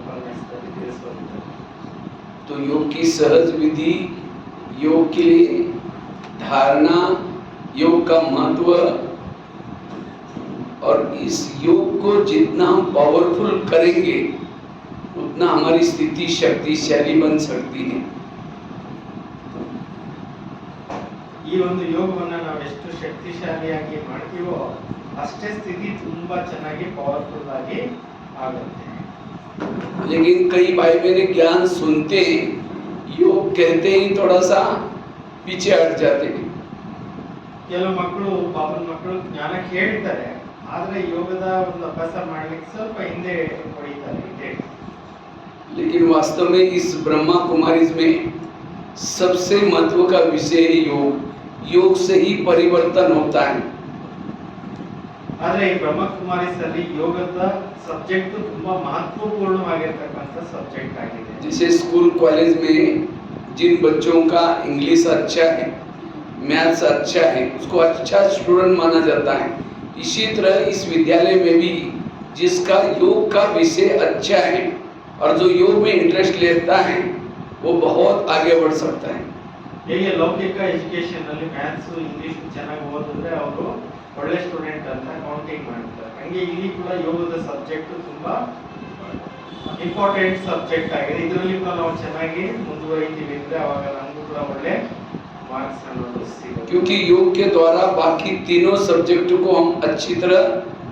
ಉಪನ್ಯಾಸದಲ್ಲಿ ತಿಳಿಸುವಂಥದ್ದು. तो योग की सहज विधि, योग के लिए धारणा, योग का महत्व, और इस योग को जितना हम पावरफुल करेंगे उतना हमारी स्थिति शक्तिशाली बन सकती है। ಈ ಒಂದು ಯೋಗವನ್ನು ನಾವು ಎಷ್ಟು ಶಕ್ತಿಶಾಲಿಯಾಗಿ ಮಾಡ್ತೀವೋ ಅಷ್ಟೇ ಸ್ಥಿತಿ ತುಂಬಾ ಚೆನ್ನಾಗಿ ಪವರ್ಫುಲ್ ಆಗಿ ಆಗುತ್ತೆ. लेकिन कई भाई बहन ज्ञान सुनते हैं, योग कहते ही थोड़ा सा पीछे हट जाते हैं। ಕೆಲವು ಮಕ್ಕಳು ಪಾಪನ ಮಕ್ಕಳು ಜ್ಞಾನ ಕೇಳ್ತಾರೆ, ಆದ್ರೆ ಯೋಗದ ಒಂದು ಅಭ್ಯಾಸ ಮಾಡ್ಲಿಕ್ಕೆ ಸ್ವಲ್ಪ ಹಿಂದೆ ಹೊಡಿತಾರೆ ಹಿಂದೆ. लेकिन वास्तव में इस ब्रह्मा कुमारीज में सबसे महत्व का विषय है योग। योग से ही परिवर्तन होता है। ಆದ್ರೆ ಈ ಬ್ರಹ್ಮಕುಮಾರೀಸ್ ಅಲ್ಲಿ ಯೋಗದ ಸಬ್ಜೆಕ್ಟ್ ತುಂಬಾ ಮಹತ್ವಪೂರ್ಣವಾಗಿರ್ತಕ್ಕಂಥ ಸಬ್ಜೆಕ್ಟ್ ಆಗಿದೆ. जैसे स्कूल कॉलेज में जिन बच्चों का इंग्लिश अच्छा है, मैथ्स अच्छा है, उसको अच्छा स्टूडेंट माना जाता है, इसी तरह इस विद्यालय में भी जिसका योग का विषय अच्छा है और जो योग में इंटरेस्ट लेता है वो बहुत आगे बढ़ सकता है। ಹೇಗೆ ಲೌಕಿಕ ಎಜುಕೇಶನ್ ಅಲ್ಲಿ ಮ್ಯಾಥ್ಸ್ ಇಂಗ್ಲಿಷ್ ಚೆನ್ನಾಗಿ ಓದಿದ್ರೆ ಅವರು ಒಳ್ಳೆ ಸ್ಟೂಡೆಂಟ್ ಅಂತ ಕೌಂಟಿಂಗ್ ಮಾಡ್ತಾರೆ, ಹಂಗೆ ಇಲ್ಲಿ ಕೂಡ ಯೋಗದ ಸಬ್ಜೆಕ್ಟ್ ತುಂಬಾ ಇಂಪಾರ್ಟೆಂಟ್ ಸಬ್ಜೆಕ್ಟ್ ಆಗಿದೆ. ಇದರಲ್ಲಿ ಕೂಡ ನಾವು ಚೆನ್ನಾಗಿ ಮುಂದುವರಿತೀವಿ ಅಂದ್ರೆ ಅವಾಗ ನಮಗೂ ಕೂಡ ಒಳ್ಳೆ मार्क्स ಅನ್ನೋದು ಸಿಗುತ್ತೆ. क्योंकि योग के द्वारा बाकी तीनों सब्जेक्ट को हम अच्छी तरह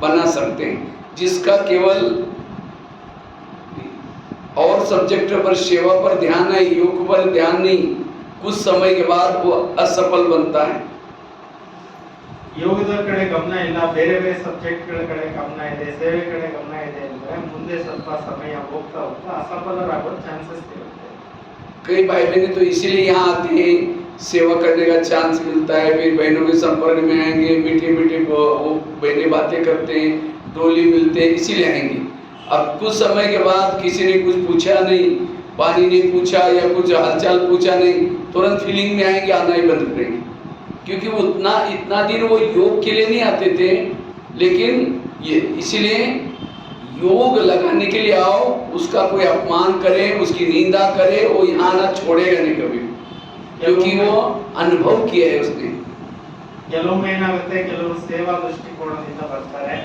बना सकते हैं। जिसका केवल और सब्जेक्ट पर सेवा पर ध्यान है, योग पर ध्यान नहीं, कुछ समय के बाद वो असफल बनता है। ಯೋಗದ ಕಡೆ ಗಮನ ಇಲ್ಲ, ಬೇರೆ ಬೇರೆ ಸಬ್ಜೆಕ್ಟ್ಗಳ ಕಡೆ ಗಮನ ಇದೆ, ಸೇವೆ ಕಡೆ ಗಮನ ಇದೆ ಅಂದ್ರೆ ಮುಂದೆ ಸ್ವಲ್ಪ ಸಮಯ ಹೋಗ್ತಾ ಹೋಗ್ತಾ असफलರಾಗೋ ಚಾನ್ಸಸ್ ಇರುತ್ತೆ. कई भाई बहनें तो इसीलिए यहाँ आते हैं, सेवा करने का चांस मिलता है, फिर बहनों के संपर्क में आएंगे, मीठी मीठी वो बहनें बातें करते हैं, डोली मिलते हैं, इसीलिए आएंगे। अब कुछ समय के बाद किसी ने कुछ पूछा नहीं, पानी नहीं पूछा या कुछ हालचाल पूछा नहीं, तुरंत फीलिंग में आएंगे, आना ही बंद करेंगे। क्योंकि वो इतना दिन वो योग के लिए नहीं आते थे, लेकिन ये इसीलिए योग लगाने के लिए आओ, उसका कोई अपमान करे, उसकी निंदा करे, वो यहाँ आना छोड़ेगा नहीं कभी, क्योंकि वो अनुभव किया है उसने। ಕೆಲವೊಮ್ಮೆ ಏನಾಗುತ್ತೆ, ಕೆಲವರು ಸೇವಾ ದೃಷ್ಟಿಕೋನದಿಂದ ಬರ್ತಾರೆ,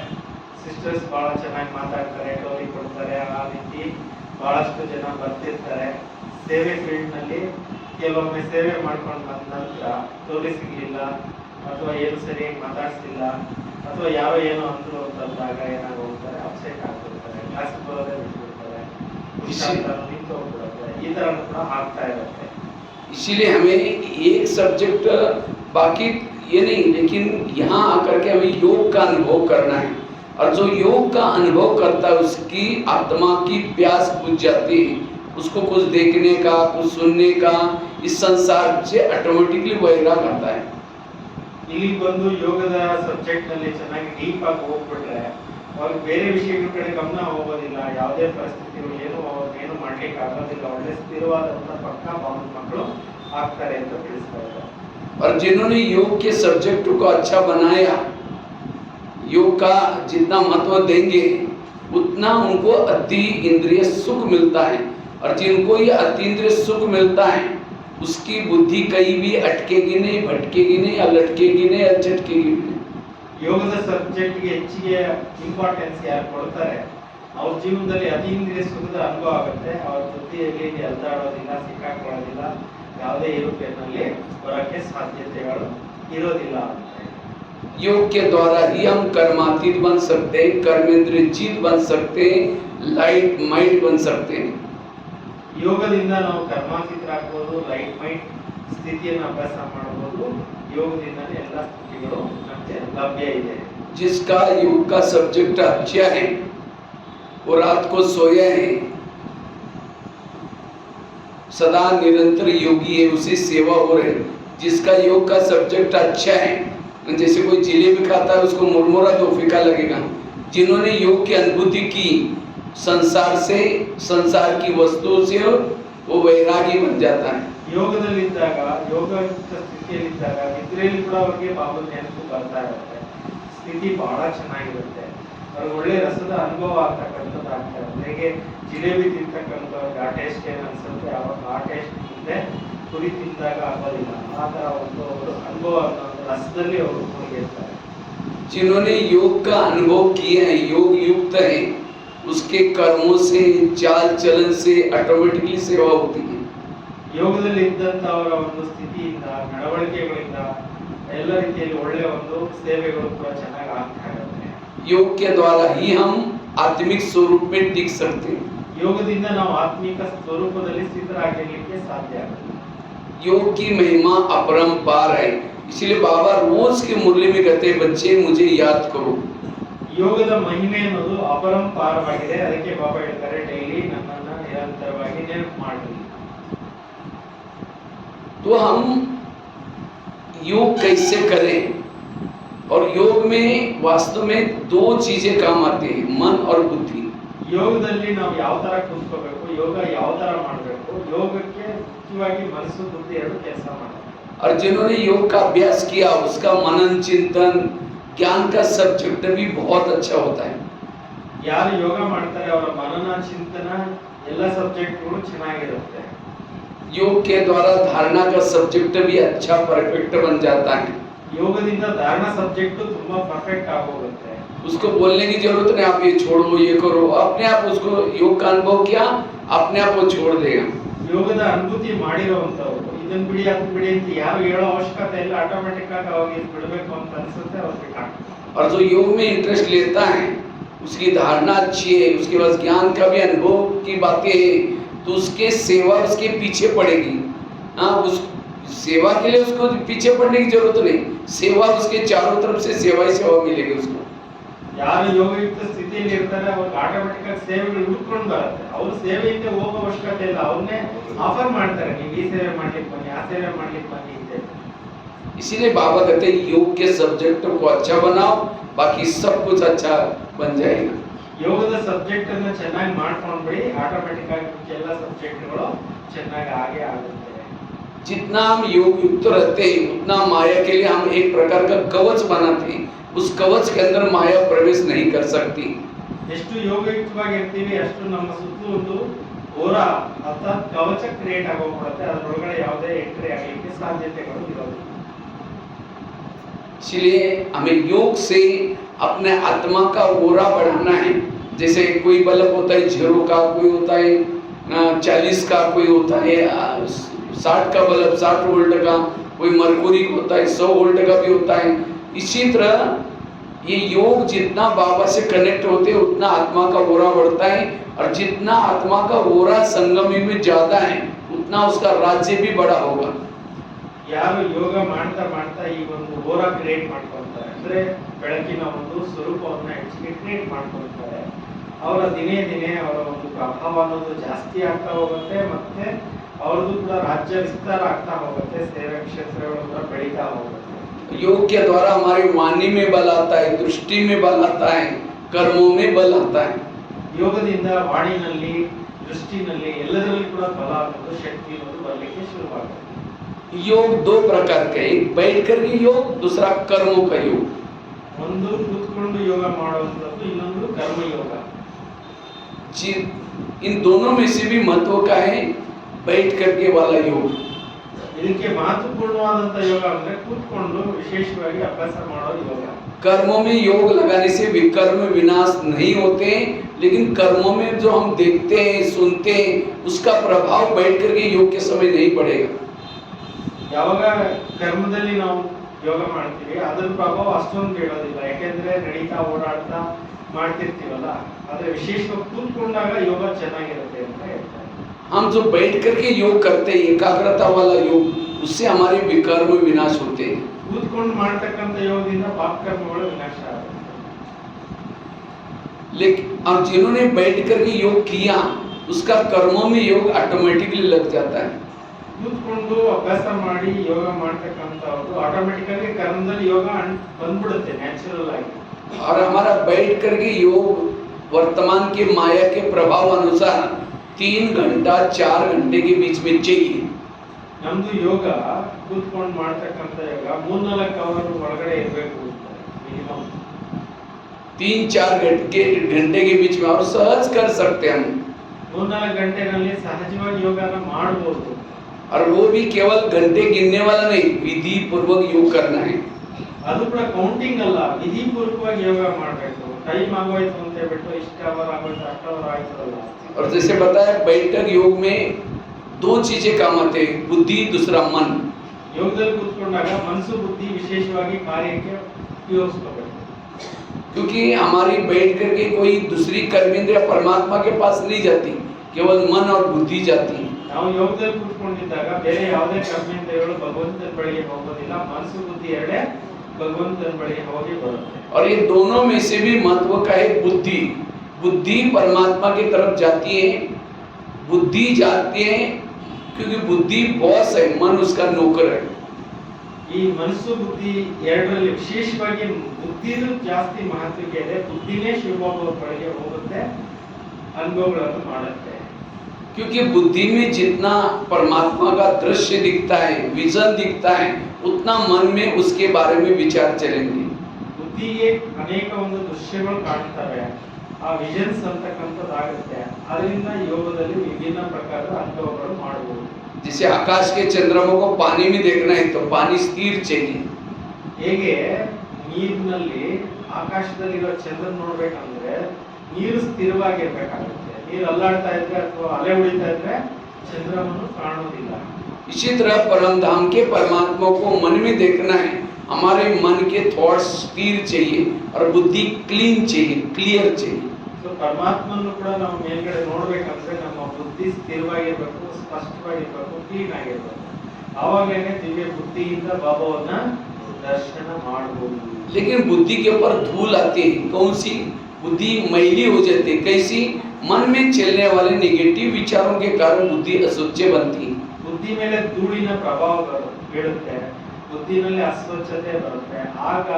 ಸಿಸ್ಟರ್ಸ್ ಬಹಳ ಚೆನ್ನಾಗಿ ಮಾತಾಡ್ತಾರೆ, ಡೋಲಿ ಕೊಡ್ತಾರೆ, ಆ ರೀತಿ ಬಹಳಷ್ಟು ಜನ ಬರ್ತಿರ್ತಾರೆ. ಸೇವೆ ಫೀಲ್ಡ್ ನಲ್ಲಿ ಕೆಲವೊಮ್ಮೆ ಸೇವೆ ಮಾಡ್ಕೊಂಡು ಬಂದ ನಂತರ ಡೋಲಿ ಸಿಗ್ಲಿಲ್ಲ ಅಥವಾ ಏನು ಸರಿಯಾಗಿ ಮಾತಾಡ್ಸಿಲ್ಲ ಅಥವಾ ಯಾರೋ ಏನೋ ಅಂದ್ರು ಅಂತಂದಾಗ ಏನಾದ್ರು ಹೋಗ್ತಾರೆ, ಅಪ್ಸೆಟ್ ಆಗ್ಬಿಡ್ತಾರೆ, ಕ್ಲಾಸ್ ಬರೋದೇ ಬಿಟ್ಬಿಡ್ತಾರೆ, ನಿಂತು ಹೋಗ್ಬಿಡುತ್ತೆ, ಈ ತರ ಕೂಡ ಆಗ್ತಾ ಇರುತ್ತೆ. इसीलिए हमें एक सब्जेक्ट बाकी ये नहीं, लेकिन यहाँ आकर के हमें योग का अनुभव करना है, और जो योग का अनुभव करता है उसकी आत्मा की प्यास बुझ जाती है, उसको कुछ देखने का, कुछ सुनने का, इस संसार से ऑटोमेटिकली वैराग आता है। ಇಲ್ಲಿ ಬಂದು ಯೋಗದ ಸಬ್ಜೆಕ್ಟ್ ನಲ್ಲಿ ಚೆನ್ನಾಗಿ ಡೀಪ್ ಆಗಿ ಹೋಗ್ಬಿಟ್ರೆ ಅವ್ರಿಗೆ ಬೇರೆ ವಿಷಯಗಳ ಕಡೆ ಗಮನ ಹೋಗೋದಿಲ್ಲ, ಯಾವುದೇ ಪರಿಸ್ಥಿತಿಗಳು ಏನು ಮಾಡ್ಲಿಕ್ಕೆ ಆಗೋದಿಲ್ಲ, ಒಳ್ಳೆ ಸ್ಥಿರವಾದಂತ ಪಕ್ಕಾ ಭಾವನ ಮಕ್ಕಳು ಆಗ್ತಾರೆ ಅಂತ ತಿಳಿಸ್ತಾ ಇದ್ದಾರೆ. और जिन्होंने योग के सब्जेक्ट को अच्छा बनाया, योग का जितना महत्व देंगे उतना उनको अति इंद्रिय सुख मिलता है, और जिनको ये अति इंद्रिय सुख मिलता है उसकी बुद्धि कहीं भी अटकेगी नहीं, भटकेगी नहीं, या लटकेगी नहीं, या झटकेगी नहीं। ಯೋಗದ ಸಬ್ಜೆಕ್ಟ್ ಗೆ ಹೆಚ್ಚಿಗೆ ಇಂಪಾರ್ಟೆನ್ಸ್ ಯಾರು ಕೊಡ್ತಾರೆ ಅವ್ರ ಜೀವನದಲ್ಲಿ ಅತೀಂದ್ರಿಯ ಸುಖದ ಅನುಭವ ಆಗುತ್ತೆ, ಅವ್ರ ಬುದ್ಧಿಯಲ್ಲಿ ಎಲ್ದಾಡೋದಿಲ್ಲ, ಸಿಕ್ಕಾಕೊಳ್ಳೋದಿಲ್ಲ, ಯಾವುದೇ ಏರುಪೇರಿನಲ್ಲಿ ಬರೋಕ್ಕೆ ಸಾಧ್ಯತೆಗಳು ಇರೋದಿಲ್ಲ. योग के द्वारा ही हम कर्मातीत बन सकते हैं, कर्मेंद्रिय जीत बन सकते हैं, लाइट माइंड बन सकते हैं। ಯೋಗದಿಂದ ನಾವು ಕರ್ಮಾತೀತರಾಗಬಹುದು, ಲೈಟ್ ಮೈಂಡ್ ಸ್ಥಿತಿಯನ್ನು ಅಭ್ಯಾಸ ಮಾಡಬಹುದು. ಯೋಗದಿಂದನೇ ಎಲ್ಲ ಸ್ಥಿತಿಗಳು ನಮಗೆ ಲಭ್ಯ ಇದೆ. जिसका योग का सब्जेक्ट अच्छा है वो रात को सोया है, सदा निरंतर योगी है, उसे सेवा हो रही है। जिसका योग का सब्जेक्ट अच्छा है, जैसे कोई जिलेबी खाता है उसको मुरमुरा तो फीका लगेगा, जिन्होंने योग की अनुभूति की संसार से, संसार की वस्तुओं से, वो वैरागी बन जाता है। ಯೋಗದಲ್ಲಿದ್ದಾಗ, ಯೋಗ ಸ್ಥಿತಿಯಲ್ಲಿದ್ದಾಗ ನಿದ್ರೆಯಲ್ಲಿ ಕೂಡ ಅವರಿಗೆ ಬಾಬಾ ನೆನಪು ಬರ್ತಾ ಇರುತ್ತೆ, ಸ್ಥಿತಿ ಬಹಳ ಚೆನ್ನಾಗಿರುತ್ತೆ, ಅವ್ರಿಗೆ ಒಳ್ಳೆ ರಸದ ಅನುಭವ ಆಗ್ತಕ್ಕಂಥದ್ದು ಆಗ್ತಾ ಇರುತ್ತೆ. ಹೇಗೆ ಜಿಲೇಬಿ ತಿಂತಕ್ಕಂಥವ್ರಿಗೆ ಆ ಟೇಸ್ಟ್ ಏನು ಅನ್ಸುತ್ತೆ, ಅವಾಗ ಆ ಟೇಸ್ಟ್ ಮುಂದೆ ಕುರಿ ತಿಂದಾಗ ಆಗೋದಿಲ್ಲ. ಆ ಥರ ಒಂದು ಅವರು ಅನುಭವ ಅನ್ನೋದು ರಸದಲ್ಲಿ ಅವರು ಮುಳುಗಿರ್ತಾರೆ. जिन्होंने योग का अनुभव किया है, योग युक्त है, उसके कर्मों से, चाल चलन से ऑटोमेटिकली सेवा होती है। ಯೋಗದಲ್ಲಿ ಇದ್ದಂಥವರ ಒಂದು ಸ್ಥಿತಿಯಿಂದ, ನಡವಳಿಕೆಗಳಿಂದ ಎಲ್ಲ ರೀತಿಯಲ್ಲಿ ಒಳ್ಳೆಯ ಒಂದು ಸೇವೆಗಳು ಕೂಡ ಚೆನ್ನಾಗಿ ಆಗ್ತಾ ಇರುತ್ತೆ. योग के द्वारा ही हम आत्मिक स्वरूप में टिक सकते हैं। ಯೋಗದಿಂದ ನಾವು ಆತ್ಮಿಕ ಸ್ವರೂಪದಲ್ಲಿ ಸ್ಥಿತರಾಗಿರ್ಲಿಕ್ಕೆ ಸಾಧ್ಯ ಆಗುತ್ತೆ. योग की महिमा अपरंपार है, इसलिए बाबा रोज के मुरली में कहते हैं, बच्चे मुझे याद करो। ಯೋಗದ ಮಹಿಮೆ ಅನ್ನೋದು ಅಪರಂಪಾರವಾಗಿದೆ. ಅದಕ್ಕೆ ಬಾಬಾ ಹೇಳ್ತಾರೆ, ಡೈಲಿ ನನ್ನನ್ನು ನಿರಂತರವಾಗಿ ನೆನಪು ಮಾಡಿ. तो हम योग कैसे करें, और योग में वास्तव में दो चीजें काम आती हैं, मन और बुद्धि। ಯೋಗದಲ್ಲಿ ನಾವು ಯಾವ ತರ ಕೂತ್ಕೋಬೇಕು, ಯೋಗ ಯಾವ ತರ ಮಾಡಬೇಕು, ಯೋಗಕ್ಕೆ ಮುಖ್ಯವಾಗಿ ಮನಸ್ಸು ಬುದ್ಧಿ ಎರಡು ಕೆಲಸ ಮಾಡಬೇಕು. और जिन्होंने योग का अभ्यास किया उसका मनन चिंतन ज्ञान का सब्जेक्ट भी बहुत अच्छा होता है। ಯಾರು ಯೋಗ ಮಾಡ್ತಾರೆ ಅವರ ಮನನ ಚಿಂತನ ಎಲ್ಲ ಸಬ್ಜೆಕ್ಟ್ಗಳು ಚೆನ್ನಾಗಿರುತ್ತೆ. योग के द्वारा धारणा का सब्जेक्ट भी अच्छा परफेक्ट बन जाता है। ಯೋಗದಿಂದ ಧಾರಣ ಸಬ್ಜೆಕ್ಟ್ ತುಂಬಾ ಪರ್ಫೆಕ್ಟ್ ಆಗೋಗುತ್ತೆ. उसको बोलने की जरूरत नहीं, आप ये छोड़ो ये करो, अपने आप उसको योग का अनुभव किया, अपने आप वो छोड़ देगा। ಯೋಗದ ಅನುಭೂತಿ ಮಾಡಿರುವಂತವರು ಇದನ್ನ ಬಿಡಿ ಅದನ್ನ ಬಿಡಿ ಅಂತ ಯಾರು ಹೇಳೋ ಅವಶ್ಯಕತೆ ಇಲ್ಲ, ಆಟೋಮೆಟಿಕ್ ಆಗಿ ಅವಾಗ ಇದು ಬಿಡಬೇಕು ಅಂತ ಅನ್ಸುತ್ತೆ, ಅವ್ರು ಬಿಟ್ಟಾಗ್ತಾರೆ. और जो योग में इंटरेस्ट लेता है उसकी धारणा अच्छी है, उसके पास ज्ञान का भी अनुभव की बातें है, तो उसके सेवा उसके पीछे पड़ेगी। हाँ, उस सेवा के लिए उसको पीछे पड़ने की जरूरत नहीं, सेवा उसके चारों तरफ से सेवा ही सेवा मिलेगी उसको। ಯಾರು ಯೋಗಯುಕ್ತ ಸ್ಥಿತಿಯಲ್ಲಿ ಇರ್ತಾರೆ ಅವ್ರಿಗೆ ಆಟೋಮೆಟಿಕ್ ಆಗಿ ಸೇವೆಗಳು ಹುಡ್ಕೊಂಡು ಬರುತ್ತೆ. ಅವ್ರು ಸೇವೆಯಿಂದ ಹೋಗೋ ಅವಶ್ಯಕತೆ ಇಲ್ಲ, ಅವ್ರನ್ನೇ ಆಫರ್ ಮಾಡ್ತಾರೆ, ನೀವು ಈ ಸೇವೆ ಮಾಡ್ಲಿಕ್ಕೆ ಬನ್ನಿ, ಆ ಸೇವೆ ಮಾಡ್ಲಿಕ್ಕೆ ಬನ್ನಿ ಅಂತ. इसीलिए बाबा कहते हैं योग के सब्जेक्ट को अच्छा बनाओ, बाकी सब कुछ अच्छा बन जाएगा। ಯೋಗದ ಸಬ್ಜೆಕ್ಟ್ ಅನ್ನ ಚೆನ್ನಾಗಿ ಮಾಡ್ಕೊಂಡ್ಬಿಡಿ, ಆಟೋಮೆಟಿಕ್ ಆಗಿ ಎಲ್ಲ ಸಬ್ಜೆಕ್ಟ್ಗಳು ಚೆನ್ನಾಗಿ ಆಗೇ ಆಗುತ್ತೆ. जितना हम योग युक्त रहते हैं उतना माया के लिए हम एक प्रकार का कवच बनाते हैं, उस कवच के अंदर माया प्रवेश नहीं कर सकती। ಎಷ್ಟು ಯೋಗಯುಕ್ತವಾಗಿ ಇರ್ತೀವಿ ಅಷ್ಟು ನಮ್ಮ ಸುತ್ತಲೂ ಒಂದು ಓರ ಅರ್ಥಾತ್ ಕವಚ ಕ್ರಿಯೇಟ್ ಆಗೋಗ್ಬಿಡುತ್ತೆ, ಅದರೊಳಗಡೆ ಯಾವುದೇ ಎಂಟ್ರಿ ಆಗಲಿಕ್ಕೆ ಸಾಧ್ಯತೆಗಳು ಇರೋದಿಲ್ಲ. इसलिए हमें योग से अपने आत्मा का ओरा बढ़ाना है। जैसे कोई बल्ब होता है 0 का, कोई होता है 40 का, कोई होता है 60 का बल्ब 60 वोल्ट का, कोई मरकुरी का होता है 100 वोल्ट का भी होता है। इसी तरह ये योग जितना बाबा से कनेक्ट होते हैं उतना आत्मा का ओरा बढ़ता है, और जितना आत्मा का ओरा संगमी में ज्यादा है उतना उसका राज्य भी बड़ा होगा। ಯಾರು ಯೋಗ ಮಾಡ್ತಾ ಮಾಡ್ತಾ ಈ ಒಂದು ಓರಾ ಕ್ರಿಯೇಟ್ ಮಾಡ್ಕೊಳ್ತಾರೆ, ಅಂದ್ರೆ ಬೆಳಕಿನ ಒಂದು ಸ್ವರೂಪವನ್ನ ಹೆಚ್ಚಿಗೆ ಕ್ರಿಯೇಟ್ ಮಾಡ್ಕೊಳ್ತಾರೆ, ಅವರ ದಿನೇ ದಿನೇ ಅವರ ಒಂದು ಪ್ರಭಾವ ಅನ್ನೋದು ಜಾಸ್ತಿ ಆಗ್ತಾ ಹೋಗುತ್ತೆ, ಮತ್ತೆ ಅವ್ರದ್ದು ಕೂಡ ರಾಜ್ಯ ವಿಸ್ತಾರ ಆಗ್ತಾ ಹೋಗುತ್ತೆ, ಸೇವೆ ಕ್ಷೇತ್ರಗಳು ಕೂಡ ಬೆಳೀತಾ ಹೋಗುತ್ತೆ. योग के द्वारा हमारी वाणी में बल आता है, दृष्टि में बल आता है, कर्मों में बल आता है। ಯೋಗದಿಂದ ವಾಣಿನಲ್ಲಿ, ದೃಷ್ಟಿನಲ್ಲಿ ಎಲ್ಲದರಲ್ಲಿ ಕೂಡ ಬಲ ಅನ್ನೋದು, ಶಕ್ತಿ ಅನ್ನೋದು ಬರಲಿಕ್ಕೆ ಶುರುವಾಗುತ್ತೆ. योग दो प्रकार के, एक बैठ करके योग, दूसरा कर्मों का योग। ಒಂದು ಕೂತ್ಕೊಂಡು ಯೋಗ ಮಾಡುವಂಥದ್ದು, ಇನ್ನೊಂದು ಕರ್ಮಯೋಗ. इन दोनों में से भी महत्व का है बैठ करके वाला योग। ಇದಕ್ಕೆ ಮಹತ್ವಪೂರ್ಣವಾದಂತ ಯೋಗ ಅಂದ್ರೆ ಕೂತ್ಕೊಂಡು ವಿಶೇಷವಾಗಿ ಅಭ್ಯಾಸ ಮಾಡೋ ಯೋಗ. कर्मों में योग लगाने से विकर्म विनाश नहीं होते, लेकिन कर्मों में जो हम देखते हैं सुनते हैं उसका प्रभाव बैठ करके योग के समय नहीं पड़ेगा। ಯಾವಾಗ ಕರ್ಮದಲ್ಲಿ ನಾವು ಯೋಗ ಮಾಡ್ತೀವಿ ಅದರ ಪ್ರಭಾವ ಅಷ್ಟೊಂದು ಬೀಳೋದಿಲ್ಲ, ಯಾಕೆಂದ್ರೆ ನಡೀತಾ ಓಡಾಡ್ತಾ ಮಾಡ್ತಿರ್ತೀವಲ್ಲ, ಆದ್ರೆ ವಿಶೇಷವಾಗಿ ಕೂತ್ಕೊಂಡಾಗ ಯೋಗ ಚೆನ್ನಾಗಿರುತ್ತೆ ಅಂತ ಹೇಳ್ತಾರೆ. हम जो बैठ करके योग करते हैं एकाग्रता वाला योग, उससे हमारे विकर्म विनाश होते हैं। ಕೂತ್ಕೊಂಡು ಮಾಡ್ತಕ್ಕಂಥ ಯೋಗದಿಂದ ಪಾಪಕರ್ಮಗಳು ವಿನಾಶ ಆಗುತ್ತೆ. लेकिन अब जिन्होंने बैठ करके योग किया उसका कर्मों में योग ऑटोमेटिकली लग जाता है। ಕೂತ್ಕೊಂಡು ಅಭ್ಯಾಸ ಮಾಡಿ ಯೋಗ ಮಾಡ್ತಕ್ಕಂಥವ್ರು ಆಟೋಮೆಟಿಕ್ ಆಗಿ ಕರ್ಮದಲ್ಲಿ ಯೋಗ ಬಂದ್ಬಿಡುತ್ತೆ ನ್ಯಾಚುರಲ್ ಆಗಿ. और हमारा बैठ करके योग वर्तमान के माया के प्रभाव अनुसार 3 घंटा 4 घंटे के बीच में चाहिए। ನಮ್ದು ಯೋಗ ಕೂತ್ಕೊಂಡು ಮಾಡ್ತಕ್ಕಂಥ ಯೋಗ 3-4 ಅವರ್ ಒಳಗಡೆ ಇರಬೇಕು ಮಿನಿಮಮ್. 3-4 घंटे के बीच में और सहज कर सकते हैं हम। 3-4 ಗಂಟೆಗಳಲ್ಲಿ ಸಹಜವಾಗಿ ಯೋಗನ ಮಾಡಬಹುದು. और वो भी केवल घंटे गिनने वाला नहीं, विधि पूर्वक योग करना है। ಅದು ಕೂಡ ಕೌಂಟಿಂಗ್ ಅಲ್ಲ, ವಿಧಿ ಪೂರ್ವಕವಾಗಿ ಯೋಗ ಮಾಡಬೇಕು. ಟೈಮ್ ಆಗೋಯ್ತು ಅಂತ ಹೇಳ್ಬಿಟ್ಟು ಇಷ್ಟು ಅವರ್ ಆಗೋಯ್ತು ಅಷ್ಟು ಅವರ್ ಆಯ್ತು ಅಲ್ಲ. और जैसे बताया बैठक योग में 2 चीजें काम आते हैं, बुद्धि दूसरा मन। ಯೋಗದಲ್ಲಿ ಕೂತ್ಕೊಂಡಾಗ ಮನಸ್ಸು ಬುದ್ಧಿ ವಿಶೇಷವಾಗಿ ಕಾರ್ಯಕ್ಕೆ ಉಪಯೋಗಿಸಬೇಕು. क्योंकि हमारी बैठ करके कोई दूसरी कर्मेंद्रिय परमात्मा के पास नहीं जाती, केवल मन और बुद्धि जाती है। ನಾವು ಯೋಗದಲ್ಲಿ ಕೂತ್ಕೊಂಡಿದ್ದಾಗ ಬೇರೆ ಯಾವುದೇ ಕರ್ಮೇಂದ್ರಿಯಗಳು ಭಗವಂತನ ಬಳಿಗೆ ಹೋಗೋದಿಲ್ಲ, ಮನಸ್ಸು ಬುದ್ಧಿ ಎರಡೇ भगवंतन बड़े होगी बರುತ್ತೆ. और ये दोनों में से भी महत्व का है बुद्धि। बुद्धि परमात्मा की तरफ जाती है, बुद्धि जाती है क्योंकि बुद्धि बॉस है, मन उसका नौकर है। ಈ ಮನಸ್ಸು ಬುದ್ಧಿ ಎರಡರಲ್ಲಿ ವಿಶೇಷವಾಗಿ ಬುದ್ಧಿದು ಜಾಸ್ತಿ ಮಹತ್ವ ಇದೆ. ಬುದ್ಧಿನೇ ಶಿವಭೋಗದ ಬಳಿಗೆ ಹೋಗುತ್ತೆ, ಅನುಭವಗಳನ್ನು ಮಾಡುತ್ತೆ. क्योंकि बुद्धि में जितना परमात्मा का दृश्य दिखता है, विजन दिखता है, उतना मन में उसके बारे में विचार चलेंगे। ಬುದ್ಧಿಗೆ ಅನೇಕ ಒಂದು ದೃಶ್ಯಗಳು ಕಾಣ್ತವೆ, ಆ ವಿಷನ್ಸ್ ಅಂತಕ್ಕಂಥದ್ದಾಗುತ್ತೆ. ಅದರಿಂದ ಯೋಗದಲ್ಲಿ ವಿಭಿನ್ನ ಪ್ರಕಾರದ ಅನುಭವಗಳು ಮಾಡಬಹುದು. जैसे आकाश के चंद्रमा को पानी में देखना है तो पानी स्थिर चाहिए। ಹೇಗೆ ನೀರಿನಲ್ಲಿ ಆಕಾಶದಲ್ಲಿರೋ ಚಂದ್ರನ ನೋಡ್ಬೇಕಂದ್ರೆ ನೀರು ಸ್ಥಿರವಾಗಿರ್ಬೇಕಾಗುತ್ತೆ. ನೀರು ಅಲ್ಲಾಡ್ತಾ ಇದ್ರೆ ಅಥವಾ ಅಲೆ ಹೊಡಿತಾ ಇದ್ರೆ ಚಂದ್ರವನ್ನು ಕಾಣೋದಿಲ್ಲ. इसी तरह परम धाम के परमात्मा को मन में देखना है, हमारे मन के थॉट्स स्थिर चाहिए और बुद्धि क्लीन चाहिए, क्लियर चाहिए। तो परमात्मನ್ನು ಕೂಡ ನಾವು ಮೇಲ್ಗಡೆ ನೋಡಬೇಕಂದ್ರೆ ನಮ್ಮ ಬುದ್ಧಿ ಸ್ಥಿರವಾಗಿರಬೇಕು, ಸ್ಪಷ್ಟವಾಗಿರಬೇಕು, ಕ್ಲೀನ್ ಆಗಿರಬೇಕು. ಆವಾಗಲೇ ದಿವ್ಯ ಬುದ್ಧಿಯಿಂದ ಬಾಬಾವನ್ನ ದರ್ಶನ ಮಾಡಬಹುದು. लेकिन बुद्धि के ऊपर धूल आती है, कौन सी? बुद्धि मैली हो जाती है। कैसी? मन में चलने वाले नेगेटिव विचारों के कारण बुद्धि असुच्य बनती है। ಬುದ್ಧಿ ಮೇಲೆ ಧೂಳಿನ ಪ್ರಭಾವ ಬೀಳುತ್ತೆ, ಬುದ್ಧಿನಲ್ಲಿ ಅಸ್ವಚ್ಛತೆ ಬರುತ್ತೆ. ಆಗ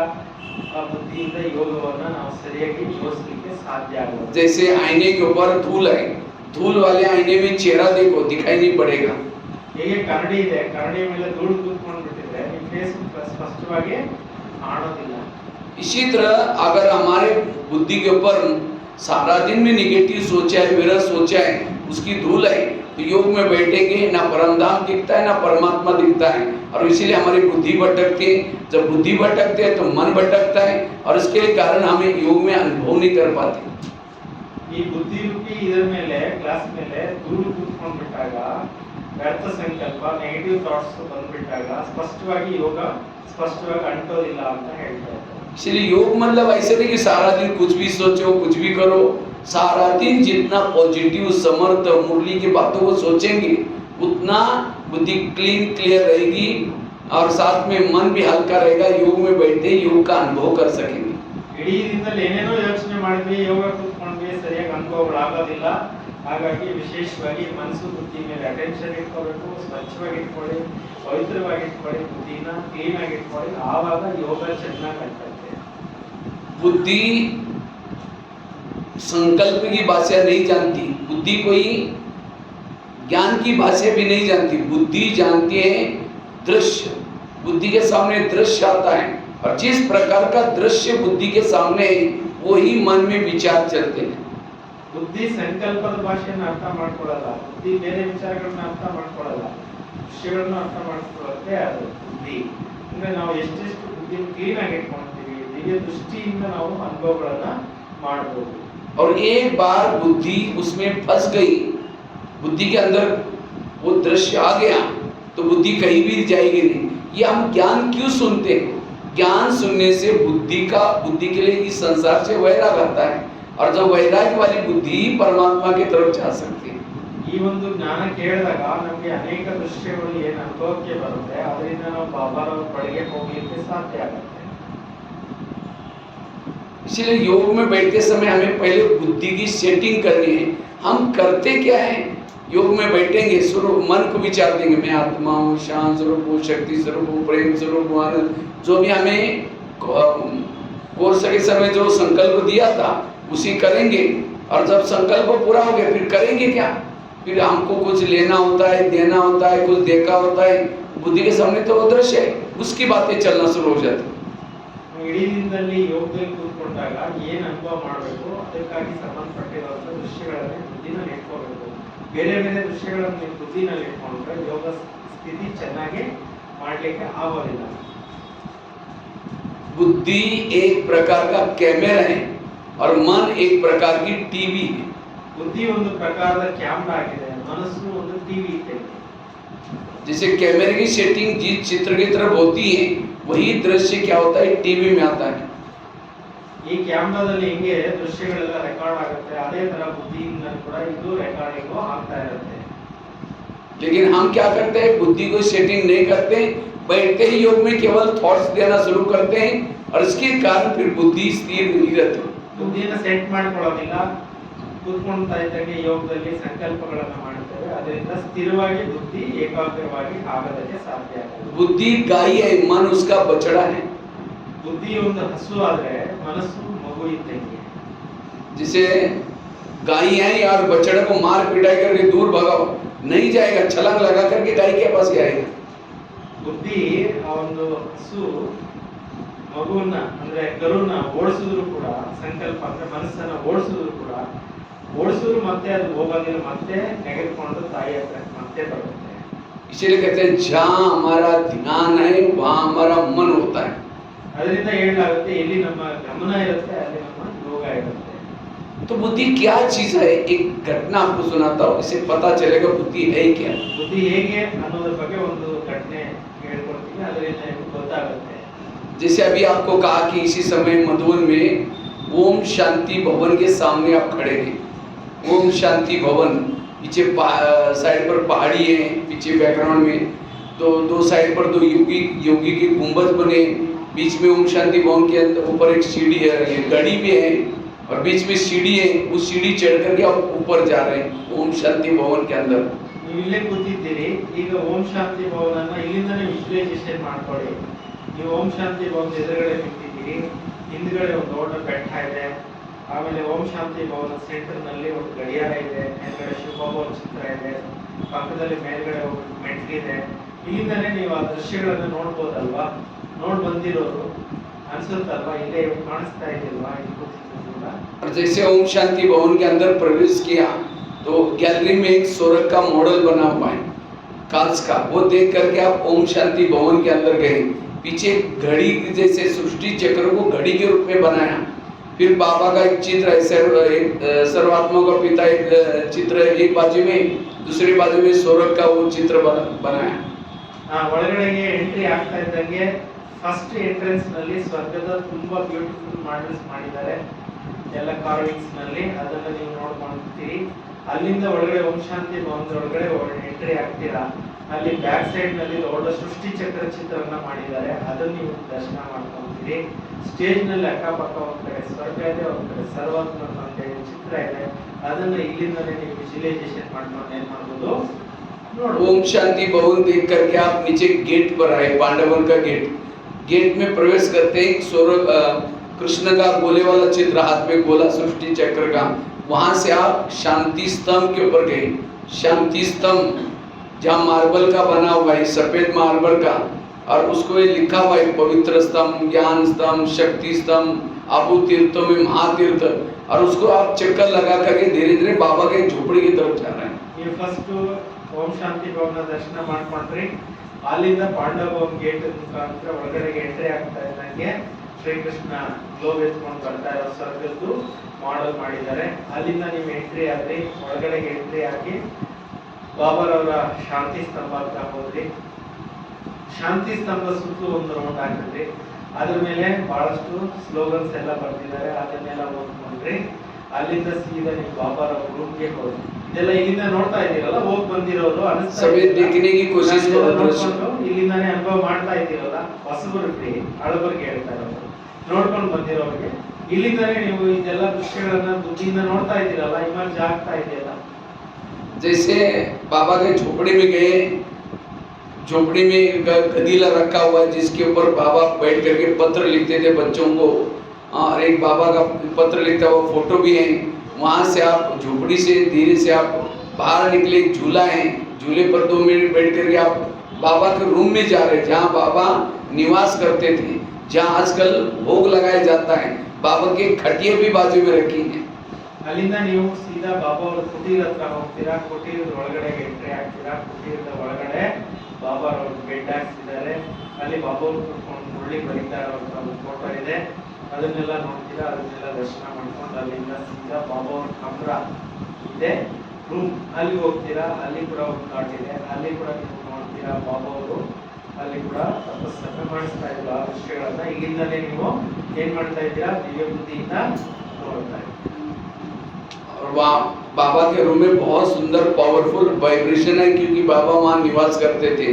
ಆ ಬುದ್ಧಿಯಿಂದ ಯೋಗವನ್ನ ನಾವು ಸರಿಯಾಗಿ ಯೋಚಿಸಲಿಕ್ಕೆ ಸಾಧ್ಯ ಆಗುತ್ತೆ. जैसे आईने के ऊपर धूल है, धूल वाले आईने में चेहरा देखो, दिखाई नहीं पड़ेगा। ಹೇಗೆ ಕನ್ನಡಿ ಇದೆ, ಕನ್ನಡಿ ಮೇಲೆ ಧೂಳು ಕೂತ್ಕೊಂಡು ಬಿಟ್ಟಿದ್ರೆ ನಿಮ್ಮ ಫೇಸ್ ಸ್ಪಷ್ಟವಾಗಿ ಕಾಣೋದಿಲ್ಲ. इसी तरह अगर हमारे बुद्धि के ऊपर सारा दिन में निगेटिव सोचा है, विरस सोचा है, उसकी धूल है, तो योग में बैठेंगे ना परमधाम दिखता है ना परमात्मा दिखता है। और इसीलिए हमारी बुद्धि भटकती है। जब बुद्धि भटकती है तो मन भटकता है और इसके कारण हमें योग में अनुभव नहीं कर पाते। ಈ ಬುದ್ಧಿ ರೂಪಿ ಇದರ ಮೇಲೆ ಕ್ಲಾಸ್ ಮೇಲೆ ಧೂಳು ಕೂತ್ಕೊಂಡು ಬಿಟ್ಟಾಗ ವ್ಯರ್ಥ ಸಂಕಲ್ಪ ನೆಗೆಟಿವ್ ಥಾಟ್ಸ್ ಬಂದ್ಬಿಟ್ಟಾಗ ಸ್ಪಷ್ಟವಾಗಿ ಯೋಗ ಸ್ಪಷ್ಟವಾಗಿ ಅಂಟೋದಿಲ್ಲ ಅಂತ ಹೇಳ್ತಾರೆ. इसलिए योग मतलब ऐसे नहीं कि सारा दिन कुछ भी सोचो, कुछ भी करो। सारा दिन जितना पॉजिटिव समर्थ मुरली की बातों को सोचेंगे उतना बुद्धि क्लीन क्लियर रहेगी और साथ में मन भी हल्का रहेगा। योग में बैठते योग का अनुभव कर सकेंगे। ಇಡೀ ದಿನದಲ್ಲಿ ಏನೇನೋ ಯೋಚನೆ ಮಾಡಿದ್ವಿ, ಯೋಗ ಕೂತ್ಕೊಂಡ್ವಿ, ಸರಿಯಾಗಿ ಅನುಭವಗಳಾಗೋದಿಲ್ಲ. ಹಾಗಾಗಿ ವಿಶೇಷವಾಗಿ ಮನಸ್ಸು ಬುದ್ಧಿ ಮೇಲೆ ಅಟೆನ್ಷನ್ ಇಟ್ಕೋಬೇಕು. ಸ್ವಚ್ಛವಾಗಿ ಇಟ್ಕೊಳ್ಳಿ, ಪವಿತ್ರವಾಗಿ ಇಟ್ಕೊಳ್ಳಿ, ಬುದ್ಧಿನ ಕ್ಲೀನ್ ಆಗಿ ಇಟ್ಕೊಳ್ಳಿ. ಆವಾಗ ಯೋಗ ಚೆನ್ನಾಗಿ ಆಗ್ತದೆ. बुद्धि संकल्प की भाषा नहीं जानती, बुद्धि कोई ज्ञान की भाषा भी नहीं जानती। बुद्धि जानती है दृश्य, बुद्धि के सामने दृश्य आता है और जिस प्रकार का दृश्य बुद्धि के सामने है वही मन में विचार चलते हैं। ಬುದ್ಧಿ ಸಂಕಲ್ಪದ ಭಾಷೆಯನ್ನು ಅರ್ಥ ಮಾಡ್ಕೊಳ್ಳಲ್ಲ, ಬುದ್ಧಿ ಬೇರೆ ವಿಚಾರಗಳನ್ನ ಅರ್ಥ ಮಾಡ್ಕೊಳ್ಳಲ್ಲ, ವಿಷಯಗಳನ್ನ ಅರ್ಥ ಮಾಡ್ಕೊಳ್ಳೋದೇ ಅದು ಬುದ್ಧಿ. ಅಂದ್ರೆ ನಾವು ಎಷ್ಟೆಷ್ಟು ಬುದ್ಧಿ ಕ್ಲೀನ್ ಆಗಿ ಇಟ್ಕೊಂತೀವಿ, ದಿವ್ಯ ದೃಷ್ಟಿಯಿಂದ ನಾವು ಅನುಭವಗಳನ್ನ ಮಾಡಬಹುದು. और एक बार बुद्धि उसमें फंस गई, बुद्धि के अंदर वो दृश्य आ गया तो बुद्धि कहीं भी जाएगी नहीं। ये हम ज्ञान क्यों सुनते हैं? ज्ञान सुनने से बुद्धि के लिए इस संसार से वैराग आता है और जब वैराग वाली बुद्धि परमात्मा की तरफ जा सकती है। ಈ ಒಂದು ಜ್ಞಾನ ಕೇಳಿದಾಗ ನಮಗೆ ಅನೇಕ ದೃಶ್ಯಗಳು ಏನು ಅನುಭವಕ್ಕೆ ಬರುತ್ತೆ, ಅದರಿಂದ ನಾವು ಬಾಬಾರವರ ಬಳಿಗೆ ಹೋಗ್ಲಿಕ್ಕೆ ಸಾಧ್ಯ ಆಗುತ್ತೆ. इसलिए योग में बैठते समय हमें पहले बुद्धि की सेटिंग करनी है। हम करते क्या है? योग में बैठेंगे, स्वरूप मन को विचार देंगे, मैं आत्मा हूँ, शांत स्वरूप हूँ, शक्ति स्वरूप हूँ, प्रेम स्वरूप हूँ, आनंद। जो भी हमें कोर्स के समय जो संकल्प दिया था उसी करेंगे। और जब संकल्प पूरा हो गया फिर करेंगे क्या? फिर हमको कुछ लेना होता है, देना होता है, कुछ देखा होता है, बुद्धि के सामने तो वो दृश्य है, उसकी बातें चलना शुरू हो जाती है। ನೀವು ಇಡೀ ದಿನದಲ್ಲಿ ಯೋಗದಲ್ಲಿ ಕೂತ್ಕೊಂಡಾಗ ಏನು ಅನುಭವ ಮಾಡಬೇಕು ಅದಕ್ಕಾಗಿ ಸಂಬಂಧಪಟ್ಟಿರುವಂಥ ದೃಶ್ಯಗಳನ್ನೇ ಬುದ್ಧಿನಲ್ಲಿ ಇಟ್ಕೋಬೇಕು. ಬೇರೆ ಬೇರೆ ದೃಶ್ಯಗಳನ್ನು ನೀವು ಬುದ್ಧಿನಲ್ಲಿ ಇಟ್ಕೊಂಡ್ರೆ ಯೋಗ ಸ್ಥಿತಿ ಚೆನ್ನಾಗಿ ಮಾಡಲಿಕ್ಕೆ ಆಗೋದಿಲ್ಲ. बुद्धि एक प्रकार का कैमरा है और मन एक प्रकार की टीवी है. ಬುದ್ಧಿ ಒಂದು ಪ್ರಕಾರದ ಕ್ಯಾಮ್ರಾ ಆಗಿದೆ, ಮನಸ್ಸು ಒಂದು ಟಿವಿ ಇದ್ದಂಗೆ. जैसे कैमरे की सेटिंग जिस चित्र की तरफ होती है वही दृश्य क्या होता है टीवी में आता है. ಈ ಕ್ಯಾಮ್ರಾದಲ್ಲಿ ಹೆಂಗೆ ದೃಶ್ಯಗಳೆಲ್ಲ ರೆಕಾರ್ಡ್ ಆಗುತ್ತೆ ಅದೇ ತರ ಬುದ್ಧಿಯಿಂದ ಕೂಡ ಇದು ರೆಕಾರ್ಡಿಂಗ್ ಆಗ್ತಾ ಇರುತ್ತೆ. लेकिन हम क्या करते हैं बुद्धि को सेटिंग नहीं करते, बैठते ही योग में केवल थॉट्स देना शुरू करते हैं और इसके कारण फिर बुद्धि स्थिर नहीं रहती. ಬುದ್ಧಿನ ಸೆಟ್ ಮಾಡ್ಕೊಳ್ಳೋದಿಲ್ಲ, ಕೂತ್ಕೊಳ್ತಾ ಇದ್ದಂಗೆ ಯೋಗದಲ್ಲಿ ಸಂಕಲ್ಪಗಳನ್ನು ಮಾಡ್ತೇವೆ, ಅದರಿಂದ ಸ್ಥಿರವಾಗಿ ಬುದ್ಧಿ ಏಕಾಗ್ರವಾಗಿ ಆಗೋದಕ್ಕೆ ಸಾಧ್ಯ ಆಗುತ್ತೆ. बुद्धि गाय है, मन उसका बछड़ा है. ಬುದ್ಧಿ ಒಂದು ಹಸು ಆದ್ರೆ ಮನಸ್ಸು ಮಗು ಇದ್ದಂಗೆ. जिसे गाय है यार बछड़े को मार पिटाई करके दूर भगाओ नहीं जाएगा, छलांग लगा करके गाय के पास जाएगा. ಬುದ್ಧಿ ಆ ಒಂದು ಹಸು ಮಗುವನ್ನ ಅಂದ್ರೆ ಕರುನ ಓಡಿಸಿದ್ರು ಕೂಡ, ಸಂಕಲ್ಪ ಅಂದ್ರೆ ಮನಸ್ಸನ್ನ ಓಡಿಸಿದ್ರು ಕೂಡ ಓಡಿಸಿದ್ರು ಮತ್ತೆ ಅದು ಹೋಗೋದಿಲ್ಲ, ಮತ್ತೆ ನೆಗೆದುಕೊಂಡು ತಾಯಿ ಹತ್ರ ಮತ್ತೆ ಬರುತ್ತೆ. इसीलिए कहते हैं जहाँ हमारा ध्यान है वहाँ हमारा मन होता है. ಅದರಿಂದ ಹೇಳಲಾಗುತ್ತೆ ಎಲ್ಲಿ ನಮ್ಮ ಗಮನ ಇರುತ್ತೆ ಅಲ್ಲಿ ನಮ್ಮ ಯೋಗ ಇರುತ್ತೆ. तो बुद्धि क्या चीज है, एक घटना आपको सुनाता हूँ, इससे पता चलेगा बुद्धि है क्या. ಬುದ್ಧಿ ಹೇಗೆ ಅನ್ನೋದ್ರ ಬಗ್ಗೆ ಒಂದು ಘಟನೆ ಹೇಳ್ಕೊಡ್ತೀನಿ, ಅದರಿಂದ ನಿಮ್ಗೆ ಗೊತ್ತಾಗುತ್ತೆ. जैसे अभी आपको कहा कि इसी समय मधुबन में ओम शांति भवन के सामने आप खड़े हैं. ओम शांति भवन पीछे साइड पर पहाड़ी है, पीछे बैकग्राउंड में तो दो साइड पर दो योगी के गुंबद बने, बीच में ओम शांति भवन के अंदर ऊपर एक सीढ़ी है, ये गड़ी भी है और बीच में सीढ़ी है, उस सीढ़ी चढ़ करके आप ऊपर जा रहे हैं ओम शांति भवन के अंदर. ನೀವು ಇಲ್ಲೇ ಕೂತಿದ್ದೀರಿ, ಈಗ ಓಂ ಶಾಂತಿ ಭವನನ್ನ ಇಲ್ಲಿಂದನೇ ವಿಜುವಲೈಸೇಷನ್ ಮಾಡ್ಕೊಳ್ಳಿ. ನೀವು ಓಂ ಶಾಂತಿ ಭವನದ ಎದುರುಗಡೆ ನಿಂತಿದ್ದೀರಿ, ಹಿಂದ್ಗಡೆ ಒಂದು ದೊಡ್ಡ ಬೆಟ್ಟ ಇದೆ, ಆಮೇಲೆ ಓಂ ಶಾಂತಿ ಭವನ ಸೆಂಟರ್ ನಲ್ಲಿ ಒಂದು ಗಡಿಯಾರ ಇದೆ, ಮೇಲ್ಗಡೆ ಶಿವಬಾಬಾ ಚಿತ್ರ ಇದೆ, ಪಕ್ಕದಲ್ಲಿ ಮೇಲ್ಗಡೆ ಒಂದು ಮೆಟ್ಲಿದೆ. ಇಲ್ಲಿಂದನೇ ನೀವು ಆ ದೃಶ್ಯಗಳನ್ನ ನೋಡ್ಬೋದಲ್ವಾ, ನೋಡ್ ಬಂದಿರೋರು ಅನ್ಸುತ್ತಲ್ವಾ, ಇಲ್ಲೇ ಕಾಣಿಸ್ತಾ ಇದೆಯಲ್ವಾ ಇಲ್ಲಿ ಕೂತಿದ್ದೀರಲ್ಲ. और जैसे ओम शांति भवन के अंदर प्रवेश किया तो गैलरी में एक सोरख का मॉडल बना हुआ है कांच का, वो देख करके आप ओम शांति भवन के अंदर गए. पीछे घड़ी जैसे सृष्टि चक्र को घड़ी के रूप में बनाया. फिर बाबा का एक चित्र है, सर्वात्मा का पिता एक चित्र एक बाजू में, दूसरी बाजू में सोरख का वो चित्र बनाया. ಒಳಗಡೆಗೆ ಎಂಟ್ರಿ ಆಗ್ತಾ ಇದ್ದಂಗೆ ಫಸ್ಟ್ ಎಂಟ್ರೆನ್ಸ್ ನಲ್ಲಿ ಸ್ವರ್ಗದ ತುಂಬಾ ಬ್ಯೂಟಿಫುಲ್ ಮಾಡೆಲ್ಸ್ ಮಾಡಿದ್ದಾರೆ, ಎಲ್ಲ ಕಾರ್ವಿಂಗ್ಸ್ ನಲ್ಲಿ, ಅದನ್ನ ನೀವು ನೋಡ್ಕೊಂತೀರಿ. ಅಲ್ಲಿಂದ ಒಳಗಡೆ ಓಂ ಶಾಂತಿ ಭವನದ ಒಳಗಡೆ ಎಂಟ್ರಿ ಆಗ್ತೀರಾ, ಅಲ್ಲಿ ಬ್ಯಾಕ್ ಸೈಡ್ ನಲ್ಲಿ ದೊಡ್ಡ ಸೃಷ್ಟಿ ಚಕ್ರ ಚಿತ್ರವನ್ನ ಮಾಡಿದ್ದಾರೆ, ಅದನ್ನ ನೀವು ದರ್ಶನ ಮಾಡ್ಕೊಂತೀರಿ. ಸ್ಟೇಜ್ ನಲ್ಲಿ ಅಕ್ಕಪಕ್ಕ ಒಂದ್ ಕಡೆ ಸ್ವರ್ಗ ಇದೆ, ಒಂದ್ ಕಡೆ ಸರ್ವಾತ್ಮ ಅಂತ ಚಿತ್ರ ಇದೆ, ಅದನ್ನ ಇಲ್ಲಿಂದಲೇ ನೀವು ವಿಜುವಲೈಸೇಷನ್ ಮಾಡ್ಕೊಂಡು ಏನ್ ಮಾಡ್ಬೋದು. ओम शांति भवन देख करके आप नीचे गेट पर आए, पांडवन का गेट. गेट में प्रवेश करते ही सौरभ कृष्ण का गोले वाला चित्र, हाथ में गोला सृष्टि चक्र का, वहां से आप शांति स्तंभ के ऊपर गए. शांति स्तंभ जहाँ मार्बल का बना हुआ है, सफेद मार्बल का, और उसको ये लिखा हुआ है पवित्र स्तंभ, ज्ञान स्तंभ, शक्ति स्तंभ, आबू तीर्थों में महातीर्थ, और उसको आप चक्कर लगा करके धीरे धीरे बाबा के झोपड़ी की तरफ जा रहे हैं. ये फर्स्ट ಓಂ ಶಾಂತಿ ಭವನ ದರ್ಶನ ಮಾಡ್ಕೊಂಡ್ರಿ, ಅಲ್ಲಿಂದ ಪಾಂಡವನ್ ಗೇಟ್ ಮುಖಾಂತರ ಒಳಗಡೆಗೆ ಎಂಟ್ರಿ ಆಗ್ತಾ ಇದ್ದಂಗೆ ಶ್ರೀಕೃಷ್ಣ ಗ್ಲೋಬ್ ಎತ್ಕೊಂಡು ಬರ್ತಾ ಇರೋ ಸ್ವರ್ಗದ್ದು ಮಾಡೆಲ್ ಮಾಡಿದ್ದಾರೆ. ಅಲ್ಲಿಂದ ನೀವು ಎಂಟ್ರಿ ಆದ್ರಿ, ಒಳಗಡೆಗೆ ಎಂಟ್ರಿ ಆಗಿ ಬಾಬಾರವರ ಶಾಂತಿ ಸ್ತಂಭ ಹತ್ರ ಹೋದ್ರಿ. ಶಾಂತಿ ಸ್ತಂಭ ಸುತ್ತಲೂ ಒಂದು ರೌಂಡ್ ಹಾಕಿದ್ರಿ, ಅದ್ರ ಮೇಲೆ ಬಹಳಷ್ಟು ಸ್ಲೋಗನ್ಸ್ ಎಲ್ಲ ಬರ್ತಿದ್ದಾರೆ, ಅದನ್ನೆಲ್ಲ ಓದ್ಕೊಂಡ್ರಿ. ಅಲ್ಲಿಂದ ಸೀದಾ ನೀವು ಬಾಬಾರವ್ರ ರೂಮ್ಗೆ ಹೋದ್ರಿ. ಇದೆಲ್ಲ ಇಲ್ಲಿಂದ ನೋಡ್ತಾ ಇದ್ದೀರಲ್ಲ, ಹೋಗಿ ಬಂದಿರೋರು ಇಲ್ಲಿಂದಾನೇ ಅನುಭವ ಮಾಡ್ತಾ ಇದ್ದೀರಲ್ಲ, ಹೊಸಬರಿಗೆ ಹಳಬರಿಗೆ ಹೇಳ್ತಾ ಇರೋದು, ನೋಡ್ಕೊಂಡು ಬಂದಿರೋರಿಗೆ ಇಲ್ಲಿಂದಾನೇ ನೀವು ಇದೆಲ್ಲ ದೃಶ್ಯಗಳನ್ನ ಬುದ್ಧಿಯಿಂದ ನೋಡ್ತಾ ಇದ್ದೀರಲ್ಲ, ಇಮರ್ಜ್ ಆಗ್ತಾ ಇದೆಯಲ್ಲ. जैसे बाबा के झोपड़ी में गए, झोपड़ी में गदीला रखा हुआ है जिसके ऊपर बाबा बैठ करके पत्र लिखते थे बच्चों को, और एक बाबा का पत्र लिखता हुआ फोटो भी है. वहाँ से आप झोपड़ी से धीरे से आप बाहर निकले, झूला है, झूले पर 2 मिनट बैठ करके आप बाबा के रूम में जा रहे, जहाँ बाबा निवास करते थे, जहाँ आजकल भोग लगाया जाता है, बाबा के खटिए भी बाजू में रखी हैं। ಅಲ್ಲಿಂದ ನೀವು ಸೀದಾ ಬಾಬಾ ಅವರ ಕುಟೀರ ಹತ್ರ ಹೋಗ್ತೀರಾ, ಕುಟೀರದ ಒಳಗಡೆ ಎಂಟ್ರಿ ಆಗ್ತೀರಾ, ಕುಟೀರದ ಒಳಗಡೆ ಬಾಬಾ ಅವರು ಬೆಡ್ ಹಾಕ್ಸಿದ್ದಾರೆ, ಅಲ್ಲಿ ಬಾಬಾ ಅವರು ಕುತ್ಕೊಂಡು ಮುರಳಿ ಬರೀತಾ ಇರುವಂತ ಒಂದು ಫೋಟೋ ಇದೆ, ಅದನ್ನೆಲ್ಲ ನೋಡ್ತೀರಾ, ಅದನ್ನೆಲ್ಲ ದರ್ಶನ ಮಾಡ್ಕೊಂಡು ಅಲ್ಲಿಂದ ಸೀದಾ ಬಾಬಾ ಅವ್ರ ಕಮರ ಇದೆ ರೂಮ್, ಅಲ್ಲಿ ಹೋಗ್ತೀರಾ, ಅಲ್ಲಿ ಕೂಡ ಒಂದು ಕಾಟ್ ಇದೆ, ಅಲ್ಲಿ ಕೂಡ ನೀವು ನೋಡ್ತೀರಾ ಬಾಬಾ ಅವರು ಅಲ್ಲಿ ಕೂಡ ತಪಸ್ಸನ್ನ ಮಾಡಿಸ್ತಾ ಇದ್ರು ಆ ವಿಷಯಗಳನ್ನ ಈಗಿಂದಲೇ ನೀವು ಏನ್ ಮಾಡ್ತಾ ಇದ್ದೀರಾ, ದಿವ್ಯ ಬುದ್ಧಿಯಿಂದ ನೋಡ್ತಾ ಇದ್ದೀರಾ. और वहाँ बाबा के रूम में बहुत सुंदर पावरफुल वाइब्रेशन है, क्योंकि बाबा वहाँ निवास करते थे।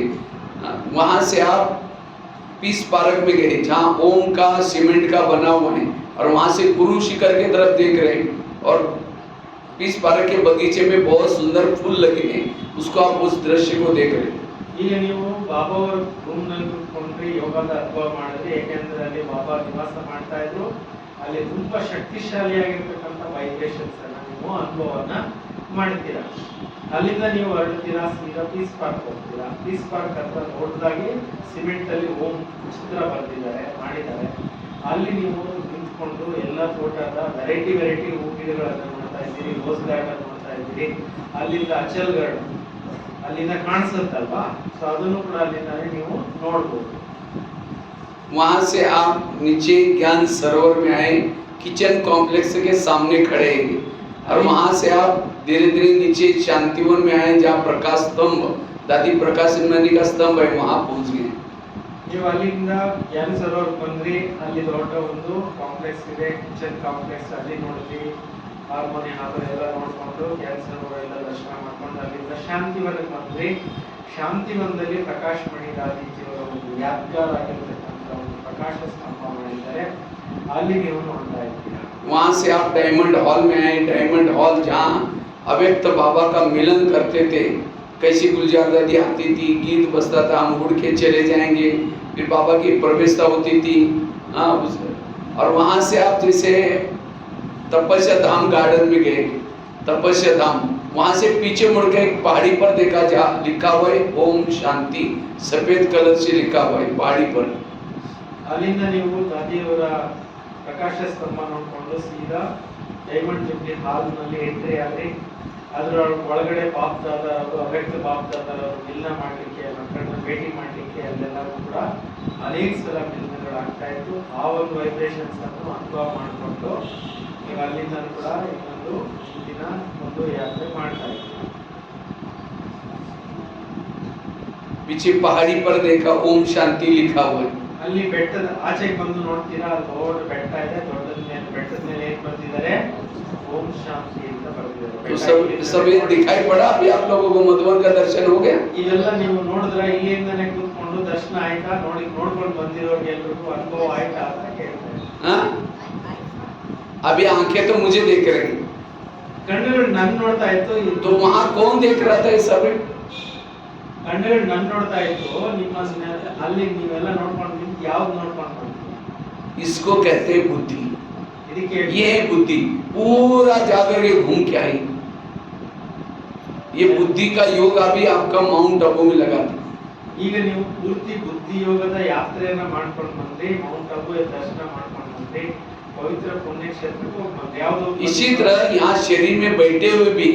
वहाँ से आप पीस पार्क में गए, जहाँ ओम का सीमेंट का बना हुआ है, और वहाँ से गुरु शिखर की तरफ देख रहे हैं, और पीस पार्क के बगीचे में बहुत सुंदर फूल लगे हैं, उसको आप उस दृश्य को देख रहे हैं। ಈಗ ನೀವು ಬಾಬಾ ಅವರ ರೂಮ್ ನಲ್ಲಿ ಕುತ್ಕೊಂಡ್ರೆ ಯೋಗದ ಅನುಭವ ಮಾಡಿದ್ರೆ, ಯಾಕೆಂದ್ರೆ ಅಲ್ಲಿ ಬಾಬಾ ನಿವಾಸ ಮಾಡ್ತಾ ಇದ್ರು, ಅಲ್ಲಿ ತುಂಬಾ ಶಕ್ತಿಶಾಲಿಯಾಗಿರ್ತಕ್ಕಂಥ ವೈಬ್ರೇಷನ್ಸ್ ಅನ್ನ ನೀವು ಅನುಭವನ ಮಾಡ್ತೀರಾ. ಅಲ್ಲಿಂದ ನೀವು ಹೊರಡ್ತೀರಾ, ಸೀದಾ ಪೀಸ್ ಪಾರ್ಕ್ ಹೋಗ್ತೀರಾ. ಪೀಸ್ ಪಾರ್ಕ್ ಹತ್ರ ದೊಡ್ಡದಾಗಿ ಸಿಮೆಂಟ್ ಅಲ್ಲಿ ಓಂ ಚಿತ್ರ ಮಾಡಿದ್ದಾರೆ. ಅಲ್ಲಿ ನೀವು ನಿಂತ್ಕೊಂಡು ಎಲ್ಲ ತೋಟದ ವೆರೈಟಿ ಹೂ ಗಿಡಗಳನ್ನ ನೋಡ್ತಾ ಇದ್ದೀರಿ, ರೋಸ್ ಗಾರ್ಡನ್ ನೋಡ್ತಾ ಇದ್ದೀರಿ, ಅಲ್ಲಿಂದ ಅಚಲ್ ಗಾರ್ಡನ್ ಅಲ್ಲಿಂದ ಕಾಣಿಸುತ್ತಲ್ವಾ, ಸೊ ಅದನ್ನು ಕೂಡ ಅಲ್ಲಿಂದ ನೀವು ನೋಡ್ಬೋದು. वहाँ से आप नीचे ज्ञान सरोवर में आए, किचन कॉम्प्लेक्स के सामने खड़े हैं, और वहाँ से आप धीरे धीरे नीचे शांतिवन में आए, जहाँ प्रकाश स्तंभ दादी प्रकाश नंदी का स्तंभ है, वहाँ पहुँच गए. ನೀವು ಅಲ್ಲಿಂದ ಜ್ಞಾನ ಸರೋವರ್ ಬಂದ್ರಿ, ಅಲ್ಲಿ ದೊಡ್ಡ ಒಂದು ಕಾಂಪ್ಲೆಕ್ಸ್ ಇದೆ, ಕಿಚನ್ ಕಾಂಪ್ಲೆಕ್ಸ್, ಅಲ್ಲಿ ನೋಡಿದ್ವಿ, ಹಾರ್ಮೋನಿ ಹಾಡು ಎಲ್ಲ ನೋಡ್ಕೊಂಡು ಜ್ಞಾನ ಸರೋವರ ಎಲ್ಲ ದರ್ಶನ ಮಾಡ್ಕೊಂಡು ಅಲ್ಲಿಂದ ಶಾಂತಿವನಕ್ಕೆ ಬಂದ್ರಿ. ಶಾಂತಿವನದಲ್ಲಿ ಪ್ರಕಾಶ್ ಮಣಿ ದಾದೀಜಿಯವರ ಒಂದು ಯಾದ್ಗಾರ್ ಆಗಿರ್ತಕ್ಕಂಥ ಒಂದು ಪ್ರಕಾಶ ಸ್ತಂಭ ಮಾಡಿದ್ದಾರೆ, ಅಲ್ಲಿ ನೀವು ನೋಡ್ತಾ ಇದ್ದೀರಾ. वहाँ से आप डायमंड हॉल में आए, डायमंड हॉल जहाँ अव्यक्त बाबा का मिलन करते थे, कैसी गुलजार दादी आती थी, गीत बजता था, हम उड़ के चले जाएंगे, फिर बाबा की प्रवेशता होती थी। और वहाँ से आप जैसे तपस्या धाम गार्डन में गए, तपस्या धाम, वहाँ से पीछे मुड़ के एक पहाड़ी पर देखा, जा लिखा हुआ है ओम शांति, सफेद कलर से लिखा हुआ है पहाड़ी पर. ಅಲ್ಲಿಂದ ನೀವು ದಾದಿಯವರ ಪ್ರಕಾಶ ಸ್ತಂಭ ನೋಡ್ಕೊಂಡು ಸೀದಾ ಡೈಮಂಡ್ ಜುಬ್ಲಿ ಹಾಲ್ ನಲ್ಲಿ ಎಂಟ್ರಿ ಆದ್ರಿ. ಅದರ ಒಳಗಡೆ ಬಾಪ್ ದಾದಾರವರು, ಅವ್ಯಕ್ತ ಬಾಪ್ ದಾದಾರವರು ಮಿಲನ ಮಾಡ್ಲಿಕ್ಕೆ, ಮಕ್ಕಳನ್ನ ಭೇಟಿ ಮಾಡ್ಲಿಕ್ಕೆ ಅಲ್ಲೆಲ್ಲರೂ ಕೂಡ ಅನೇಕ ಸಲ ಮಿಲನಗಳಾಗ್ತಾ ಇತ್ತು. ಆ ಒಂದು ವೈಬ್ರೇಷನ್ಸ್ ಅನ್ನು ಅನುಭವ ಮಾಡಿಕೊಂಡು ನೀವು ಅಲ್ಲಿಂದ ಕೂಡ ಇನ್ನೊಂದು ಮುಂದಿನ ಒಂದು ಯಾತ್ರೆ ಮಾಡ್ತಾ ಇದ್ದೀವಿ. पीछे पहाड़ी पर देखा ओम शांति लिखा हुआ है. ಅಲ್ಲಿ ಬೆಟ್ಟದ ಆಚೆಗೆ ಬಂದು ನೋಡ್ತೀರಾ, ದೊಡ್ಡ ಬೆಟ್ಟ ಇದೆ, ಬೆಟ್ಟದ ಮೇಲೆ ಏನ್ ಬರ್ತಿದ್ದಾರೆ, ಓಂ ಶಾಂತಿ ಅಂತ ಬರ್ತಿದ್ದಾರೆ. तो सब ये दिखाई पड़ा अभी आप लोगों को, मधुबन का दर्शन हो गया. ಇವೆಲ್ಲ ನೀವು ನೋಡಿದ್ರೆ ಇಲ್ಲಿಂದನೇ ಕೂತ್ಕೊಂಡು ದರ್ಶನ ಆಯ್ತಾ, ನೋಡ್ಕೊಂಡು ಬಂದಿರೋರಿಗೆ ಎಲ್ರಿಗೂ ಅನುಭವ ಆಯ್ತಾ ಅಂತ ಕೇಳ್ತಾರೆ. हाँ? अभी आंखें तो मुझे देख रही हैं, ಕಣ್ಣುಗಳು ನನ್ ನೋಡ್ತಾ ಇತ್ತು. तो वहाँ कौन देख रहा था ये सब? ಕಣ್ಣುಗಳು ನನ್ ನೋಡ್ತಾ ಇತ್ತು, ನಿಮ್ಮ ಅಲ್ಲಿ ನೀವೆಲ್ಲ ನೋಡ್ಕೊಂಡು ಯಾವ್ದು ನೋಡ್ಕೊಂಡು ಬಂದ್ರಿ? इसको कहते हैं बुद्धि. ಇದಕ್ಕೆ ये है बुद्धि, पूरा जाकर के घूम के आई. ये बुद्धि का योग अभी आपका माउंट आबू में लगा था. ಈಗ ನೀವು ಪೂರ್ತಿ ಬುದ್ಧಿ ಯೋಗದ ಯಾತ್ರೆಯನ್ನ ಮಾಡ್ಕೊಂಡು ಬಂದ್ರಿ, ಮೌಂಟ್ ಆಬು ದರ್ಶನ ಮಾಡ್ಕೊಂಡು ಬಂದ್ರಿ, पवित्र पुण्य क्षेत्र को याद इसी तरह यहाँ शरीर में बैठे हुए भी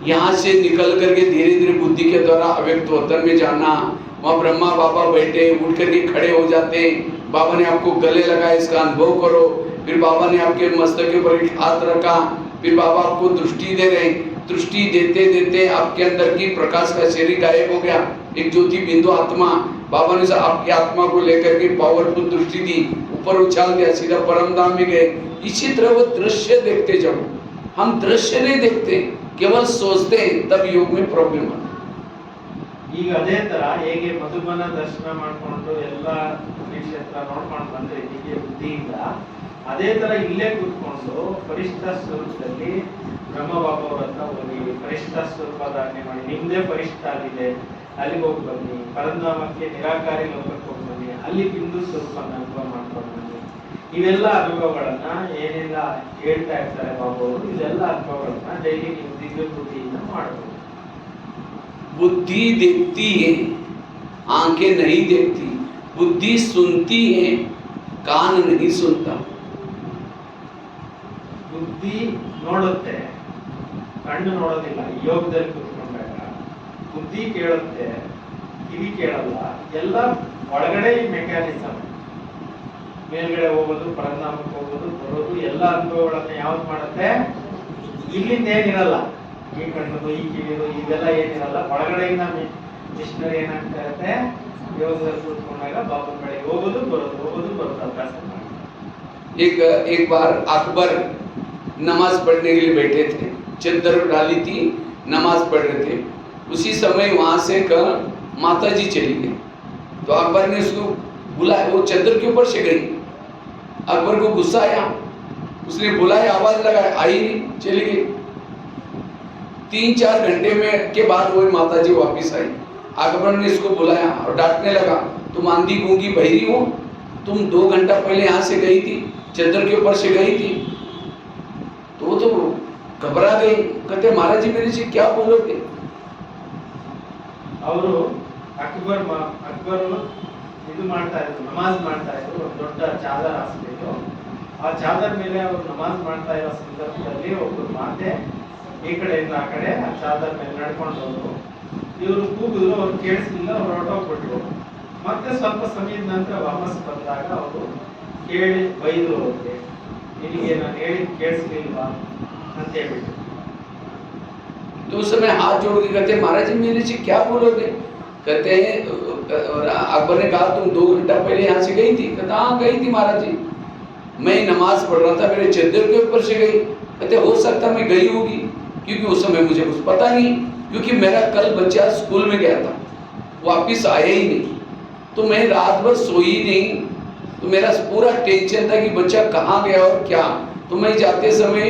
यहाँ से निकल करके धीरे धीरे बुद्धि के द्वारा अव्यक्त वतन में जाना. वहाँ ब्रह्मा बाबा बैठे, उठ करके खड़े हो जाते हैं, बाबा ने आपको गले लगाया, इसका अनुभव करो. फिर बाबा ने आपके मस्तक के ऊपर एक हाथ रखा, फिर बाबा आपको दृष्टि दे रहे हैं. दृष्टि देते देते आपके अंदर की प्रकाश का शरीर गायब हो गया, एक ज्योति बिंदु आत्मा, बाबा ने आपकी आत्मा को लेकर के पावरफुल दृष्टि दी, ऊपर उछाल दिया, सीधा परम धाम में गए. इसी तरह वो दृश्य देखते जाओ. हम दृश्य नहीं देखते, केवल सोचते हैं, तब योग में प्रॉब्लम आता है. ಈಗ ಅದೇ ತರ ಹೇಗೆ ಮಧುಬನ ದರ್ಶನ ಮಾಡ್ಕೊಂಡು ಎಲ್ಲ ಪುಣ್ಯಕ್ಷೇತ್ರ ನೋಡ್ಕೊಂಡು ಬಂದ್ರೆ ಹೀಗೆ ಬುದ್ಧಿಯಿಂದ, ಅದೇ ತರ ಇಲ್ಲೇ ಕೂತ್ಕೊಂಡು ಪರಿಷ್ಠ ಸ್ವರೂಪದಲ್ಲಿ ಬ್ರಹ್ಮ ಬಾಬಾ ಅವ್ರ ಹತ್ರ ಹೋಗಿ ಪರಿಷ್ಠ ಸ್ವರೂಪ ಧಾರಣೆ ಮಾಡಿ, ನಿಮ್ದೇ ಪರಿಷ್ಠ ಆಗಿದೆ, ಅಲ್ಲಿಗೆ ಹೋಗಿ ಬನ್ನಿ, ಪರಂಧಾಮಕ್ಕೆ ನಿರಾಕಾರಿ ಲೋಕಕ್ಕೆ ಹೋಗಿ ಬನ್ನಿ, ಅಲ್ಲಿ ಬಿಂದು ಸ್ವರೂಪನ ಅನುಭವ ಮಾಡ್ಕೊಂಡು ಬನ್ನಿ. ಇವೆಲ್ಲ ಅನುಭವಗಳನ್ನ ಏನೆಲ್ಲ ಹೇಳ್ತಾ ಇರ್ತಾರೆ ಬಾಬಾ ಅವರು, ಇದೆಲ್ಲ ಅನುಭವಗಳನ್ನ ಡೈಲಿ ನೀವು ದಿವ್ಯ ಬುದ್ಧಿಯಿಂದ ಮಾಡಬಹುದು. बुद्धि देखती है, आंखें नहीं देखती. बुद्धि सुनती है, कान नहीं सुनता। ಬುದ್ಧಿ ನೋಡುತ್ತೆ, ಕಣ್ಣು ನೋಡೋದಿಲ್ಲ. ಯೋಗದಲ್ಲಿ ಕೂತ್ಕೊಂಡಾಗ ಬುದ್ಧಿ ಕೇಳುತ್ತೆ, ಕಿವಿ ಕೇಳಲ್ಲ. ಎಲ್ಲ ಒಳಗಡೆ ಈ ಮೆಕ್ಯಾನಿಸಮ್, ಮೇಲ್ಗಡೆ ಹೋಗೋದು, ಪರನಾಮಕ್ಕೆ ಹೋಗೋದು, ಬರೋದು, ಎಲ್ಲ ಅನುಭವಗಳನ್ನ ಯಾವ್ದು ಮಾಡುತ್ತೆ? ಇಲ್ಲಿಂದ ಏನಿರಲ್ಲ, ಈ ಕಣ್ಣದು ಈ ಕಿವಿದು ಇದೆಲ್ಲ ಏನಿರಲ್ಲ, ಒಳಗಡೆಯಿಂದ ಮಿಷನರಿ ಏನಾಗ್ತಾ ಇರುತ್ತೆ? ಯೋಗದಲ್ಲಿ ಕೂತ್ಕೊಂಡಾಗ ಬಾಬನ ಕಡೆಗೆ ಹೋಗೋದು ಬರೋದು, ಹೋಗೋದು ಬರೋದು ಅಭ್ಯಾಸ ಮಾಡಿ. एक बार अकबर नमाज पढ़ने के लिए बैठे थे, चद्दर डाली थी, नमाज पढ़ रहे थे। उसी समय वहां से माता जी चली गई, तो अकबर ने उसको बुलाया, वो चद्दर के ऊपर से गई। अकबर को गुस्सा आया, उसने बुलाया, आवाज लगाया, आई नहीं, चली गई। 3-4 घंटे में के बाद वो माता जी वापिस आई। अकबर ने इसको बुलाया और डांटने लगा, तुम आंधी गूंगी बहरी हो, तुम 2 घंटा पहले यहाँ से गई थी, चद्दर के ऊपर से गई थी। तो वो तो घबरा गई, कहते महाराज जी मेरे से क्या बोलोगे? ಅವರು ಅಕ್ಬರು ಇದು ಮಾಡ್ತಾ ಇದ್ರು, ನಮಾಜ್ ಮಾಡ್ತಾ ಇದ್ರು. ಒಂದು ದೊಡ್ಡ ಚಾದರ್ ಹಾಸ್ಬಿಟ್ಟು ಆ ಚಾದರ್ ಮೇಲೆ ಅವರು ನಮಾಜ್ ಮಾಡ್ತಾ ಇರೋ ಸಂದರ್ಭದಲ್ಲಿ ಒಬ್ಬರು ಮಾತೆ ಈ ಕಡೆಯಿಂದ ಆ ಕಡೆ ಆ ಚಾದರ್ ಮೇಲೆ ನಡ್ಕೊಂಡು ಹೋದ್ರು. ಇವರು ಕೂಗಿದ್ರು, ಅವ್ರು ಕೇಳಿಸ್ಲಿಲ್ಲ, ಅವ್ರು ಹೊರಟೋಗ್ಬಿಟ್ರು. ಮತ್ತೆ ಸ್ವಲ್ಪ ಸಮಯದ ನಂತರ ವಾಪಸ್ ಬಂದಾಗ ಅವರು ಕೇಳಿ ಬೈದ್ರು ಅವ್ರಿಗೆ, ನಿನಗೆ ನಾನು ಹೇಳಿದ್ ಕೇಳಿಸ್ಲಿಲ್ವಾ ಅಂತ ಹೇಳ್ಬಿಟ್ಟು. तो उस समय हाथ जोड़ के कहते महाराज जी मेरे से क्या बोलोगे? कहते हैं अकबर ने कहा तुम 2 घंटा पहले यहाँ से गई थी? कहता हाँ गई थी महाराज जी, मैं नमाज पढ़ रहा था, मेरे चद्दर के ऊपर से गई। कहते हो सकता मैं गई होगी, क्योंकि उस समय मुझे कुछ पता नहीं, क्योंकि मेरा कल बच्चा स्कूल में गया था, वापिस आया ही नहीं, तो मैं रात भर सोई नहीं, तो मेरा पूरा टेंशन था कि बच्चा कहाँ गया और क्या। तो मैं जाते समय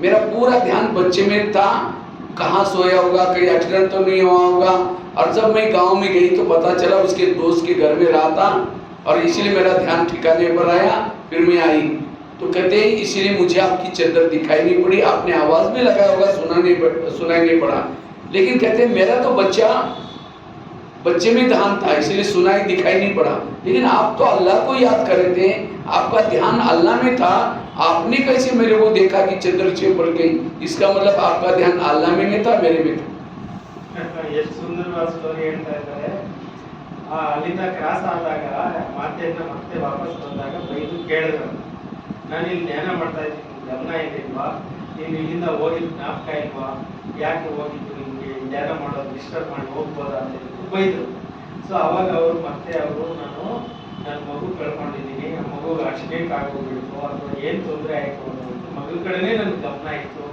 मेरा पूरा ध्यान बच्चे में था, कहाँ सोया होगा, कहीं एक्सीडेंट तो नहीं हुआ होगा। और जब मैं गांव में गई तो पता चला उसके दोस्त के घर में रहा था, और इसीलिए मेरा ध्यान ठिकाने पर आया, फिर मैं आई। तो कहते हैं इसीलिए मुझे आपकी चद्दर दिखाई नहीं पड़ी, आपने आवाज में लगाया होगा, सुनाई नहीं पड़ा। लेकिन कहते हैं मेरा तो बच्चे में ध्यान था, इसलिए सुनाई दिखाई नहीं पड़ा। लेकिन आप तो अल्लाह को याद कर रहे थे, आपका ध्यान अल्लाह में था, आपने कैसे मेरे को देखा कि चद्दर से ऊपर गई? इसका मतलब आपका ध्यान अल्लाह में नहीं था, मेरे में था। ಎಷ್ಟು ಸುಂದರವಾದ ಸ್ಟೋರಿ ಹೇಳ್ತಾ ಇದ್ದಾರೆ. ಅಲ್ಲಿಂದ ಕ್ರಾಸ್ ಆದಾಗ ಮಾತೆಯನ್ನ ಮತ್ತೆ ವಾಪಸ್ ಬಂದಾಗ ಬೈದು ಕೇಳಿದ್ರು, ನಾನು ಇಲ್ಲಿ ಧ್ಯಾನ ಮಾಡ್ತಾ ಇದ್ದೀನಿ, ಗಮನ ಇಲ್ವಾ? ನೀನು ಇಲ್ಲಿಂದ ಹೋಗಿದ್ ಜ್ಞಾಪಕ ಇಲ್ವಾ? ಯಾಕೆ ಹೋಗಿದ್ದು? ನಿಮ್ಗೆ ಧ್ಯಾನ ಮಾಡೋದು ಡಿಸ್ಟರ್ಬ್ ಮಾಡಿ ಹೋಗ್ಬೋದಾ ಅಂತ ಹೇಳ್ಬಿಟ್ಟು ಬೈದ್ರು. ಸೊ ಅವಾಗ ಅವರು ನಾನು ನನ್ನ ಮಗು ಕಳ್ಕೊಂಡಿದ್ದೀನಿ, ನಮ್ಮ ಮಗು ಆಕ್ಸಿಡೆಂಟ್ ಆಗೋಗ್ಬಿಡ್ತು ಅಥವಾ ಏನ್ ತೊಂದರೆ ಆಯ್ತು ಅನ್ನೋದು ಮಗಳ ಕಡೆನೇ ನನ್ಗೆ ಗಮನ ಇತ್ತು.